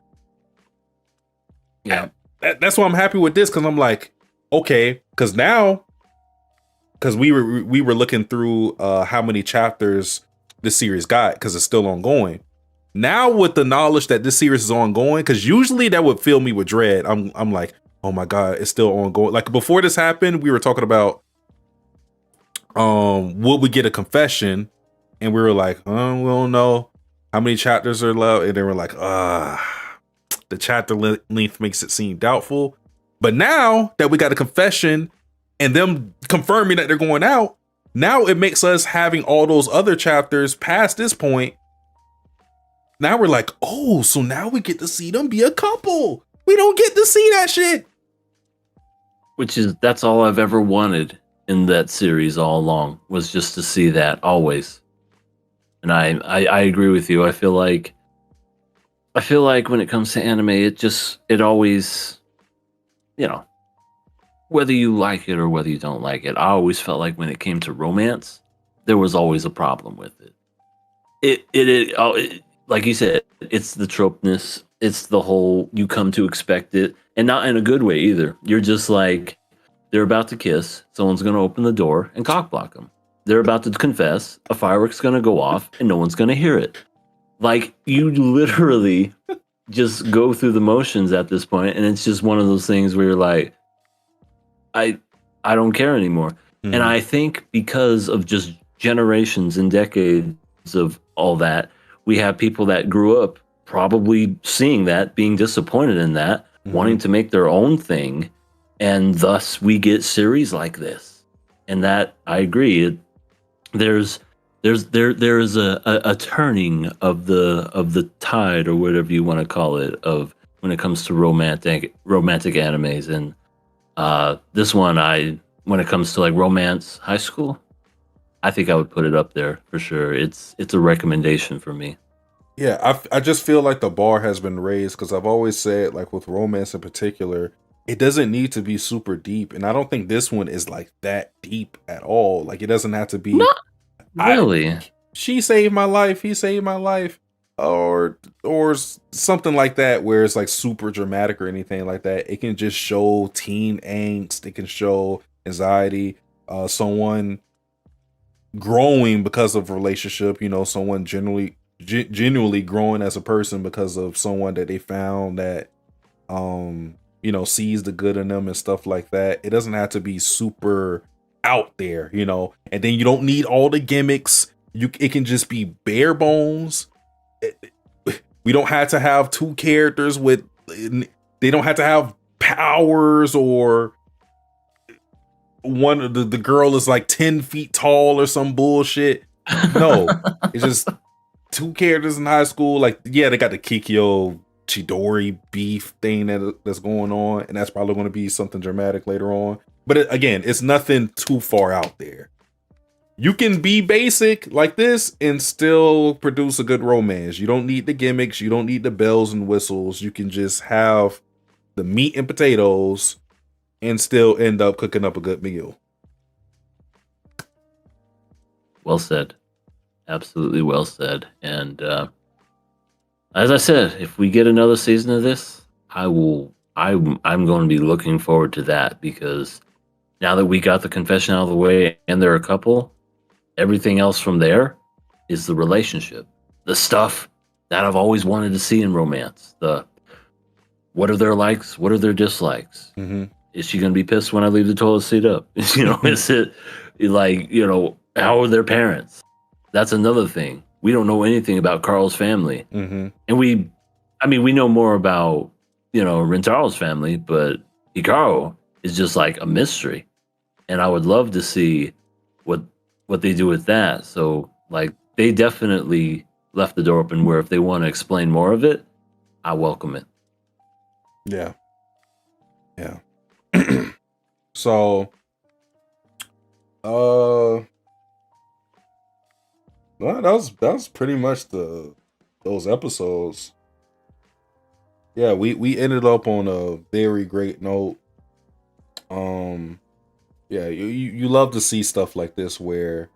Yeah, that's why I'm happy with this, because I'm like, okay, because we were looking through how many chapters this series got, because it's still ongoing. Now with the knowledge that this series is ongoing, because usually that would fill me with dread. I'm like, oh my God, it's still ongoing. Like before this happened, we were talking about would we get a confession, and we were like, we don't know how many chapters are left, and then we're like, the chapter length makes it seem doubtful. But now that we got a confession and them confirming that they're going out, now it makes us having all those other chapters past this point. Now we're like, oh, so now we get to see them be a couple. We don't get to see that shit. That's all I've ever wanted in that series all along, was just to see that always. And I agree with you. I feel like when it comes to anime, it always, you know, whether you like it or whether you don't like it, I always felt like when it came to romance, there was always a problem with it. It like you said, it's the tropeness. It's the whole, you come to expect it, and not in a good way either. You're just like, they're about to kiss, someone's going to open the door and cockblock them. They're about to confess, a firework's going to go off, and no one's going to hear it. Like, you literally just go through the motions at this point, and it's just one of those things where you're like, I don't care anymore. And I think because of just generations and decades of all that, we have people that grew up probably seeing that, being disappointed in that, wanting to make their own thing, and thus we get series like this. And that, I agree, there's a turning of the tide, or whatever you want to call it, of when it comes to romantic animes. And this one, when it comes to like romance high school, I think I would put it up there for sure. It's a recommendation for me. Yeah, I just feel like the bar has been raised, because I've always said, like with romance in particular, it doesn't need to be super deep, and I don't think this one is like that deep at all. Like it doesn't have to be. Not I really. she saved my life, he saved my life, or something like that, where it's like super dramatic or anything like that. It can just show teen angst. It can show anxiety. Someone growing because of relationship. Someone genuinely growing as a person because of someone that they found that sees the good in them and stuff like that. It doesn't have to be super out there, and then you don't need all the gimmicks. It can just be bare bones. We don't have to have two characters they don't have to have powers, or one of the girl is like 10 feet tall or some bullshit. No, it's just two characters in high school. Like, yeah, they got the Kikyo Chidori beef thing that's going on, and that's probably going to be something dramatic later on. But again, it's nothing too far out there. You can be basic like this and still produce a good romance. You don't need the gimmicks. You don't need the bells and whistles. You can just have the meat and potatoes and still end up cooking up a good meal. Well said. Absolutely well said. And as I said, if we get another season of this, I'm going to be looking forward to that, because now that we got the confession out of the way and they're a couple, everything else from there is the relationship, the stuff that I've always wanted to see in romance. What are their likes? What are their dislikes? Mm-hmm. Is she going to be pissed when I leave the toilet seat up? Is it like, how are their parents? That's another thing. We don't know anything about Carl's family. Mm-hmm. And we know more about, Rintaro's family, but Hikaru is just like a mystery. And I would love to see what they do with that. So, like, they definitely left the door open where if they want to explain more of it, I welcome it. Yeah. Yeah. So, well, that was pretty much those episodes. Yeah, we ended up on a very great note. Yeah, you love to see stuff like this where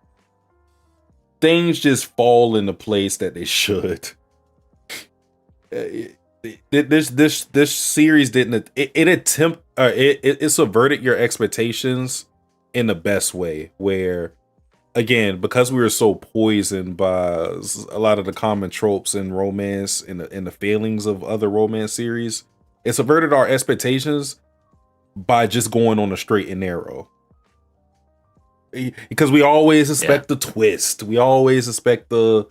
things just fall into place that they should. This series didn't it subverted your expectations in the best way, where again, because we were so poisoned by a lot of the common tropes in romance and the failings of other romance series, it subverted our expectations by just going on a straight and narrow. Because we always expect the twist, we always expect the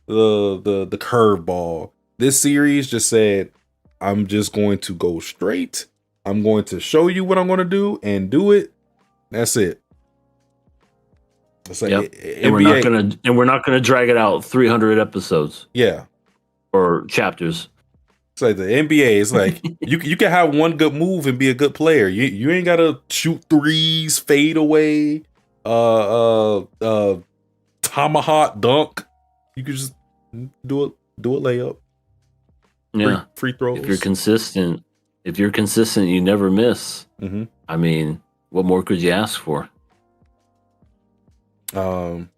curveball. This series just said, I'm just going to go straight. I'm going to show you what I'm going to do and do it. That's it. It's like and we're not gonna drag it out 300 episodes. Yeah, or chapters. It's like the NBA. It's like you can have one good move and be a good player. You ain't gotta shoot threes, fade away, tomahawk dunk. You can just do a layup. Yeah, free throws. If you're consistent, you never miss. Mm-hmm. I mean, what more could you ask for?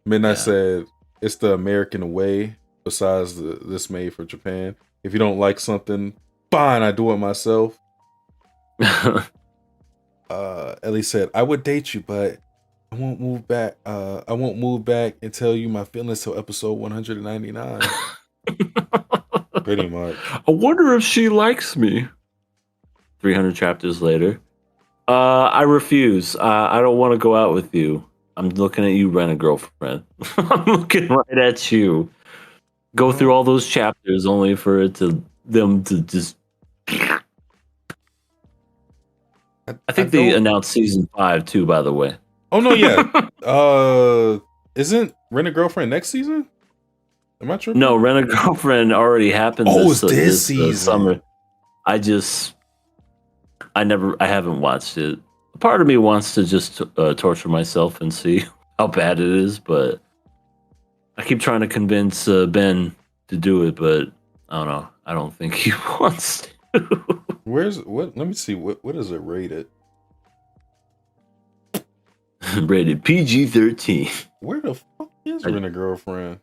Midnight said it's the American way. Besides this made for Japan. If you don't like something, fine, I do it myself. Ellie said, I would date you, but I won't move back. I won't move back and tell you my feelings till episode 199. Pretty much. I wonder if she likes me. 300 chapters later. I refuse. I don't want to go out with you. I'm looking at you, Rent-A-Girlfriend. I'm looking right at you. Go through all those chapters only for them to just. I think they announced season 5 too, by the way. Oh no, yeah. Isn't Rent-A-Girlfriend next season? Am I tripping? No, Rent-A-Girlfriend already happened. It's this season. Summer. I haven't watched it. Part of me wants to just torture myself and see how bad it is, but I keep trying to convince Ben to do it, but I don't know. I don't think he wants to. Where's what? Let me see. What is it rated? Rated PG-13. Where the fuck is I- Rent a Girlfriend?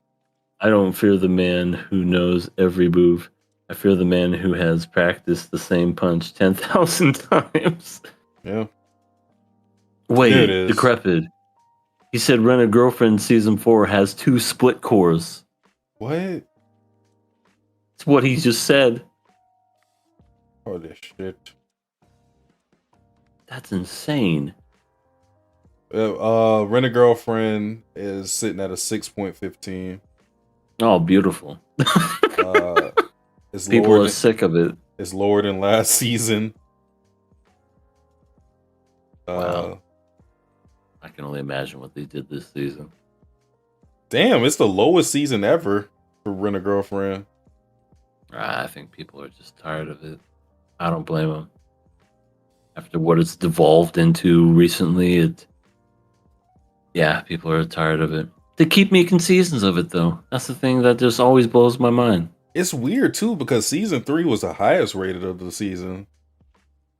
I don't fear the man who knows every move. I fear the man who has practiced the same punch 10,000 times. Yeah. Wait, There it is. Decrepit. He said Rent a Girlfriend season 4 has 2 split cores. What? It's what he just said. Oh, this shit. That's insane. Rent a Girlfriend is sitting at a 6.15. Oh, beautiful. It's People lower are than, sick of it. it's lower than last season. Wow. I can only imagine what they did this season. Damn, it's the lowest season ever for Rent a Girlfriend. I think people are just tired of it. I don't blame them. After what it's devolved into recently, people are tired of it. They keep making seasons of it, though. That's the thing that just always blows my mind. It's weird too because season 3 was the highest rated of the season.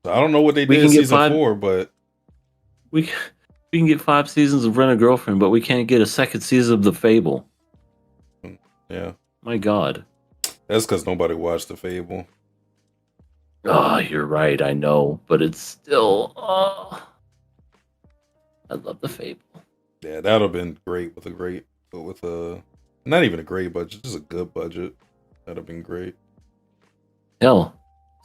So I don't know what they We did can in get season 5 4, but We can get 5 seasons of Rent a Girlfriend, but we can't get a second season of The Fable. yeah, My God. that's because nobody watched The Fable. Oh, you're right. I know, but it's still. I love The Fable. Yeah, that'd have been great with not even a great budget, just a good budget. That'd have been great. Hell,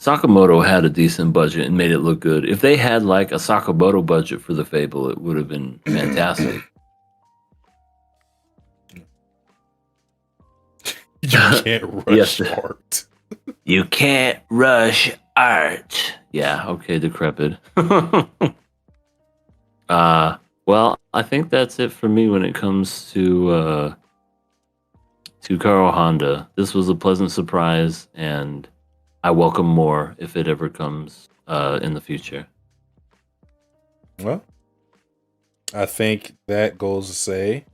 Sakamoto had a decent budget and made it look good. If they had like a Sakamoto budget for The Fable, it would have been fantastic. You can't rush Yes. art. You can't rush art. Yeah, okay, Decrepit. Well, I think that's it for me when it comes to Karo Honda. This was a pleasant surprise, and I welcome more if it ever comes in the future. Well, I think that goes to say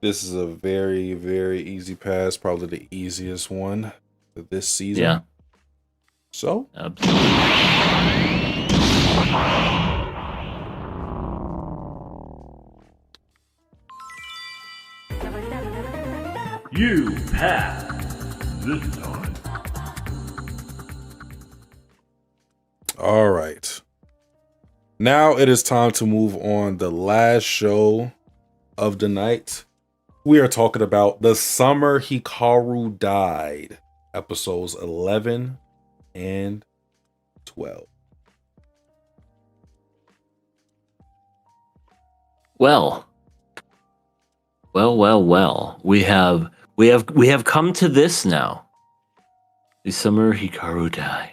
this is a very, very easy pass, probably the easiest one of this season. Yeah. So, Absolutely. You pass this time. all right. Now it is time to move on the last show of the night. We are talking about The Summer Hikaru Died, episodes 11 and 12. Well. We have come to this now. The Summer Hikaru died.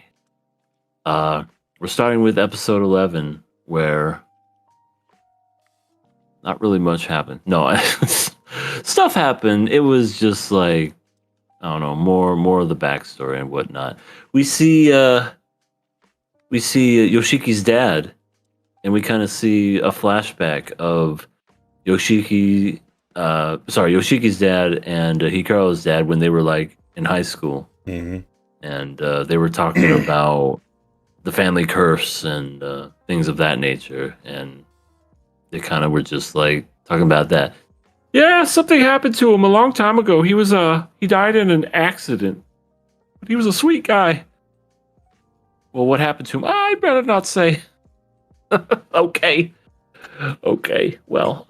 We're starting with episode 11, where not really much happened. No, stuff happened. It was just like, I don't know, more of the backstory and whatnot. We see Yoshiki's dad, and we kind of see a flashback of Yoshiki's dad and Hikaru's dad when they were like in high school, Mm-hmm. and they were talking about the family curse and things of that nature, and they kind of were just like talking about that. Yeah, something happened to him a long time ago. He died in an accident, but he was a sweet guy. Well, what happened to him? I better not say. Okay. Well,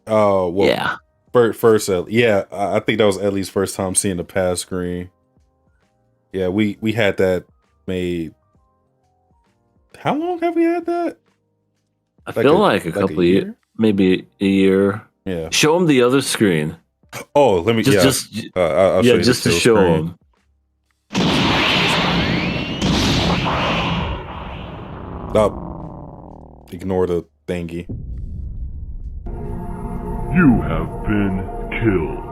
Oh, well, yeah. first, I think that was Ellie's first time seeing the pass screen. Yeah, we had that made. How long have we had that? I feel like a couple of years, maybe a year. Yeah. Show him the other screen. Oh, let me. Just I'll show you just the to still show screen. him. Stop. Ignore the thingy. You have been killed.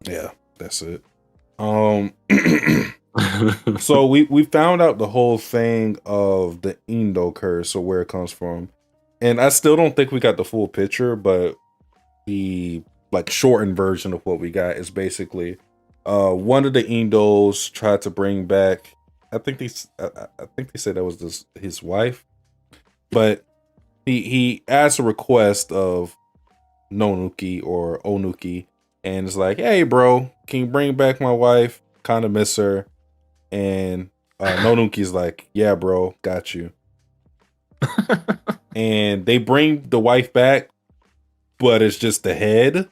Yeah, that's it. So we found out the whole thing of the Indo curse, or where it comes from, and I still don't think we got the full picture. But the like shortened version of what we got is basically one of the Indos tried to bring back. I think they said that was his wife, but he asked a request of Nonuki or Onuki, and it's like, hey, bro, can you bring back my wife? Kind of miss her. And Nonuki's like, yeah, bro, got you. And they bring the wife back, but it's just the head,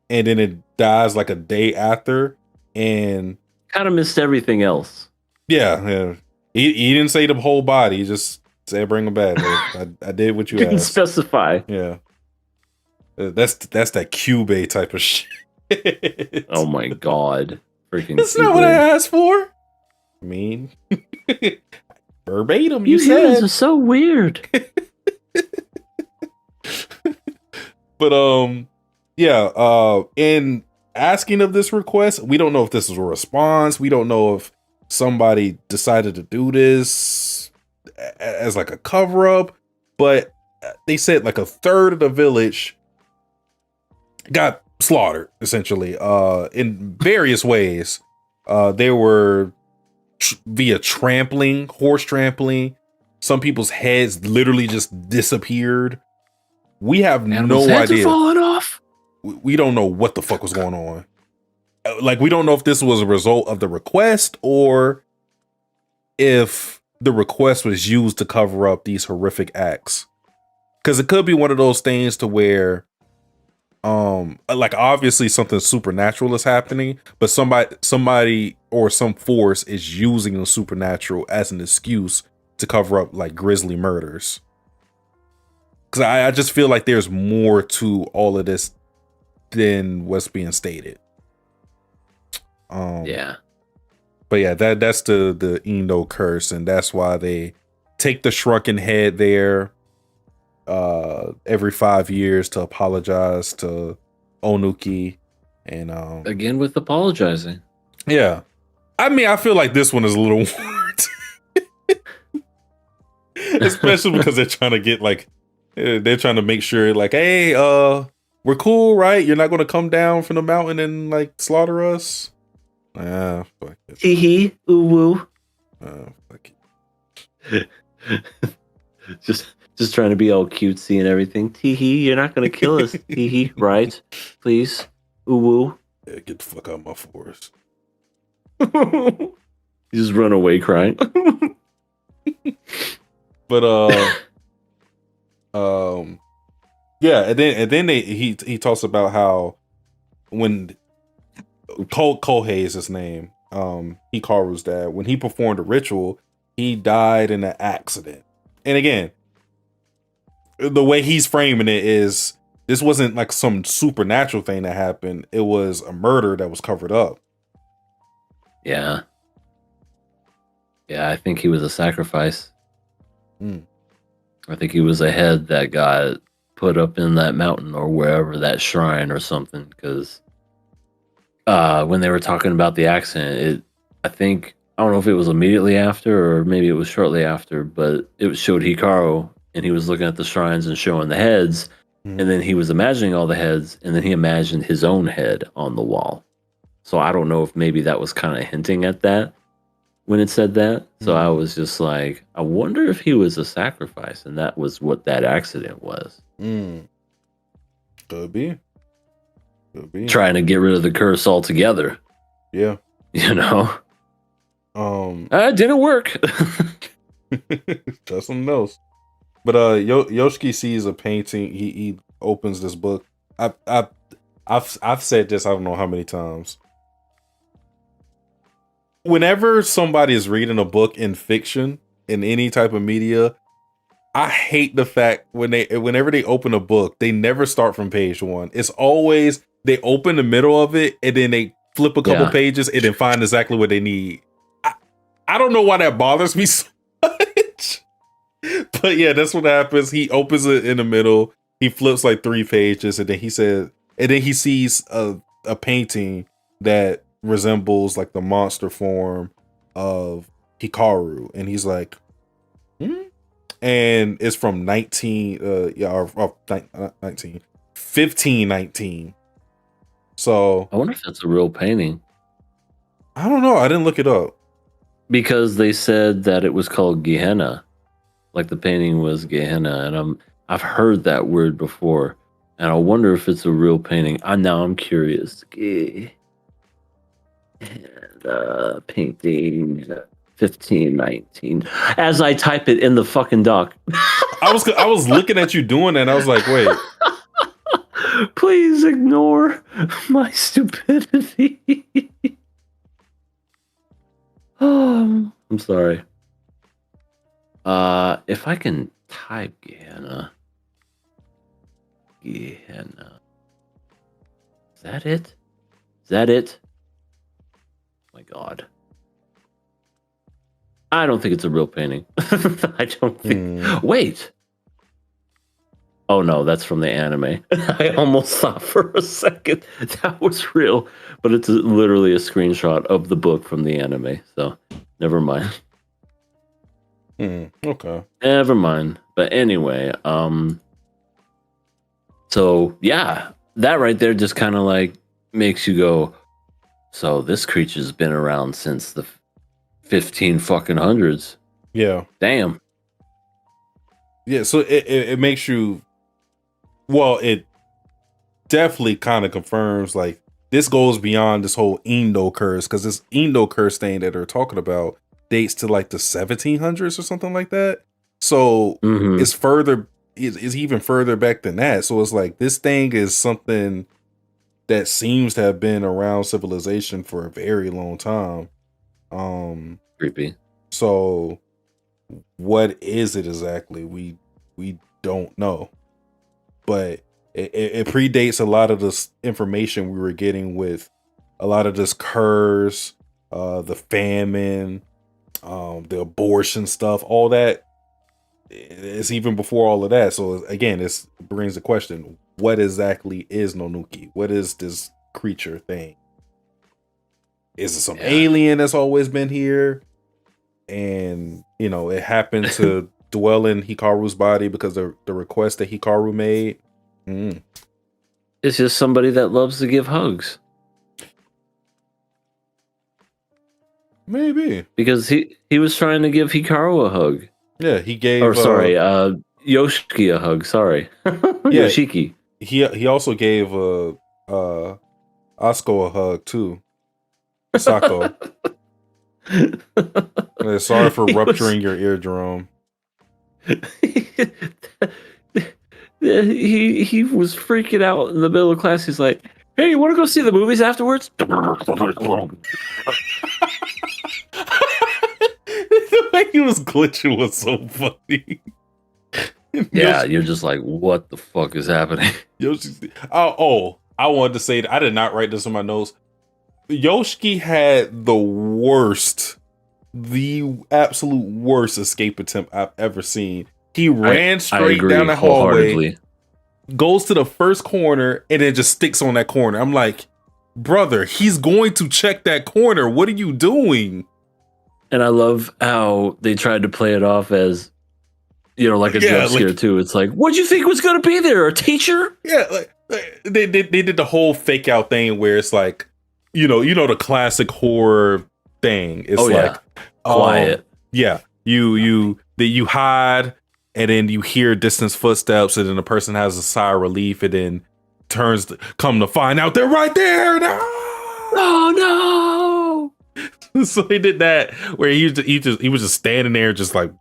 and then it dies like a day after. And Kind of missed everything else. yeah. He didn't say the whole body. He just said bring him back. I did what you Didn't asked. specify. Yeah. That's that Cube type of shit. Oh my god. Freaking That's not what I Cupid. asked for. I mean, verbatim, you humans said. are so weird. But yeah, in asking of this request, we don't know if this is a response. We don't know if somebody decided to do this as like a cover up, but they said like a third of the village got slaughtered essentially in various ways. They were via trampling, horse trampling. Some people's heads literally just disappeared. We have Animals' no heads are idea. falling off. We don't know what the fuck was going on. Like, we don't know if this was a result of the request or if the request was used to cover up these horrific acts. Because it could be one of those things to where like obviously something supernatural is happening, but somebody or some force is using the supernatural as an excuse to cover up like grisly murders. Because I just feel like there's more to all of this than what's being stated. Yeah. But yeah, that's the Indo curse, and that's why they take the shrunken head there every 5 years to apologize to Onuki. And Again with apologizing. yeah. I mean, I feel like this one is a little especially because they're trying to get like they're trying to make sure like, hey, we're cool, right? You're not gonna come down from the mountain and like slaughter us. Fuck it. Hee hee, ooh woo. Fuck it. Just trying to be all cutesy and everything. Tee hee, you're not gonna kill us. Tee hee, right? Please. Ooh woo. Yeah, get the fuck out of my forest. You just run away crying. But yeah, and then he talks about how when Kohei is his name, Hikaru's dad, when he performed a ritual, he died in an accident. And again, the way he's framing it is this wasn't like some supernatural thing that happened. It was a murder that was covered up. Yeah. Yeah, I think he was a sacrifice. I think he was a head that got put up in that mountain or wherever, that shrine or something. Because when they were talking about the accident, I don't know if it was immediately after or maybe it was shortly after, but it showed Hikaru and he was looking at the shrines and showing the heads. And then he was imagining all the heads, and then he imagined his own head on the wall. So I don't know if maybe that was kind of hinting at that when it said that. So I was just like, I wonder if he was a sacrifice, and that was what that accident was. Could be. Trying to get rid of the curse altogether. Yeah. You know? It didn't work. That's something else. But Yoshiki sees a painting. He opens this book. I've said this I don't know how many times. Whenever somebody is reading a book in fiction in any type of media, I hate the fact whenever they open a book, they never start from page 1. It's always they open the middle of it and then they flip a couple pages and then find exactly what they need. I don't know why that bothers me so much. But yeah, that's what happens. He opens it in the middle. He flips like 3 pages, and then he sees a painting that resembles like the monster form of Hikaru, and he's like, and it's from 1519. So I wonder if that's a real painting. I don't know. I didn't look it up. Because they said that it was called Gehenna. Like the painting was Gehenna. And I've heard that word before. And I wonder if it's a real painting. I'm curious. Gehenna painting 1519. As I type it in the fucking doc. I was looking at you doing that and I was like, wait. Please ignore my stupidity. I'm sorry. If I can type Gehenna. Gehenna. Is that it? Is that it? Oh my god. I don't think it's a real painting. I don't think. Wait. Oh no, that's from the anime. I almost thought for a second that was real, but it's literally a screenshot of the book from the anime. So, never mind. Okay. Never mind. But anyway, so yeah, that right there just kind of like makes you go, so this creature's been around since the 15 fucking hundreds. Yeah. Damn. Yeah, so it makes you, well, it definitely kind of confirms like this goes beyond this whole Indo curse, because this Indo curse thing that they're talking about dates to like the 1700s or something like that. So it's further, it's even further back than that. So it's like this thing is something that seems to have been around civilization for a very long time. Creepy. So what is it exactly? We don't know. But it predates a lot of this information we were getting with a lot of this curse, the famine, the abortion stuff, all that. It's even before all of that. So again, this brings the question: what exactly is Nonuki? What is this creature thing? Is it some alien that's always been here? And you know, it happened to dwell in Hikaru's body because of the request that Hikaru made. It's just somebody that loves to give hugs. Maybe. Because he was trying to give Hikaru a hug. Yeah, he gave. Or sorry, Yoshiki a hug. Sorry, Yoshiki. He also gave Asuko a hug too. Sako. Sorry for rupturing your eardrum. He was freaking out in the middle of class. He's like, "Hey, you want to go see the movies afterwards?" The way he was glitching was so funny. Yeah, you're just like, what the fuck is happening? I wanted to say that I did not write this in my notes. Yoshiki had the absolute worst escape attempt I've ever seen. He ran straight down the hallway, goes to the first corner, and then just sticks on that corner. I'm like, brother, he's going to check that corner. What are you doing? And I love how they tried to play it off as, you know, like a jump scare too. It's like, what'd you think was going to be there? A teacher? Yeah, like they did the whole fake out thing where it's like, you know the classic horror thing. It's quiet. You hide, and then you hear distant footsteps, and then the person has a sigh of relief, and then come to find out they're right there. No! Oh no! So he did that where he was just standing there, just like.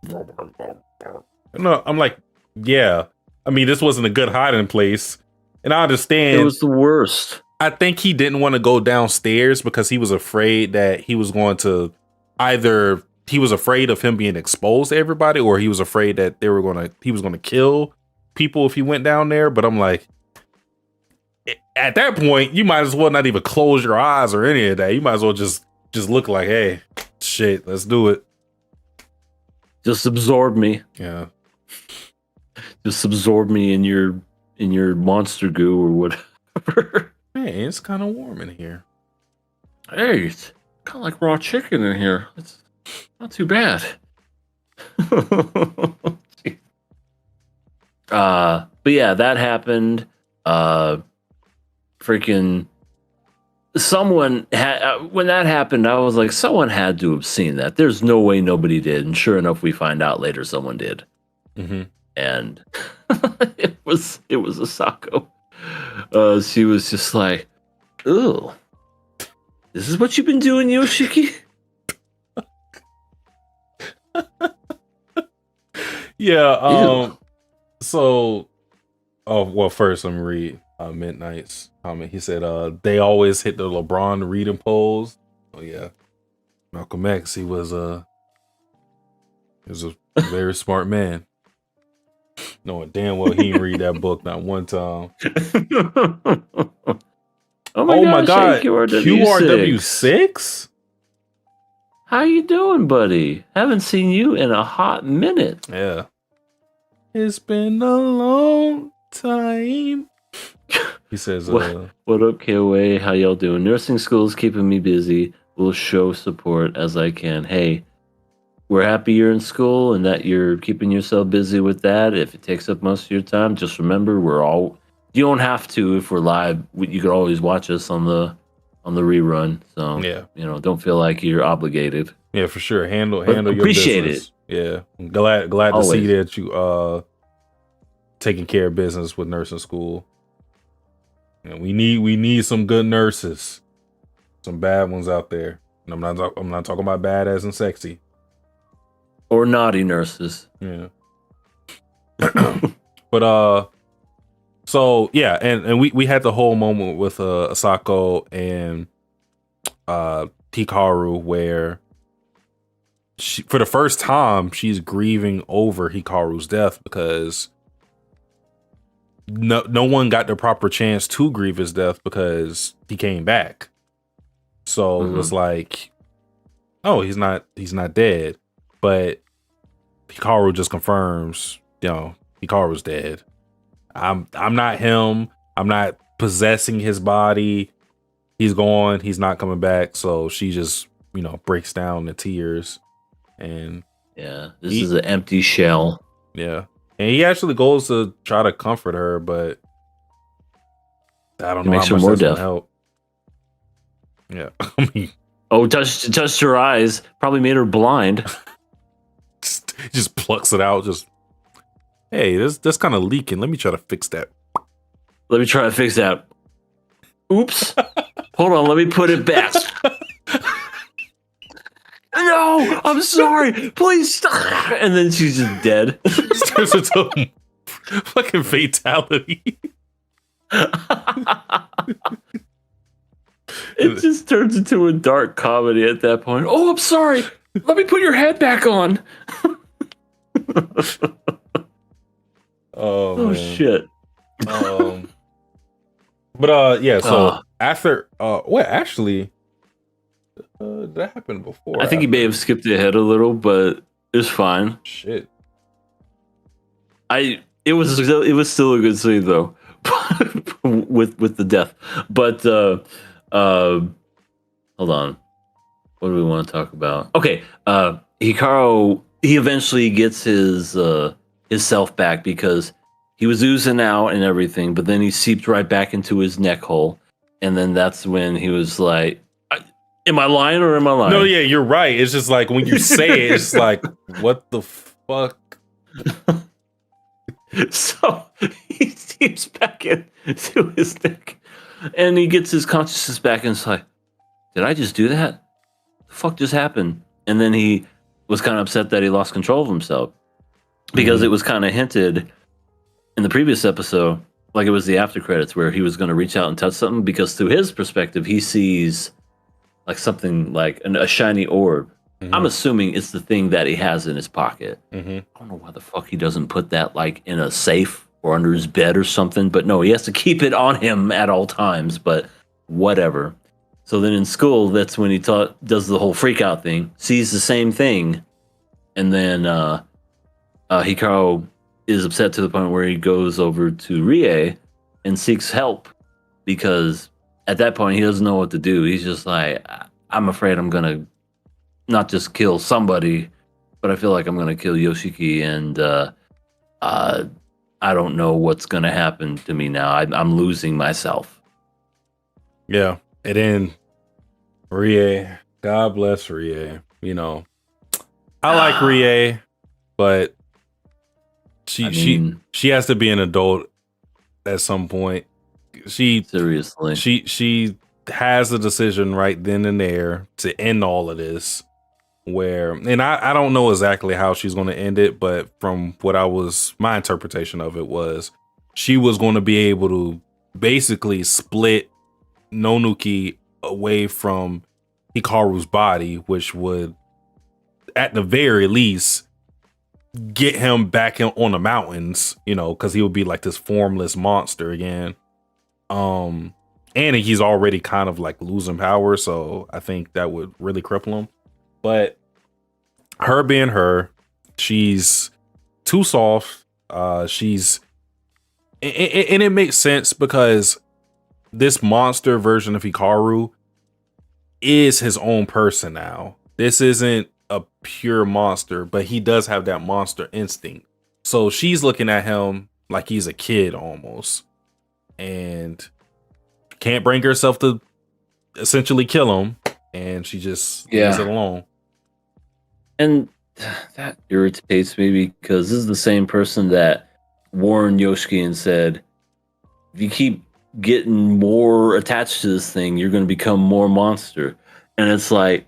No, I'm like, yeah. I mean, this wasn't a good hiding place, and I understand it was the worst. I think he didn't want to go downstairs because he was afraid that he was going to he was afraid of him being exposed to everybody, or he was afraid that he was going to kill people if he went down there. But I'm like, at that point, you might as well not even close your eyes or any of that. You might as well just look like, hey, shit, let's do it. Just absorb me. Yeah. Just absorb me in your monster goo or whatever. Hey, it's kind of warm in here. Hey, it's kind of like raw chicken in here. It's not too bad. But yeah, that happened. Freaking someone had when that happened, I was like, someone had to have seen that. There's no way nobody did. And sure enough, we find out later someone did. Mm-hmm. And it was Asako. She was just like, "Ooh, this is what you've been doing, Yoshiki." Yeah. So, first let me read Midnight's comment. He said, "They always hit the LeBron reading polls." Oh yeah, Malcolm X. He was a very smart man. Knowing damn well he didn't read that book not one time. Oh my god! Hey, QRW6? How you doing, buddy? Haven't seen you in a hot minute. Yeah. It's been a long time. He says, What up, KOA? How y'all doing? Nursing school's keeping me busy. Will show support as I can. Hey, we're happy you're in school and that you're keeping yourself busy with that. If it takes up most of your time, just remember you don't have to if we're live. You can always watch us on the rerun. So yeah, don't feel like you're obligated. Yeah, for sure. Handle your appreciate business. Yeah. I'm glad to see that you taking care of business with nursing school. We need some good nurses. Some bad ones out there. And I'm not talking about bad as in sexy. Or naughty nurses. Yeah. But so yeah, and we had the whole moment with Asako and Hikaru where for the first time she's grieving over Hikaru's death because no one got the proper chance to grieve his death because he came back. So it was like, oh, he's not dead. But Hikaru just confirms, Hikaru's dead. I'm not him. I'm not possessing his body. He's gone. He's not coming back. So she just, breaks down in tears. And yeah, this is an empty shell. Yeah. And he actually goes to try to comfort her, but I don't know how much that's gonna help. Yeah. I mean, touched her eyes, probably made her blind. just plucks it out. Just, hey, that's kind of leaking. Let me try to fix that. Let me try to fix that. Oops. Hold on. Let me put it back. No, I'm sorry. Please stop. And then she's just dead. Just turns into a fucking fatality. It just turns into a dark comedy at that point. Oh, I'm sorry. Let me put your head back on. Oh shit. But yeah, so after actually that happened before. I think he may have skipped ahead a little, but it's fine. Shit. It was still a good scene though. with the death. But hold on. What do we want to talk about? Okay, Hikaru, he eventually gets his self back because he was oozing out and everything, but then he seeped right back into his neck hole. And then that's when he was like, am I lying or am I lying? No, yeah, you're right. It's just like when you say it, it's like, what the fuck? So he seeps back into his neck and he gets his consciousness back and it's like, did I just do that? The fuck just happened? And then he was kind of upset that he lost control of himself because it was kind of hinted in the previous episode, like it was the after credits where he was going to reach out and touch something because through his perspective, he sees like something like a shiny orb. I'm assuming it's the thing that he has in his pocket. I don't know why the fuck he doesn't put that like in a safe or under his bed or something, but no, he has to keep it on him at all times, but whatever. So then in school, that's when he does the whole freak out thing, sees the same thing, and then Hikaru is upset to the point where he goes over to Rie and seeks help because at that point he doesn't know what to do. He's just like, I'm afraid I'm gonna not just kill somebody, but I feel like I'm gonna kill Yoshiki, and I don't know what's gonna happen to me now. I'm losing myself. Yeah, And then Rie, God bless Rie. You know, I like Rie, but I mean, she has to be an adult at some point. seriously. She has a decision right then and there to end all of this. And I don't know exactly how she's going to end it, but from my interpretation of it was she was going to be able to basically split Nonuki away from Hikaru's body, which would, at the very least, get him back on the mountains, because he would be like this formless monster again. And he's already kind of like losing power, so I think that would really cripple him. But her being her, she's too soft. And it makes sense because this monster version of Hikaru is his own person now. This isn't a pure monster, but he does have that monster instinct. So she's looking at him like he's a kid almost, and can't bring herself to essentially kill him, and she just leaves it alone. And that irritates me because this is the same person that warned Yoshiki and said, if you keep getting more attached to this thing, you're going to become more monster. And it's like,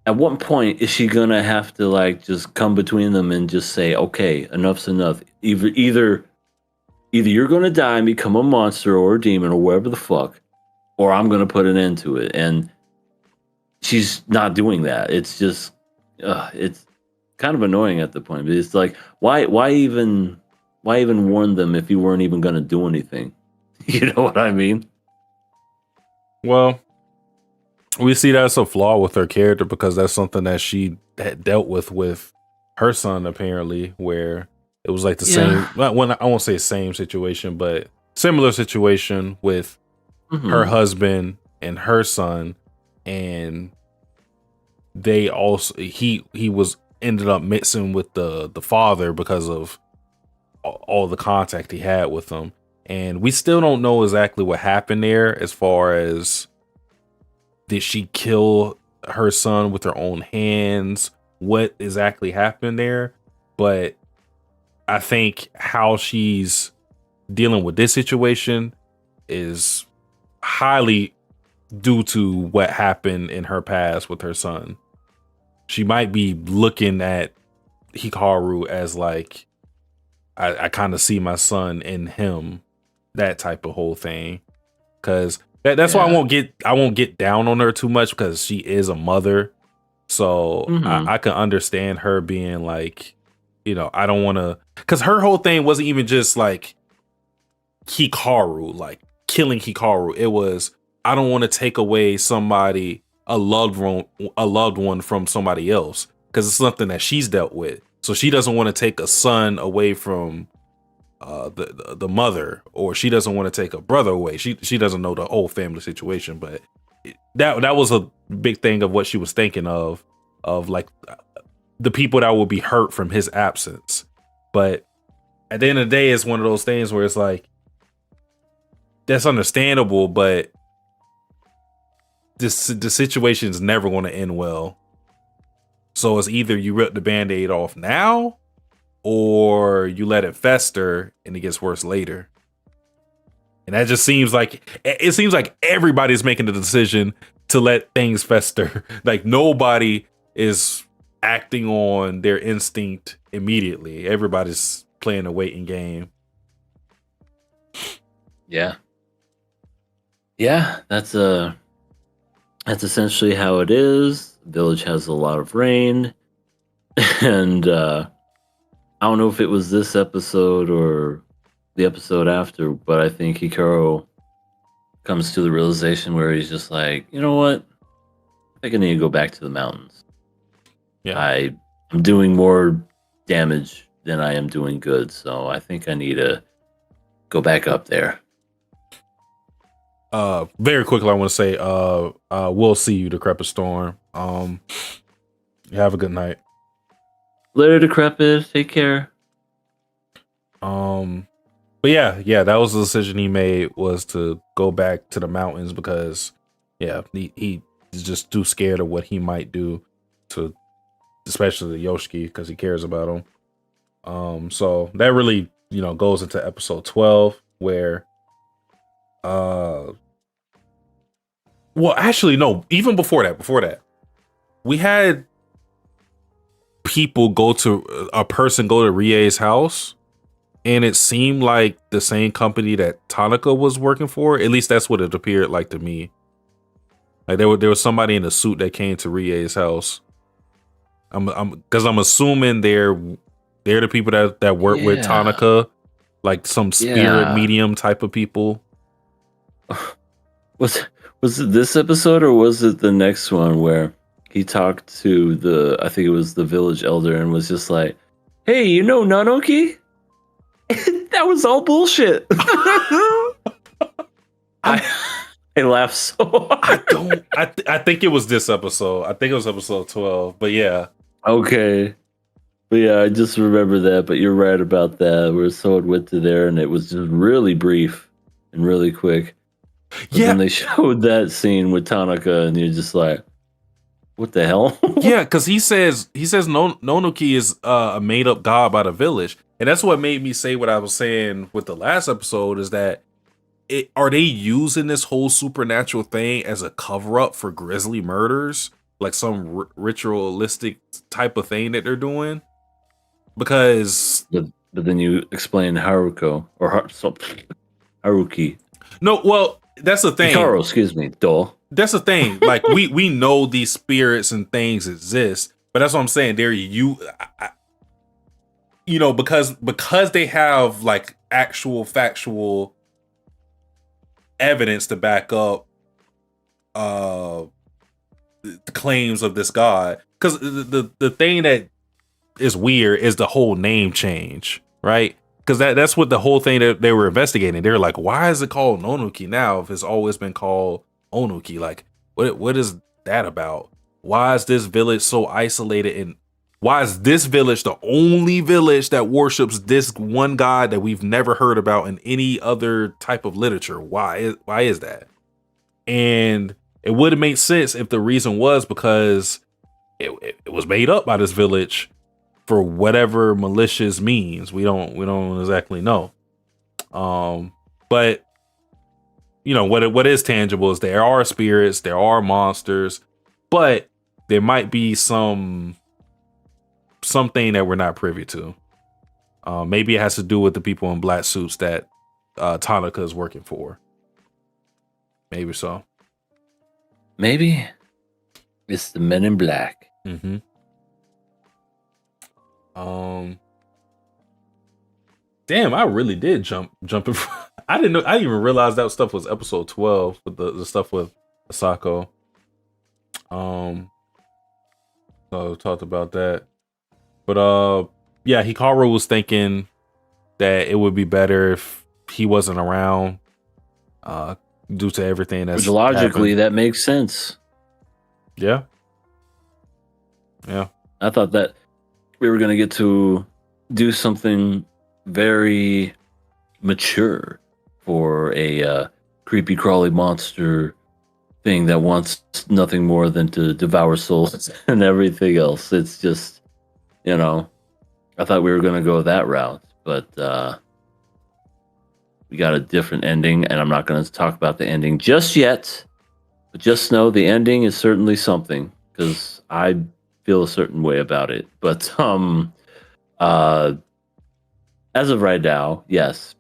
at what point is she going to have to like just come between them and just say, okay, enough's enough. Either you're going to die and become a monster or a demon or whatever the fuck, or I'm going to put an end to it. And she's not doing that. It's just, it's kind of annoying at the point. But it's like, why even warn them if you weren't even going to do anything? You know what I mean? Well, we see that's a flaw with her character because that's something that she had dealt with her son, apparently, where it was like the same. Well, I won't say same situation, but similar situation with her husband and her son, and they also he was ended up mixing with the father because of all the contact he had with them, and we still don't know exactly what happened there as far as did she kill her son with her own hands, what exactly happened there. But I think how she's dealing with this situation is highly due to what happened in her past with her son. She might be looking at Hikaru as like, I kind of see my son in him, that type of whole thing. Because that's why I won't get down on her too much, because she is a mother. So I can understand her being like, I don't want to, because her whole thing wasn't even just like Hikaru, like killing Hikaru. It was, I don't want to take away a loved one from somebody else, because it's something that she's dealt with. So she doesn't want to take a son away from the mother, or she doesn't want to take a brother away. She doesn't know the whole family situation, but that was a big thing of what she was thinking of like the people that will be hurt from his absence. But at the end of the day, it's one of those things where it's like, that's understandable, but the situation is never going to end well. So it's either you rip the Band-Aid off now, or you let it fester and it gets worse later. And that just seems like everybody's making the decision to let things fester. Like nobody is acting on their instinct immediately. Everybody's playing a waiting game. Yeah, that's essentially how it is. The village has a lot of rain, and I don't know if it was this episode or the episode after, but I think Hikaru comes to the realization where he's just like, you know what? I think I need to go back to the mountains. Yeah, I'm doing more damage than I am doing good, so I think I need to go back up there. Very quickly, I want to say, we'll see you, Decrepit Storm. Have a good night. Later, Decrepit. Take care. But But yeah, that was the decision he made, was to go back to the mountains because he's just too scared of what he might do to, especially Yoshiki, because he cares about him. So that really, goes into episode 12 where well, actually, no, even before that, we had a person go to Rie's house, and it seemed like the same company that Tanaka was working for. At least that's what it appeared like to me. Like there was somebody in a suit that came to Rie's house. Because I'm assuming they're the people that work with Tanaka, like some spirit medium type of people. Was it this episode or was it the next one where he talked to I think it was the village elder and was just like, "Hey, you know Nanoki?" That was all bullshit. I laughed so hard. I think it was this episode. I think it was episode 12. But yeah. Okay. But yeah, I just remember that. But you're right about that. Where someone went to there and it was just really brief and really quick. But then they showed that scene with Tanaka and you're just like, what the hell? Yeah, because he says Nonoki is a made up god by the village. And that's what made me say what I was saying with the last episode, is that are they using this whole supernatural thing as a cover up for grisly murders? Like some ritualistic type of thing that they're doing? Because... But then you explain Haruko, or Haruki. No, well, that's the thing. Hikaru, excuse me, duh. That's the thing. Like, we know these spirits and things exist, but that's what I'm saying. Because they have like actual factual evidence to back up the claims of this god. Because the thing that is weird is the whole name change, right? Because that's what the whole thing that they were investigating. They were like, why is it called Nonoki now if it's always been called Onuki? Like, what is that about? Why is this village so isolated, and why is this village the only village that worships this one god that we've never heard about in any other type of literature? Why is that? And it would have made sense if the reason was because it was made up by this village for whatever malicious means. We don't exactly know. But what is tangible is there are spirits, there are monsters, but there might be something that we're not privy to. Maybe it has to do with the people in black suits that Tanaka is working for. Maybe so. Maybe it's the Men in Black. Mm-hmm. Damn, I really did jump in. I didn't even realize that stuff was episode 12 with the stuff with Asako. So we talked about that. But yeah, Hikaru was thinking that it would be better if he wasn't around, due to everything that's Which logically happened. that makes sense. Yeah. I thought that we were going to get to do something very mature for a creepy crawly monster thing that wants nothing more than to devour souls and everything else. It's just, I thought we were going to go that route, but we got a different ending, and I'm not going to talk about the ending just yet, but just know the ending is certainly something, because I feel a certain way about it. But as of right now, yes,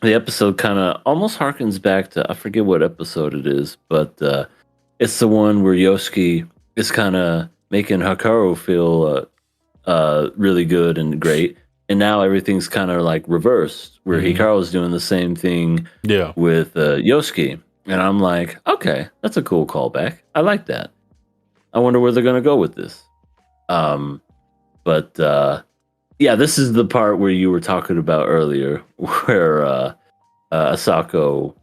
the episode kind of almost harkens back to, I forget what episode it is, but it's the one where Yosuke is kind of making Hikaru feel really good and great, and now everything's kind of like reversed, where Hikaru is doing the same thing with Yosuke, and I'm like, okay, that's a cool callback. I like that. I wonder where they're going to go with this. But yeah, this is the part where you were talking about earlier, where Asako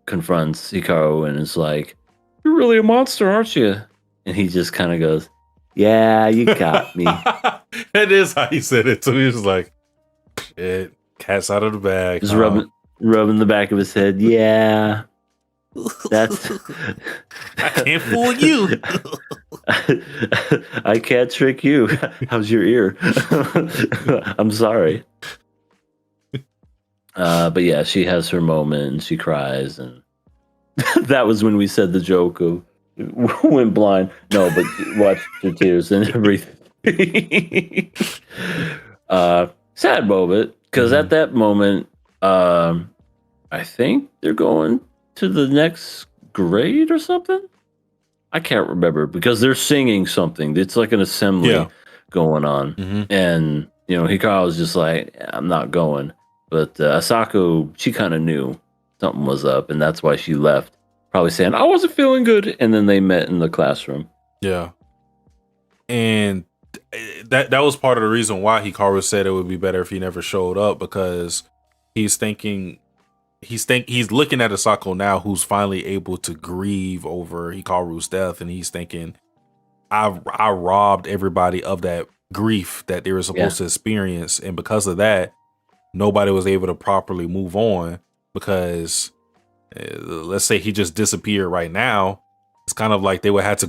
confronts Hikaru and is like, "You're really a monster, aren't you?" And he just kind of goes, "Yeah, you got me." That is how he said it too. He was like, "Shit, Cat's out of the bag. Just rubbing the back of his head. Yeah. That's I can't fool you. I can't trick you. How's your ear? I'm sorry. But yeah, she has her moment and she cries, and that was when we said the joke of went blind. No, but watch your tears and everything. Sad moment, because at that moment, I think they're going to the next grade or something. I can't remember because they're singing something. It's like an assembly going on, and Hikaru's just like, I'm not going. But Asako, she kind of knew something was up, and that's why she left. Probably saying, I wasn't feeling good. And then they met in the classroom. Yeah. And that was part of the reason why Hikaru said it would be better if he never showed up, because he's looking at Asako now, who's finally able to grieve over Hikaru's death, and he's thinking, I robbed everybody of that grief that they were supposed to experience, and because of that, nobody was able to properly move on, because let's say he just disappeared right now, it's kind of like they would have to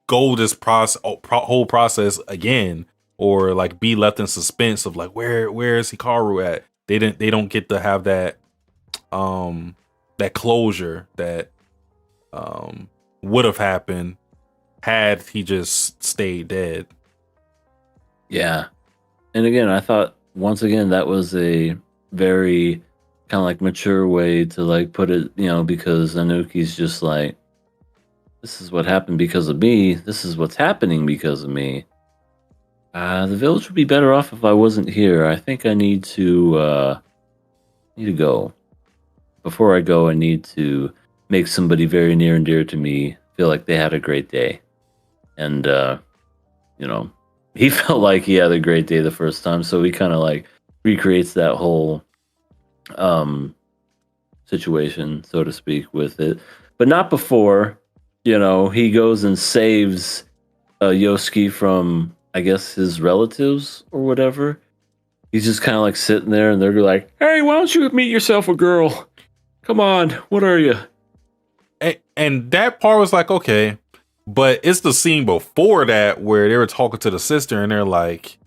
go this whole process again, or like be left in suspense of like, where is Hikaru at? They don't get to have that that closure that would have happened had he just stayed dead. Yeah. And again, I thought once again that was a very kind of like mature way to like put it, because Anuki's just like, this is what happened because of me. This is what's happening because of me. The village would be better off if I wasn't here. I think I need to go. Before I go, I need to make somebody very near and dear to me feel like they had a great day. And he felt like he had a great day the first time, so he kind of like recreates that whole situation, so to speak, with it. But not before, he goes and saves Yosuke from, I guess, his relatives or whatever. He's just kind of like sitting there, and they're like, hey, why don't you meet yourself a girl? Come on, what are you? And that part was like, okay. But it's the scene before that where they were talking to the sister, and they're like,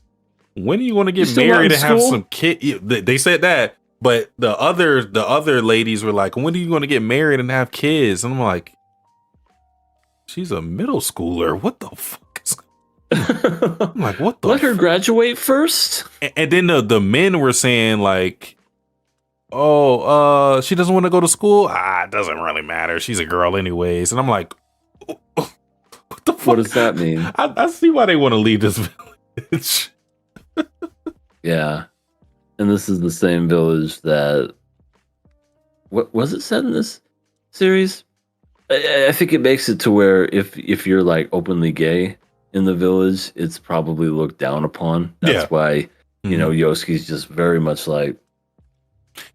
when are you going to get married and have some kid? They said that, but the other ladies were like, when are you going to get married and have kids? And I'm like, she's a middle schooler. What the fuck is I'm like, what the Let her graduate first. And then the men were saying like, oh, she doesn't want to go to school. It doesn't really matter. She's a girl anyways. And I'm like, what the fuck? What does that mean? I see why they want to leave this village. Yeah. And this is the same village that... What was it set in this series? I think it makes it to where if you're like openly gay in the village, it's probably looked down upon. That's why, Yosuke's just very much like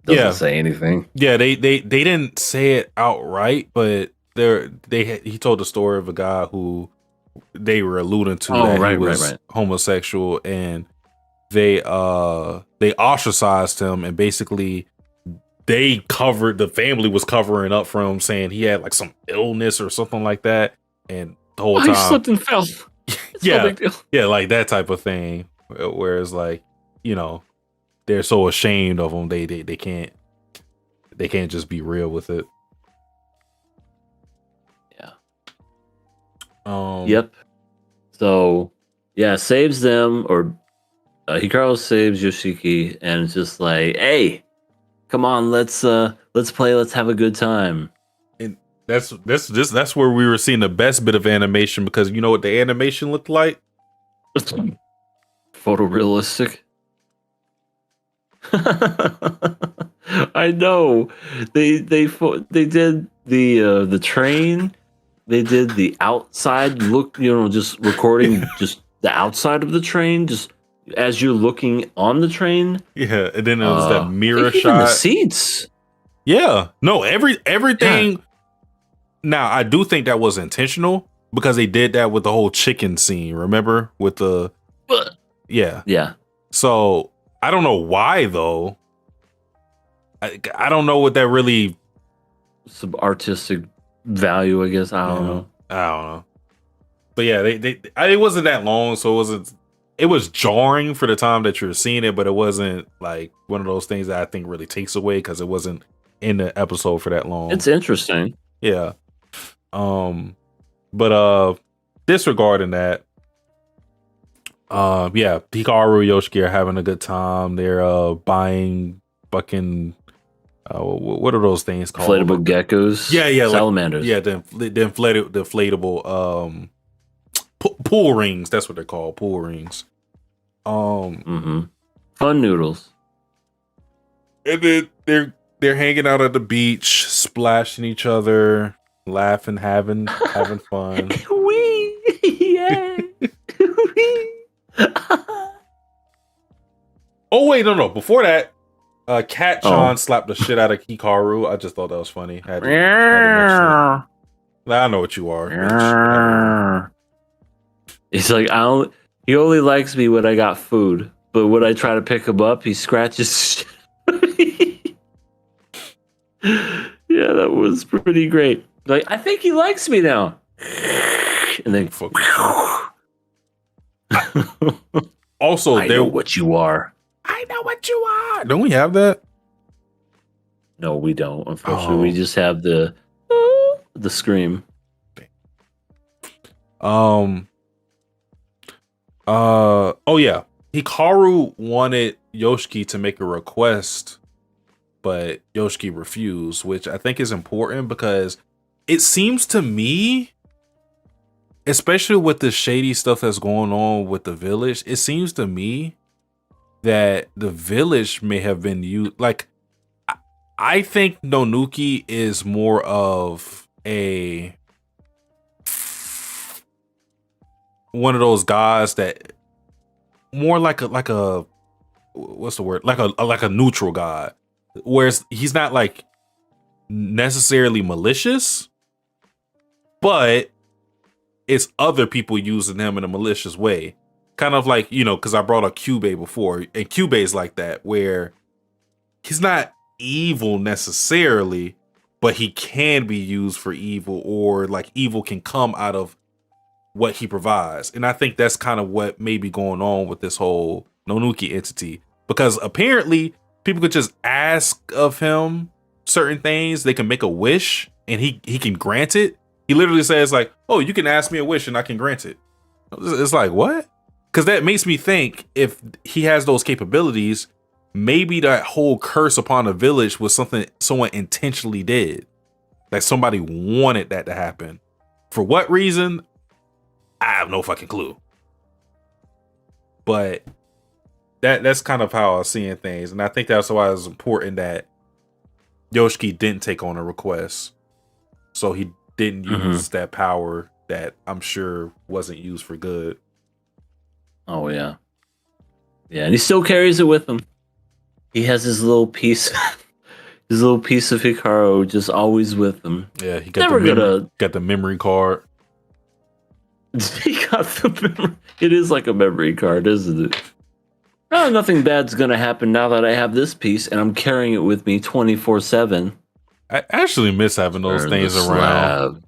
doesn't say anything. Yeah, they didn't say it outright, but he told the story of a guy who they were alluding to that he was homosexual, and they ostracized him, and basically the family was covering up for him, saying he had like some illness or something like that, and the whole time he slipped and fell. Yeah, no big deal. Yeah, like that type of thing. Whereas like, they're so ashamed of him, they can't just be real with it. Yeah. Yep. So yeah, saves them, or Hikaru saves Yoshiki, and it's just like, hey, come on, let's play, let's have a good time. And that's where we were seeing the best bit of animation, because you know what the animation looked like? Photorealistic. I know. They did the train. They did the outside look, just recording just the outside of the train, just as you're looking on the train. Yeah, and then it was that mirror shot. Even the seats. Yeah. No, everything. Yeah. Now, I do think that was intentional, because they did that with the whole chicken scene, remember? With the... Yeah. Yeah. So, I don't know why though. I don't know what that really. Some artistic value, I guess. I don't know. I don't know. But yeah, it wasn't that long, so it wasn't. It was jarring for the time that you're seeing it, but it wasn't like one of those things that I think really takes away because it wasn't in the episode for that long. It's interesting. Yeah. But disregarding that, yeah, Hikaru and Yoshiki are having a good time. They're buying fucking what are those things called? Inflatable geckos. Yeah, salamanders. Like, the inflatable pool rings. That's what they're called, pool rings. Fun noodles. And then they're hanging out at the beach, splashing each other, laughing, having fun. Wee, yeah. Wee. Oh wait, no. Before that, Cat Sean slapped the shit out of Hikaru. I just thought that was funny. Had to mention it. I know what you are. Bitch. It's like he only likes me when I got food, but when I try to pick him up, he scratches. Yeah, that was pretty great. Like, I think he likes me now. And then also, I know what you are. I know what you are. Don't we have that? No, we don't. Unfortunately, we just have the scream. Oh yeah. Hikaru wanted Yoshiki to make a request, but Yoshiki refused, which I think is important because it seems to me, especially with the shady stuff that's going on with the village, it seems to me that the village may have been used. Like, I think Nonuki is more of one of those guys that more like a what's the word, like a neutral god, whereas he's not like necessarily malicious, but it's other people using him in a malicious way, kind of like, because I brought up Kyubey before, and Kyubey's like that, where he's not evil necessarily, but he can be used for evil, or like evil can come out of what he provides. And I think that's kind of what may be going on with this whole Nonuki entity, because apparently people could just ask of him certain things. They can make a wish and he can grant it. He literally says like, oh, you can ask me a wish and I can grant it. It's like, what? Because that makes me think, if he has those capabilities, maybe that whole curse upon the village was something someone intentionally did. Like somebody wanted that to happen. For what reason? I have no fucking clue. But that's kind of how I was seeing things. And I think that's why it's important that Yoshiki didn't take on a request. So he didn't use that power that I'm sure wasn't used for good. Oh, yeah. Yeah, and he still carries it with him. He has his little piece, his little piece of Hikaru just always with him. Yeah, he got the memory card. He got the memory. It is like a memory card, isn't it? Oh, nothing bad's gonna happen now that I have this piece and I'm carrying it with me 24/7. I actually miss having those things around.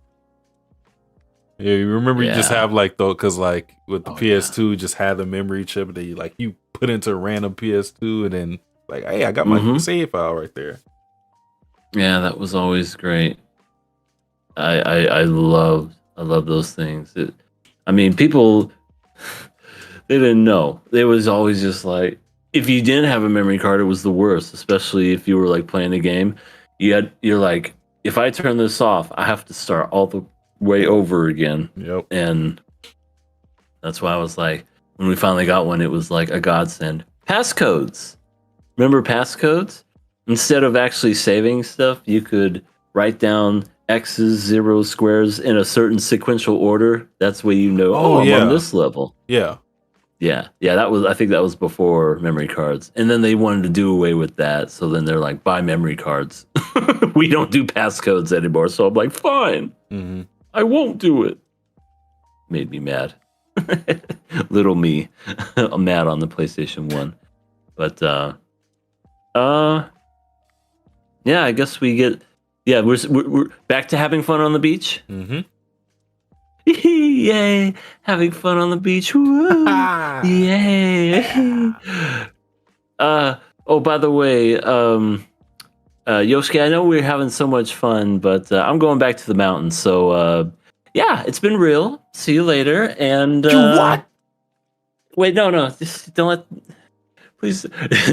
Yeah, you remember you just have like because like with the PS2, just had the memory chip that you put into a random PS2 and then like, hey, I got my save file right there. Yeah, that was always great. I love those things. People, they didn't know. It was always just like, if you didn't have a memory card, it was the worst, especially if you were like playing a game. You're like, if I turn this off, I have to start all the way over again. Yep. And that's why I was like, when we finally got one, it was like a godsend. Passcodes. Remember passcodes? Instead of actually saving stuff, you could write down X's, zeros, squares in a certain sequential order. That's where I'm on this level. Yeah. I think that was before memory cards. And then they wanted to do away with that. So then they're like, buy memory cards. We don't do passcodes anymore. So I'm like, fine. I won't do it. Made me mad. Little me. I'm mad on the PlayStation 1. But yeah, I guess we get. Yeah, we're back to having fun on the beach. Mm-hmm. Yay! Having fun on the beach. Woo! Yay! Oh, by the way, Yosuke, I know we're having so much fun, but I'm going back to the mountains. So yeah, it's been real. See you later. And what? Wait, no, just don't let. Please,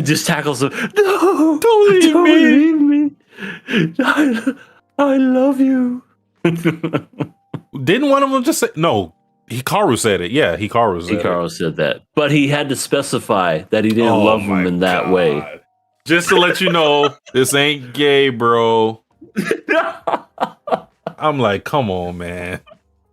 just tackle some. No, Don't leave me. leave me. I love you. Didn't one of them just say no? Hikaru said it. Yeah, Hikaru said Hikaru said that, but he had to specify that he didn't love him my in that way. God. Just to let you know, this ain't gay, bro. I'm like, come on, man.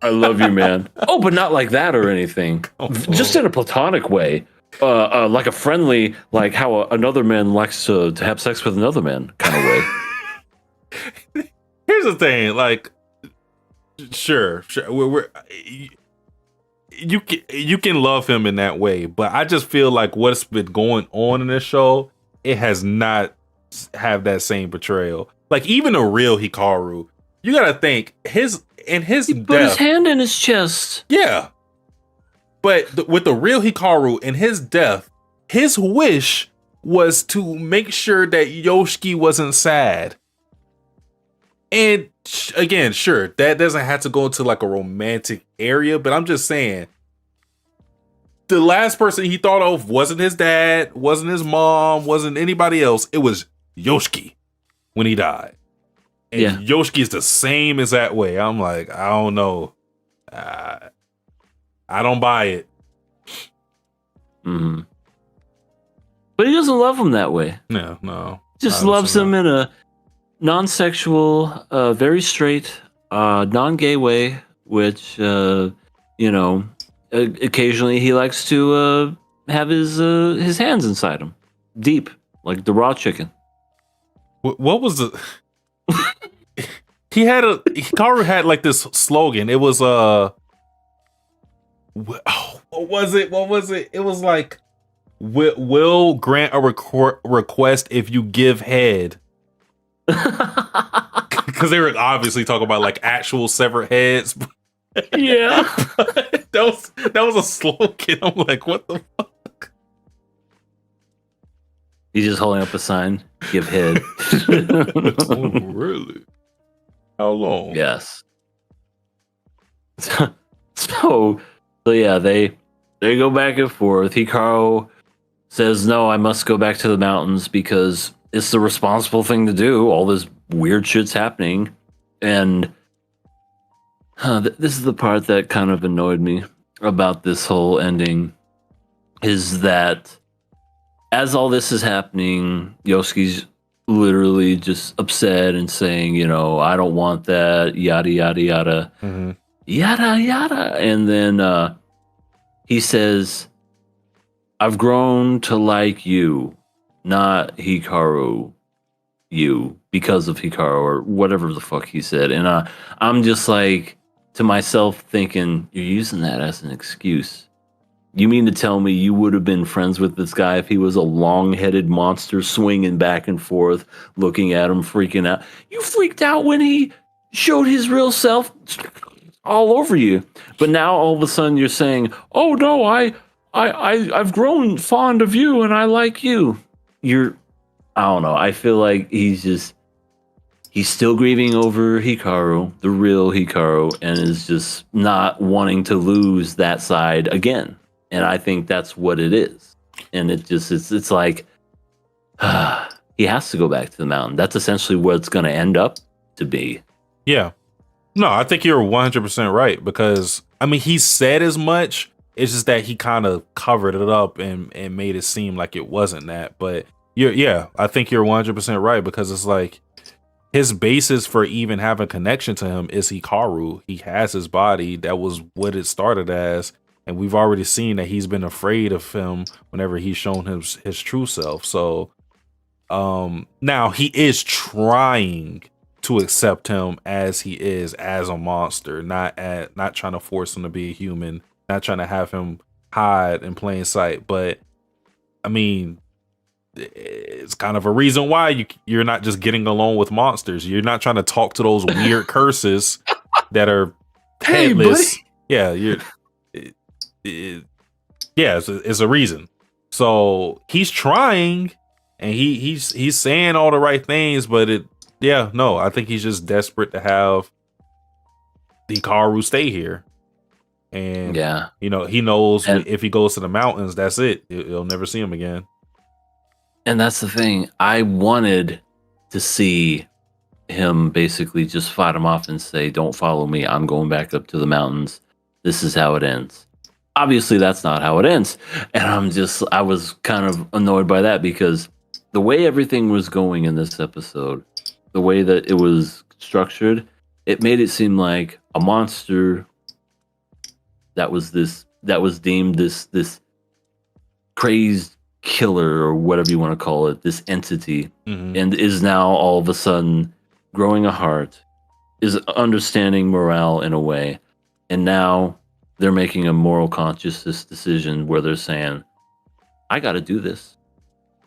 I love you, man. Oh, but not like that or anything. Just in a platonic way. Like a friendly, like how another man likes to have sex with another man kind of way. Here's the thing, like, sure, you can love him in that way, but I just feel like what's been going on in this show, it has not have that same portrayal. Like even a real Hikaru, you gotta think He put his death, hand in his chest. yeah. But with the real Hikaru in his death, his wish was to make sure that Yoshiki wasn't sad. And again, sure, that doesn't have to go into like a romantic area, but I'm just saying, the last person he thought of wasn't his dad, wasn't his mom, wasn't anybody else. It was Yoshiki when he died. And Yeah. Yoshiki is the same as that way. I'm like, I don't know. I don't buy it. Mm-hmm. But he doesn't love him that way. No. Just Obviously loves him not. in a non-sexual, very straight, non-gay way, which occasionally he likes to have his hands inside him, deep, like the raw chicken. What was the? Hikaru had like this slogan. It was what was it? It was like, will grant a request if you give head. Because they were obviously talking about like actual severed heads. Yeah. that was a slogan. I'm like, what the fuck? He's just holding up a sign. Give head. Oh, really? How long? Yes. So yeah, they go back and forth. Hikaru says, "No, I must go back to the mountains because it's the responsible thing to do. All this weird shit's happening." And this is the part that kind of annoyed me about this whole ending, is that as all this is happening, Yosuke's literally just upset and saying, I don't want that, yada, yada, yada, Mhm. yada, yada. And then he says, "I've grown to like you, not Hikaru, you, because of Hikaru," or whatever the fuck he said. And I'm just like, to myself thinking, you're using that as an excuse. You mean to tell me you would have been friends with this guy if he was a long-headed monster swinging back and forth, looking at him, freaking out? You freaked out when he showed his real self all over you. But now all of a sudden you're saying, "Oh no, I've grown fond of you and I like you." I don't know. I feel like he's still grieving over Hikaru, the real Hikaru, and is just not wanting to lose that side again. And I think that's what it is. And it's like, he has to go back to the mountain. That's essentially what it's going to end up to be. Yeah. No, I think you're 100% right, because I mean, he said as much. It's just that he kind of covered it up and made it seem like it wasn't that. But I think you're 100% right, because it's like his basis for even having connection to him is Hikaru. He has his body. That was what it started as. And we've already seen that he's been afraid of him whenever he's shown his true self. So now he is trying to accept him as he is, as a monster, not trying to force him to be a human, not trying to have him hide in plain sight. But I mean, it's kind of a reason why you're not just getting along with monsters. You're not trying to talk to those weird curses that are headless. Yeah, it's a reason. So he's trying, and he's saying all the right things, but I think he's just desperate to have the Hikaru stay here. And he knows if he goes to the mountains, that's it. He'll never see him again. And that's the thing. I wanted to see him basically just fight him off and say, "Don't follow me. I'm going back up to the mountains. This is how it ends." Obviously, that's not how it ends. And I was kind of annoyed by that, because the way everything was going in this episode, the way that it was structured, it made it seem like a monster that was deemed this crazed killer, or whatever you want to call it, this entity, and is now all of a sudden growing a heart, is understanding morale in a way, and now they're making a moral consciousness decision where they're saying, I got to do this,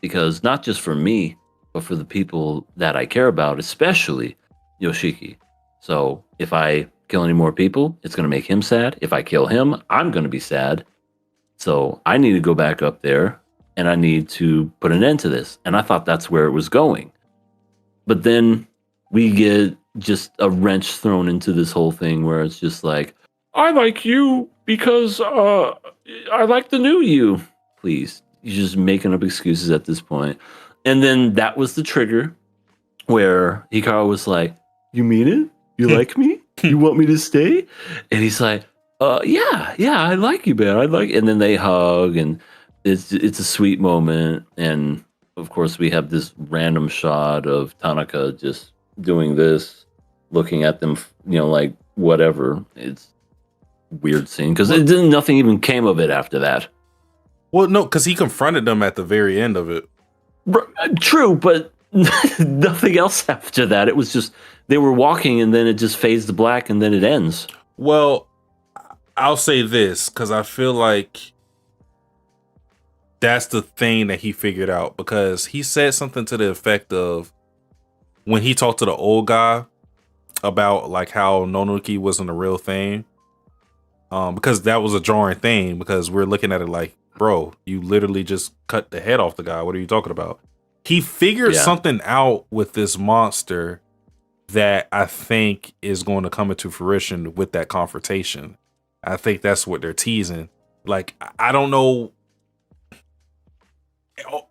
because not just for me, but for the people that I care about, especially Yoshiki. So if I kill any more people, it's going to make him sad. If I kill him, I'm going to be sad. So I need to go back up there, and I need to put an end to this. And I thought that's where it was going. But then we get just a wrench thrown into this whole thing where it's just like, I like you because I like the new you. Please, you're just making up excuses at this point. And then that was the trigger where Hikaru was like, you mean it? You like me? You want me to stay? And he's like, yeah, I like you, man. And then they hug, and it's a sweet moment. And of course, we have this random shot of Tanaka just doing this, looking at them, like whatever. It's a weird scene, because nothing even came of it after that. Well, no, because he confronted them at the very end of it. True, but nothing else after that. It was just they were walking, and then it just fades to black, and then it ends. Well, I'll say this, because I feel like that's the thing that he figured out, because he said something to the effect of, when he talked to the old guy about like how Nonoki wasn't a real thing, because that was a jarring thing, because we're looking at it like, bro, you literally just cut the head off the guy. What are you talking about? He figured something out with this monster that I think is going to come into fruition with that confrontation. I think that's what they're teasing. Like, I don't know.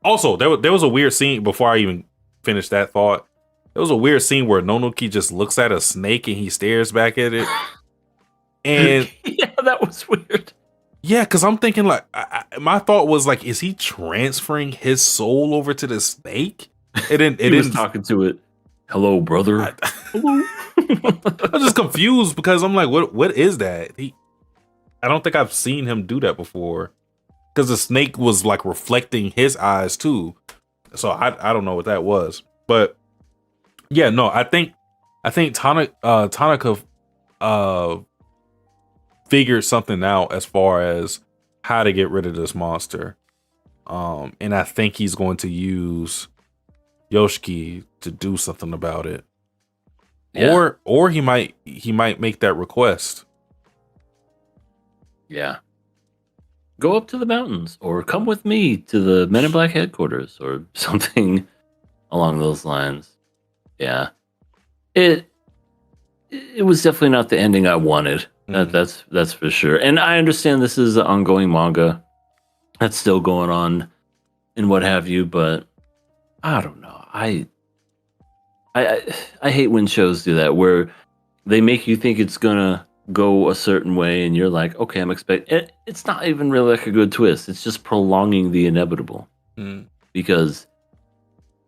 Also, there was a weird scene before I even finished that thought. There was a weird scene where Nonoki just looks at a snake and he stares back at it. And yeah, that was weird. Yeah, because I'm thinking like, my thought was like, is he transferring his soul over to the snake? It was talking to it. Hello, brother. Hello. I'm just confused, because I'm like, what is that? I don't think I've seen him do that before, because the snake was like reflecting his eyes too. So I don't know what that was, but yeah, no, I think Tanaka figured something out as far as how to get rid of this monster. And I think he's going to use Yoshiki to do something about it. Yeah. Or he might make that request. Yeah. Go up to the mountains, or come with me to the Men in Black headquarters, or something along those lines. Yeah. It was definitely not the ending I wanted. That's for sure. And I understand this is an ongoing manga that's still going on and what have you, but I don't know. I hate when shows do that, where they make you think it's gonna go a certain way, and you're like, okay, I'm expecting. It's not even really like a good twist. It's just prolonging the inevitable, because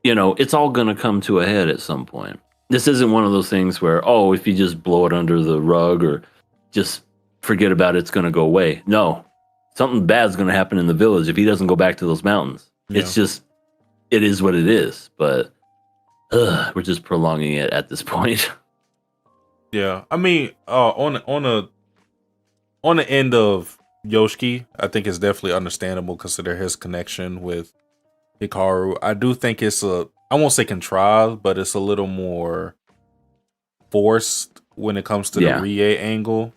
it's all gonna come to a head at some point. This isn't one of those things where, if you just blow it under the rug or just forget about it, it's going to go away. No, something bad's going to happen in the village if he doesn't go back to those mountains. Yeah. It's just, it is what it is. But we're just prolonging it at this point. Yeah, I mean, on the end of Yoshiki, I think it's definitely understandable, consider his connection with Hikaru. I do think I won't say contrived, but it's a little more forced when it comes to the Yeah. Rie angle.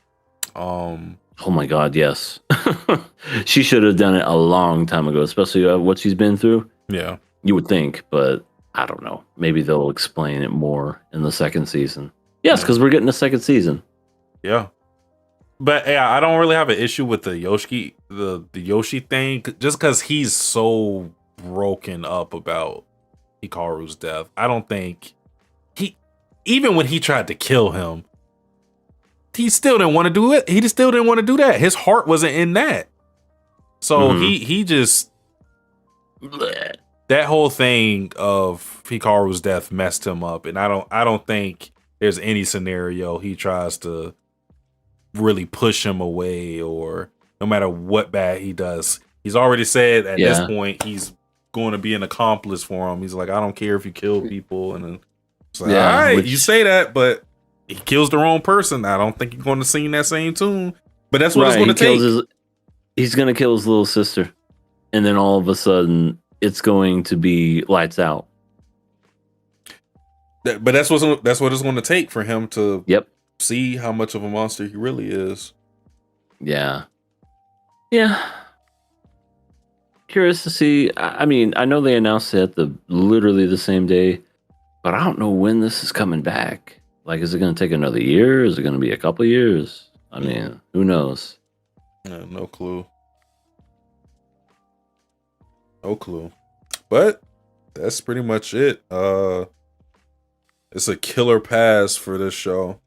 Oh my God, yes. She should have done it a long time ago, especially what she's been through. Yeah. You would think, but I don't know. Maybe they'll explain it more in the second season. Yes, Yeah. because we're getting a second season. Yeah. But yeah, I don't really have an issue with the Yoshi thing, just because he's so broken up about Hikaru's death. I don't think even when he tried to kill him, he still didn't want to do it. He just still didn't want to do that. His heart wasn't in that. So he just Blech. that whole thing of Hikaru's death messed him up, and I don't think there's any scenario he tries to really push him away, or no matter what bad he does. He's already said at this point he's going to be an accomplice for him. He's like, I don't care if you kill people, and then it's like, all right, you say that, but he kills the wrong person. I don't think you're going to sing that same tune. But that's what it's going to take. He's going to kill his little sister, and then all of a sudden it's going to be lights out. But that's what it's going to take for him to see how much of a monster he really is. Yeah. Curious to see. I mean, I know they announced it literally the same day, but I don't know when this is coming back. Like, is it going to take another year? Is it going to be a couple years? I mean, who knows? No clue. No clue. But that's pretty much it. It's a killer pass for this show.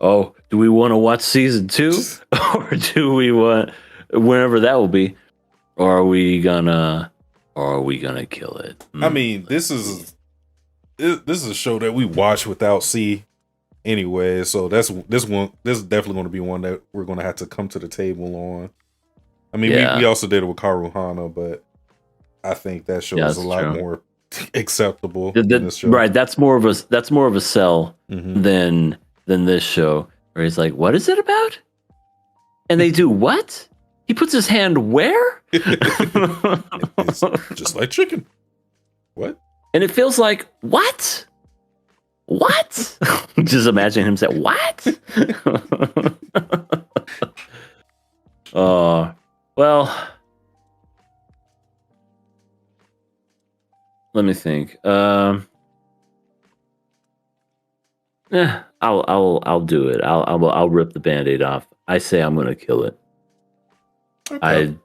Oh, do we want to watch season 2? Or do we want, whenever that will be, or are we gonna kill it? I mean, this is a show that we watch without C anyway, so this is definitely going to be one that we're going to have to come to the table on. I mean, we also did it with Kaoru Hana, but I think that show is a lot more acceptable than this show. Right, that's more of a sell than this show, where he's like, what is it about? And they do what? He puts his hand where? It's just like chicken. What? And it feels like, what? What? Just imagine him say, what? Well, let me think. I'll do it. I'll rip the Band-Aid off. I say I'm gonna kill it. Okay. I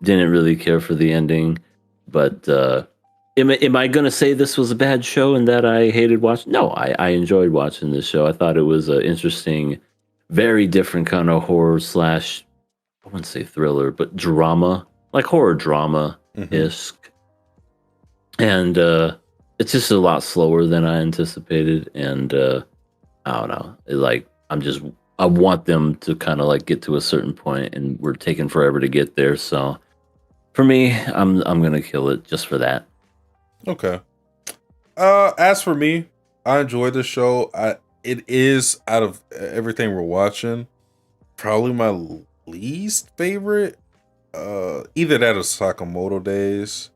didn't really care for the ending, but am I gonna say this was a bad show and that I hated watching? No, I enjoyed watching this show. I thought it was an interesting, very different kind of horror / I wouldn't say thriller, but drama, like horror drama-esque. And it's just a lot slower than I anticipated, and I don't know. I want them to kind of like get to a certain point, and we're taking forever to get there. So for me, I'm gonna kill it just for that. Okay. As for me, I enjoyed the show. It is, out of everything we're watching, probably my least favorite. Either that or Sakamoto Days.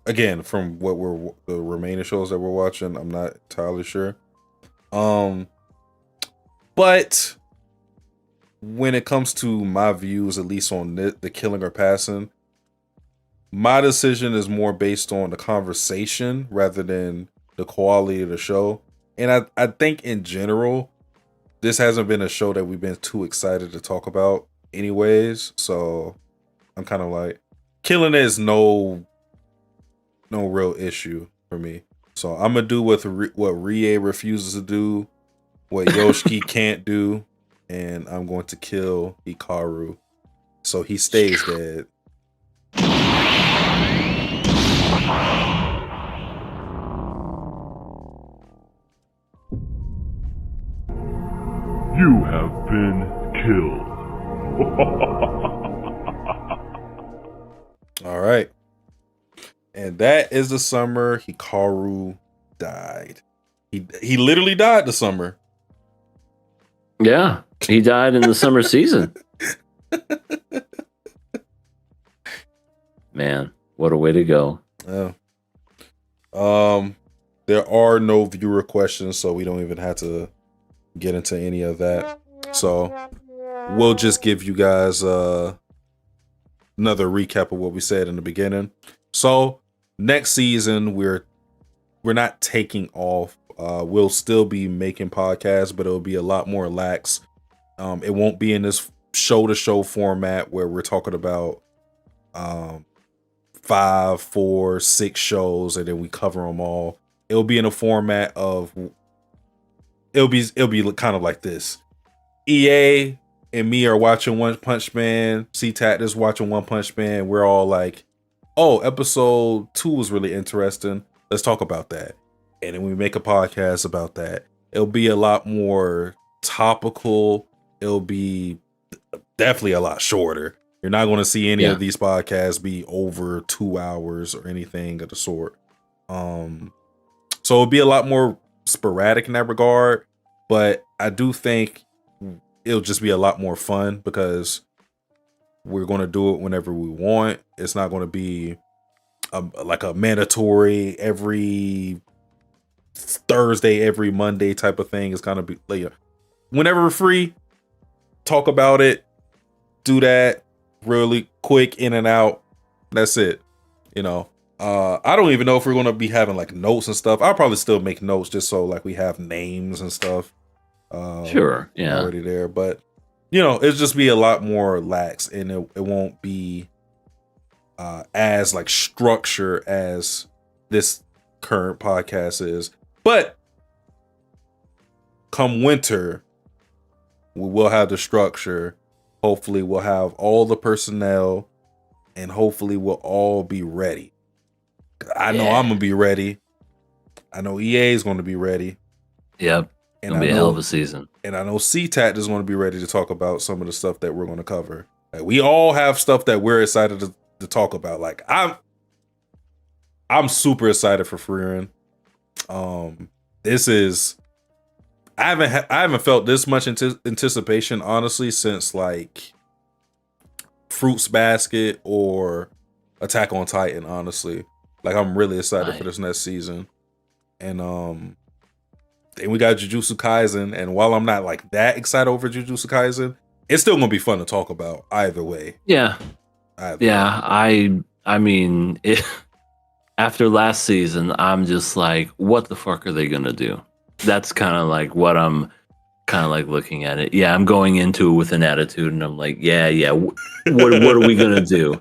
Again, from the remaining shows that we're watching, I'm not entirely sure. But when it comes to my views, at least on the killing or passing, my decision is more based on the conversation rather than the quality of the show. And I think in general, this hasn't been a show that we've been too excited to talk about anyways. So I'm kind of like, killing it is no real issue for me. So I'm going to do what Rie refuses to do, what Yoshiki can't do, and I'm going to kill Hikaru so he stays dead. You have been killed. All right. And that is the summer Hikaru died. He literally died the summer. Yeah, he died in the summer season. Man, what a way to go. Yeah. There are no viewer questions, so we don't even have to get into any of that. So we'll just give you guys another recap of what we said in the beginning. So next season we're not taking off. We'll still be making podcasts, but it'll be a lot more lax. It won't be in this show to show format where we're talking about 5, 4, 6 shows and then we cover them all. It'll be in a format of it'll be kind of like this. EA and me are watching One Punch Man. CTAT is watching One Punch Man. We're all like, oh, episode 2 was really interesting. Let's talk about that. And then we make a podcast about that. It'll be a lot more topical. It'll be definitely a lot shorter. You're not going to see any of these podcasts be over 2 hours or anything of the sort. So it'll be a lot more sporadic in that regard. But I do think it'll just be a lot more fun because we're going to do it whenever we want. It's not going to be like a mandatory every Thursday, every Monday type of thing. It's kind of be like whenever we're free, talk about it, do that really quick, in and out. That's it. You know, I don't even know if we're going to be having like notes and stuff. I'll probably still make notes just so like we have names and stuff. Sure. Yeah. Already there, but you know, it'll just be a lot more lax and it won't be as like structure as this current podcast is. But come winter, we will have the structure. Hopefully we'll have all the personnel and hopefully we'll all be ready. I know I'm gonna be ready. I know EA is gonna be ready. Yep. And It'll be a hell of a season. And I know CTAT is going to be ready to talk about some of the stuff that we're going to cover. Like, we all have stuff that we're excited to talk about. Like I'm super excited for Freerin. This is I haven't felt this much anticipation honestly since like Fruits Basket or Attack on Titan. Honestly, like I'm really excited for this next season. And we got Jujutsu Kaisen, and while I'm not like that excited over Jujutsu Kaisen, it's still gonna be fun to talk about either way. Yeah. Way. I mean, after last season, I'm just like, what the fuck are they gonna do? That's kind of like what I'm kind of like looking at it. Yeah, I'm going into it with an attitude, and I'm like, yeah. What are we gonna do?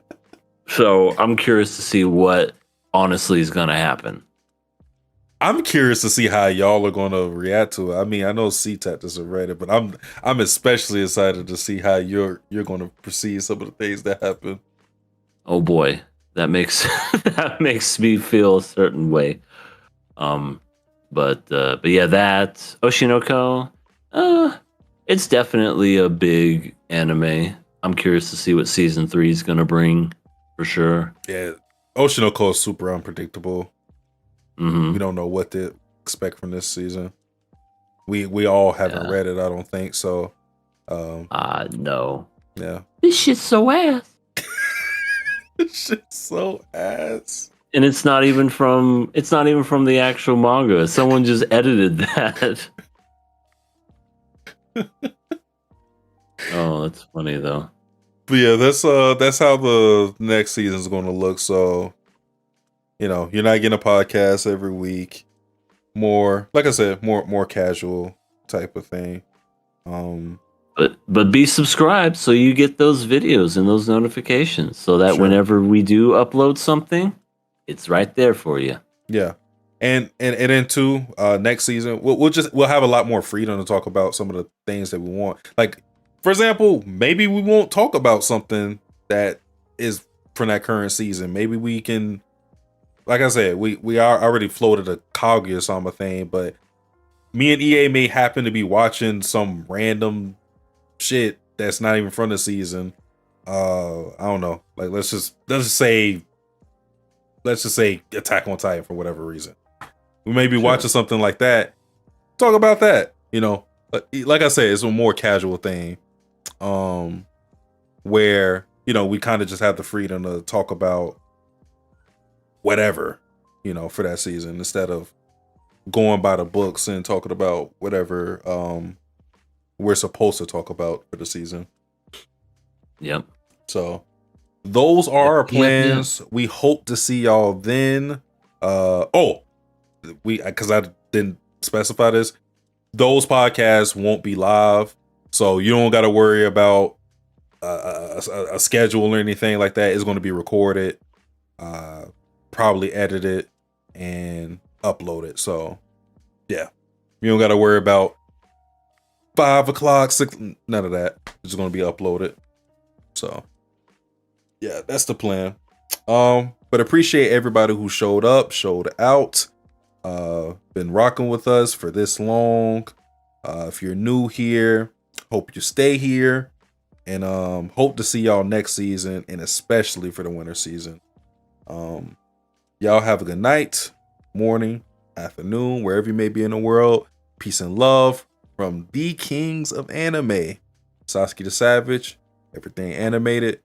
So I'm curious to see what honestly is gonna happen. I'm curious to see how y'all are going to react to it. I mean, I know CTAT doesn't read it, but I'm especially excited to see how you're going to perceive some of the things that happen. Oh boy, that makes that makes me feel a certain way. But yeah, that Oshinoko, it's definitely a big anime. I'm curious to see what season 3 is gonna bring for sure. Yeah, Oshinoko is super unpredictable. Mm-hmm. We don't know what to expect from this season. We all haven't read it, I don't think so. No. Yeah. This shit's so ass. This shit's so ass. And it's not even from the actual manga. Someone just edited that. Oh, that's funny though. But yeah, that's how the next season is going to look. So, you know, you're not getting a podcast every week. More, like I said, more casual type of thing. But be subscribed so you get those videos and those notifications so that whenever we do upload something, it's right there for you. Yeah. And then too, next season we'll have a lot more freedom to talk about some of the things that we want. Like, for example, maybe we won't talk about something that is from that current season. Maybe we can, like I said, we are already floated a Kaguya-sama thing, but me and EA may happen to be watching some random shit that's not even from the season. I don't know. Like let's just say Attack on Titan for whatever reason. We may be watching something like that. Talk about that. You know, like I said, it's a more casual thing. Where, you know, we kind of just have the freedom to talk about whatever, for that season instead of going by the books and talking about whatever we're supposed to talk about for the season. Yep. So those are our Yep. plans. We hope to see y'all then. Because I didn't specify this, those podcasts won't be live, so you don't got to worry about a schedule or anything like that. It's going to be recorded, probably edited and uploaded. So yeah, you don't got to worry about 5 o'clock, 6, none of that. It's going to be uploaded. So yeah, that's the plan. But appreciate everybody who showed up, showed out, been rocking with us for this long. If you're new here, hope you stay here, and hope to see y'all next season, and especially for the winter season. Y'all have a good night, morning, afternoon, wherever you may be in the world. Peace and love from the kings of anime, Sasuke the Savage, everything animated.